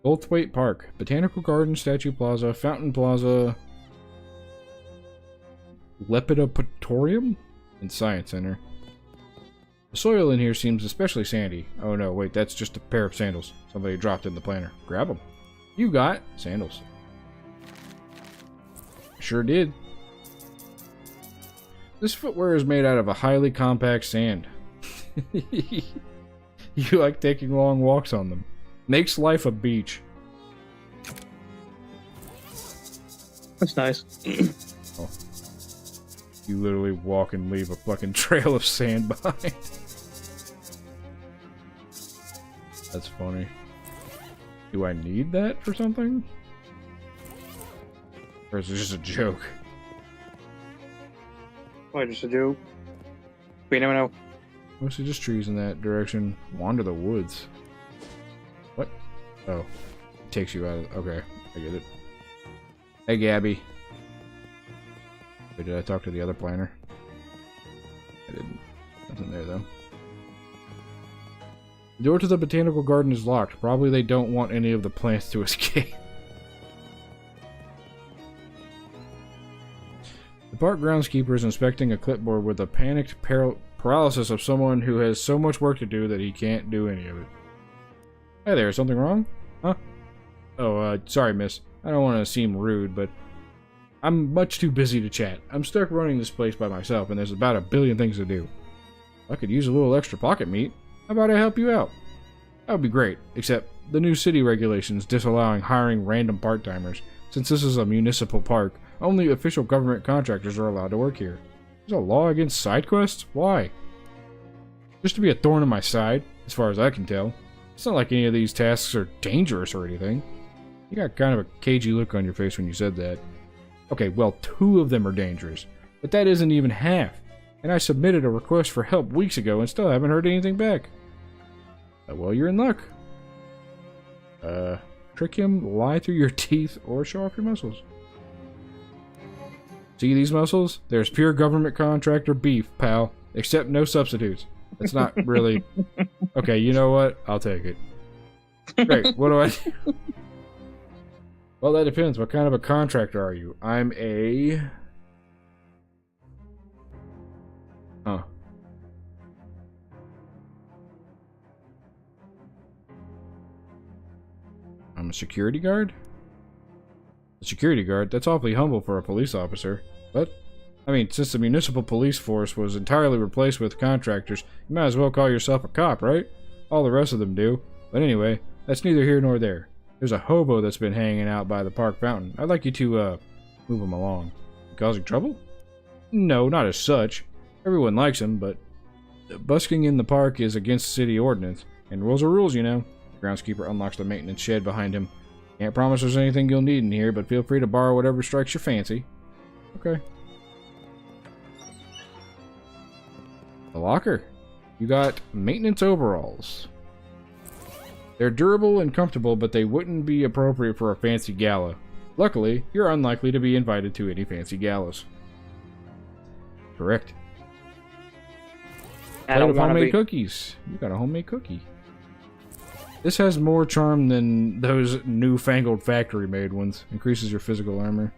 Galthwaite Park. Botanical Garden, Statue Plaza, Fountain Plaza... Lepidopatorium and Science Center. The soil in here seems especially sandy. Oh no, wait, that's just a pair of sandals. Somebody dropped in the planter. Grab them. You got sandals. Sure did. This footwear is made out of a highly compact sand. You like taking long walks on them. Makes life a beach. That's nice. Oh. You literally walk and leave a fucking trail of sand behind. That's funny. Do I need that for something? Or is it just a joke? Why, just a joke? We never know. Mostly just trees in that direction. Wander the woods. What? Oh. It takes you out of... Okay, I get it. Hey, Gabby. Wait, did I talk to the other planner? I didn't. Nothing there, though. The door to the botanical garden is locked. Probably they don't want any of the plants to escape. The park groundskeeper is inspecting a clipboard with a panicked paralysis of someone who has so much work to do that he can't do any of it. Hey there, is something wrong? Huh? Oh, sorry, miss. I don't want to seem rude, but I'm much too busy to chat. I'm stuck running this place by myself, and there's about a billion things to do. I could use a little extra pocket meat. How about I help you out? That would be great, except the new city regulations disallowing hiring random part-timers. Since this is a municipal park, only official government contractors are allowed to work here. There's a law against side quests? Why? Just to be a thorn in my side, as far as I can tell. It's not like any of these tasks are dangerous or anything. You got kind of a cagey look on your face when you said that. Okay, well, 2 of them are dangerous, but that isn't even half. And I submitted a request for help weeks ago and still haven't heard anything back. Well, you're in luck. Trick him, lie through your teeth, or show off your muscles. See these muscles? There's pure government contractor beef, pal. Except no substitutes. That's not really... Okay, you know what? I'll take it. Great, what do I do? Well, that depends. What kind of a contractor are you? I'm a... Huh. I'm a security guard? A security guard? That's awfully humble for a police officer. But, I mean, since the municipal police force was entirely replaced with contractors, you might as well call yourself a cop, right? All the rest of them do. But anyway, that's neither here nor there. There's a hobo that's been hanging out by the park fountain. I'd like you to, move him along. Causing trouble? No, not as such. Everyone likes him, but busking in the park is against city ordinance. And rules are rules, you know. The groundskeeper unlocks the maintenance shed behind him. Can't promise there's anything you'll need in here, but feel free to borrow whatever strikes your fancy. Okay. The locker. You got maintenance overalls. They're durable and comfortable, but they wouldn't be appropriate for a fancy gala. Luckily, you're unlikely to be invited to any fancy galas. Correct. I don't want to homemade be. cookies. You got a homemade cookie. This has more charm than those newfangled factory-made ones. Increases your physical armor.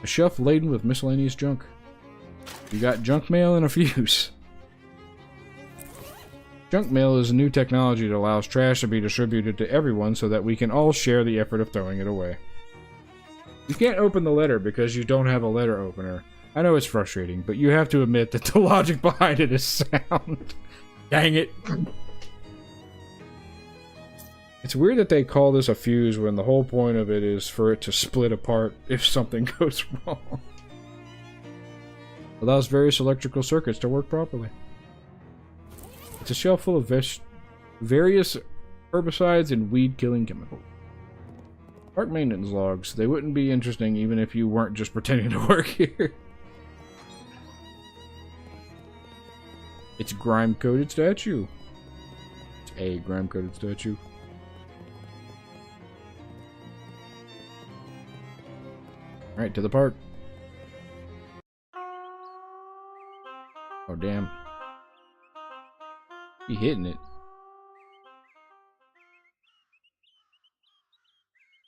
A shelf laden with miscellaneous junk. You got junk mail and a fuse. Junk mail is a new technology that allows trash to be distributed to everyone so that we can all share the effort of throwing it away. You can't open the letter because you don't have a letter opener. I know it's frustrating, but you have to admit that the logic behind it is sound. Dang it. It's weird that they call this a fuse when the whole point of it is for it to split apart if something goes wrong. Allows various electrical circuits to work properly. It's a shelf full of various herbicides and weed-killing chemicals. Park maintenance logs. They wouldn't be interesting even if you weren't just pretending to work here. It's a grime-coated statue. It's a grime-coated statue. Alright, to the park. Oh, damn. He hitting it.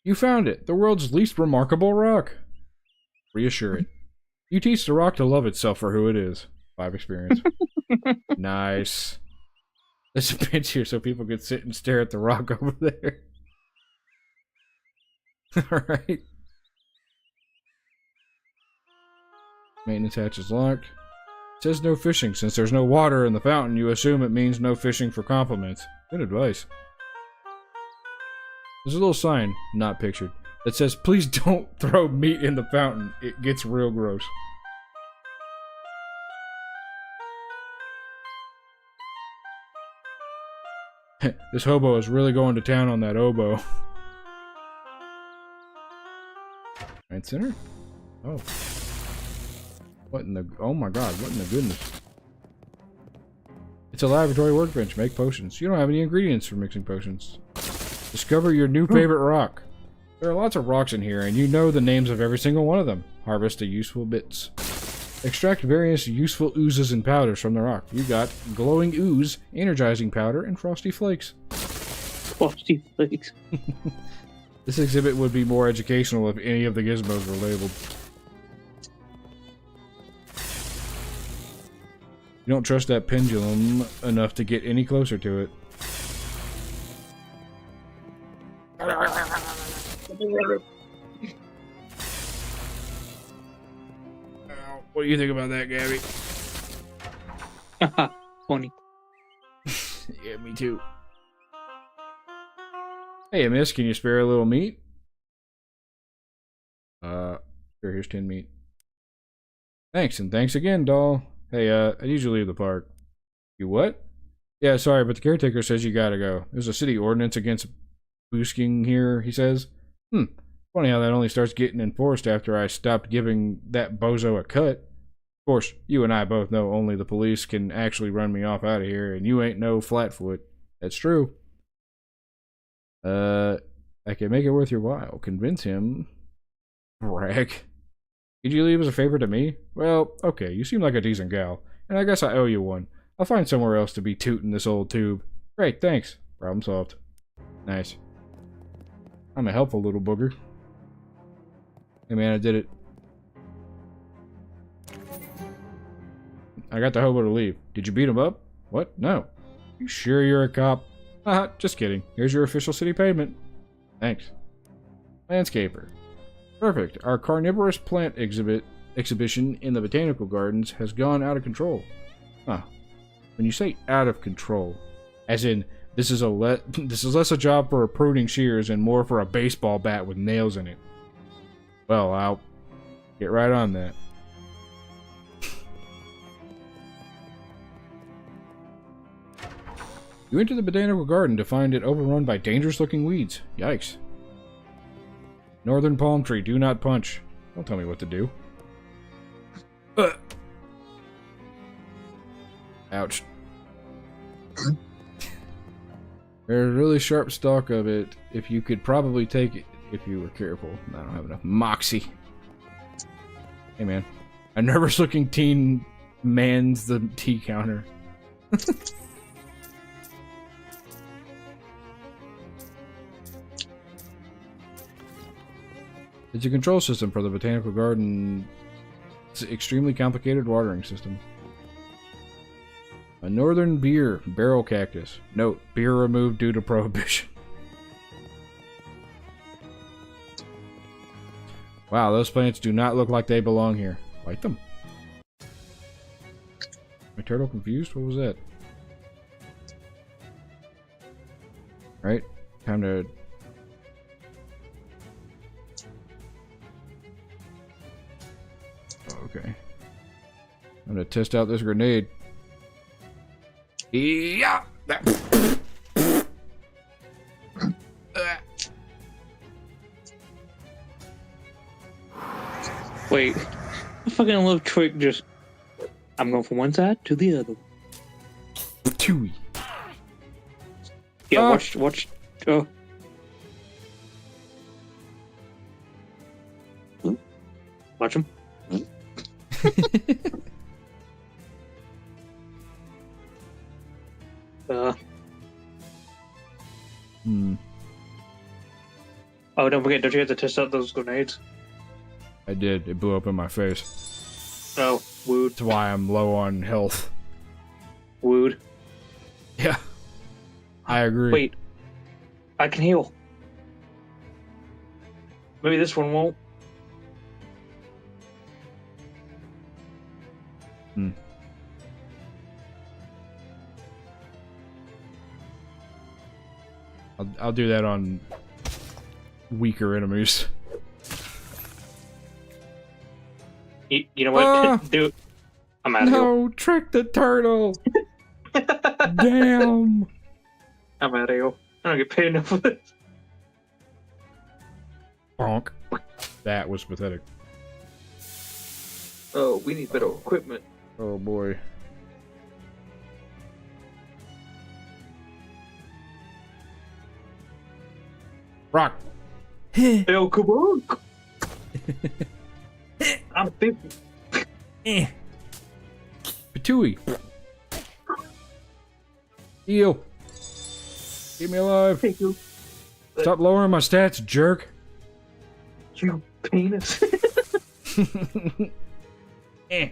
You found it! The world's least remarkable rock! Reassure it. You teach the rock to love itself for who it is. 5 experience. Nice. There's a bench here so people can sit and stare at the rock over there. Alright. Maintenance hatch is locked. It says no fishing. Since there's no water in the fountain, you assume it means no fishing for compliments. Good advice. There's a little sign, not pictured, that says, please don't throw meat in the fountain. It gets real gross. This hobo is really going to town on that oboe. Right center? Oh. What in the... Oh my god, what in the goodness? It's a laboratory workbench. Make potions. You don't have any ingredients for mixing potions. Discover your new favorite rock. There are lots of rocks in here, and you know the names of every single one of them. Harvest the useful bits. Extract various useful oozes and powders from the rock. You got glowing ooze, energizing powder, and frosty flakes. Frosty flakes. This exhibit would be more educational if any of the gizmos were labeled. You don't trust that pendulum enough to get any closer to it. What do you think about that, Gabby? Funny. Yeah, me too. Hey, miss, can you spare a little meat? Sure, here's 10 meat. Thanks, and thanks again, doll. Hey, I need you to leave the park. You what? Yeah, sorry, but the caretaker says you gotta go. There's a city ordinance against boosking here, he says. Funny how that only starts getting enforced after I stopped giving that bozo a cut. Of course, you and I both know only the police can actually run me off out of here, and you ain't no flatfoot. That's true. I can make it worth your while. Convince him. Brag. Could you leave as a favor to me? Well, okay, you seem like a decent gal, and I guess I owe you one. I'll find somewhere else to be tooting this old tube. Great, thanks. Problem solved. Nice. I'm a helpful little booger. Hey man, I did it. I got the hobo to leave. Did you beat him up? What? No. You sure you're a cop? Haha, just kidding. Here's your official city payment. Thanks. Landscaper. Perfect. Our carnivorous plant exhibition in the botanical gardens has gone out of control. Huh. When you say out of control, as in this is less a job for a pruning shears and more for a baseball bat with nails in it. Well, I'll get right on that. You enter the botanical garden to find it overrun by dangerous-looking weeds. Yikes. Northern palm tree, do not punch. Don't tell me what to do. Ouch. There's a really sharp stalk of it. If you could probably take it if you were careful. I don't have enough moxie. Hey man. A nervous-looking teen mans the tea counter. It's a control system for the botanical garden. It's an extremely complicated watering system. A northern beer barrel cactus. Note, beer removed due to prohibition. Wow, those plants do not look like they belong here. Light them. My turtle confused? What was that? Right? Time to... Oh, okay. I'm gonna test out this grenade. Yeah! Wait, I fucking love Trick just... I'm going from one side to the other. Chewy. Yeah, watch. Oh. Watch him. Oh, don't forget, don't you have to test out those grenades? I did. It blew up in my face. Oh, wooed. That's why I'm low on health. Wooed. Yeah. I agree. Wait. I can heal. Maybe this one won't. I'll do that on weaker enemies. You know what? Do it. I'm out of here. No, Trick the turtle. Damn. I'm out of here. I don't get paid enough for this. Bonk. That was pathetic. Oh, we need better equipment. Oh boy. Rock. El Kabunk! I'm 50. Patooey. Eel. Keep me alive. Thank you. Stop lowering my stats, jerk. You penis. Eh.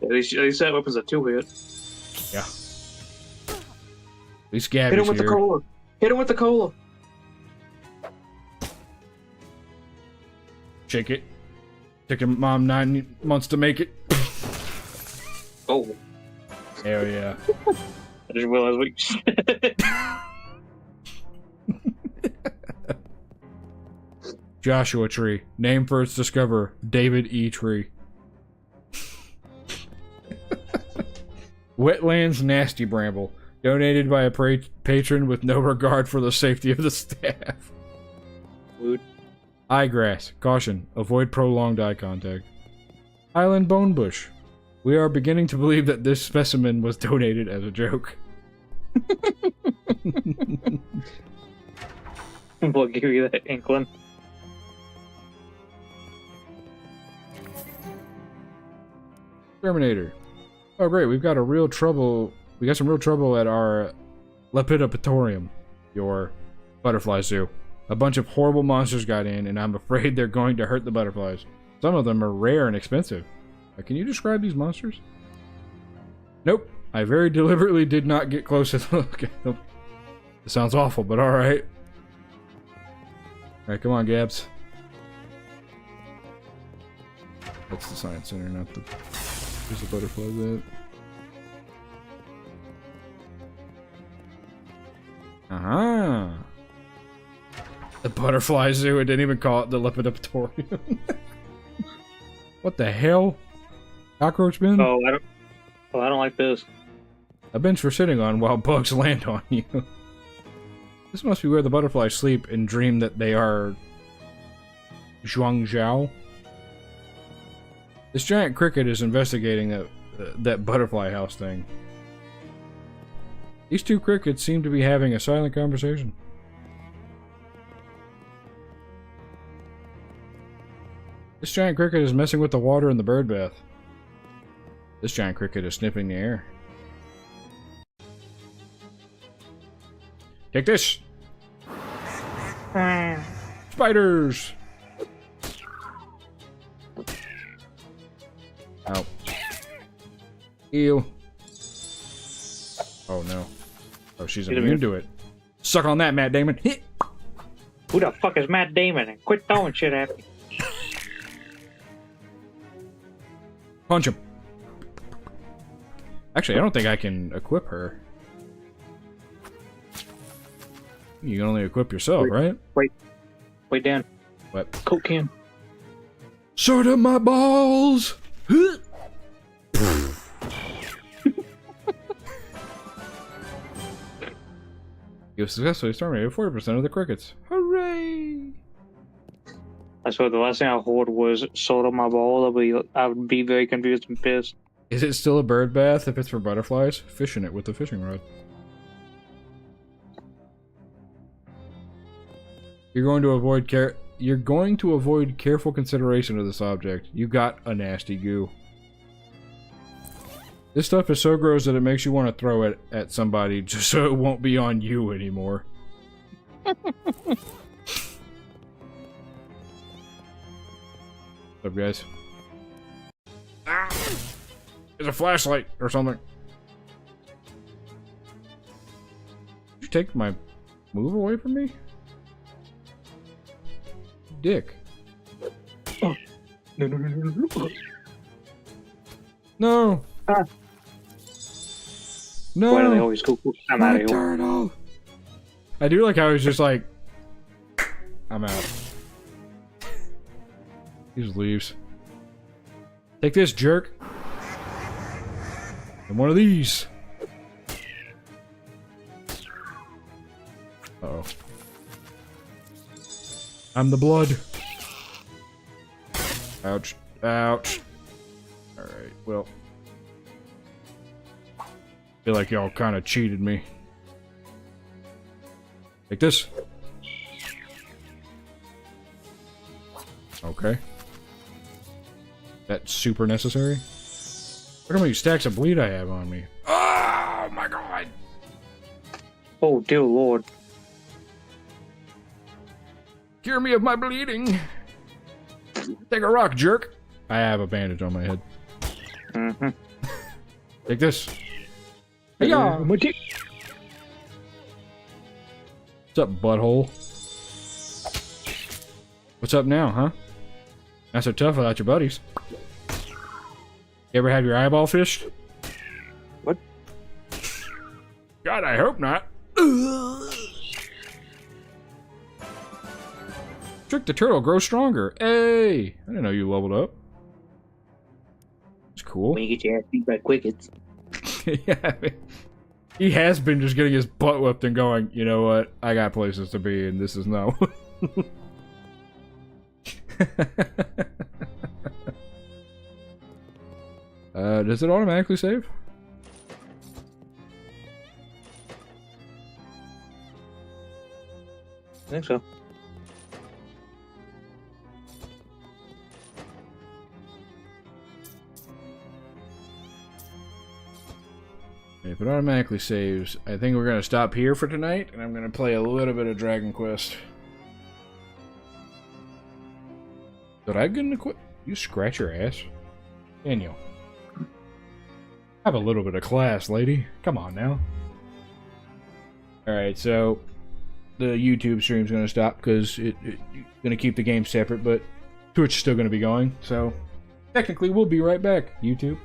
At least that weapon's a 2-hit. Yeah. At least Gabby's Hit him with here. the cola. Hit him with the cola. Shake it. Took your mom 9 months to make it. Oh. Hell yeah. I just realized we. Joshua Tree. Name for its discoverer, David E. Tree. Wetlands Nasty Bramble. Donated by a patron with no regard for the safety of the staff. Wood. Eyegrass. Caution. Avoid prolonged eye contact. Island Bonebush. We are beginning to believe that this specimen was donated as a joke. We'll give you that inkling. Terminator. Oh great, we got some real trouble at our Lepidopatorium, your butterfly zoo. A bunch of horrible monsters got in, and I'm afraid they're going to hurt the butterflies. Some of them are rare and expensive. Can you describe these monsters? Nope. I very deliberately did not get close to look at them. It sounds awful, but alright. Alright, come on, Gabs. That's the Science Center, not the... Where's the butterflies at? Uh-huh. The butterfly zoo. I didn't even call it the Lepidopatorium. What the hell? Cockroach bin? Oh, I don't like this. A bench for sitting on while bugs land on you. This must be where the butterflies sleep and dream that they are... Zhuangzhao? This giant cricket is investigating that butterfly house thing. These two crickets seem to be having a silent conversation. This giant cricket is messing with the water in the bird bath. This giant cricket is sniffing the air. Take this! Spiders! Ow. Ew. Oh no. Oh, she's immune to it. Suck on that, Matt Damon. Hit! Who the fuck is Matt Damon? And quit throwing shit at me. Punch him. Actually, I don't think I can equip her. You can only equip yourself, right? Wait, Dan. What? Coke can. Sort of my balls! You successfully exterminated 40% of the crickets. Hooray! I swear the last thing I heard was soda my ball. I would be very confused and pissed. Is it still a bird bath if it's for butterflies? Fish in it with a fishing rod. You're going to avoid careful consideration of this object. You got a nasty goo. This stuff is so gross that it makes you want to throw it at somebody just so it won't be on you anymore. What's up, guys? Ah! There's a flashlight or something. Did you take my move away from me? Dick. Oh. No. No. Ah. No. Why do they always go? I'm out of here. Turtle. I do like how he's just like, I'm out. He just leaves. Take this, jerk. And one of these. Uh-oh. I'm the blood. Ouch. Ouch. Alright, well. Feel like y'all kind of cheated me. Like this. Okay. That's super necessary. Look how many stacks of bleed I have on me. Oh my god! Oh dear lord. Cure me of my bleeding. Take a rock, jerk. I have a bandage on my head. Mm-hmm. Take this. Hey-ya! What's up, butthole? What's up now, huh? Not so tough without your buddies. You ever have your eyeball fished? What? God, I hope not. Trick the turtle, grow stronger. Hey! I didn't know you leveled up. It's cool. When you get your ass beat by crickets. Yeah, he has been just getting his butt whipped and going, you know what? I got places to be, and this is no. Does it automatically save? I think so. If it automatically saves, I think we're going to stop here for tonight, and I'm going to play a little bit of Dragon Quest. Did I get an equip? You scratch your ass? Daniel. Have a little bit of class, lady. Come on now. Alright, so the YouTube stream's going to stop because it's going to keep the game separate, but Twitch is still going to be going, so technically we'll be right back, YouTube.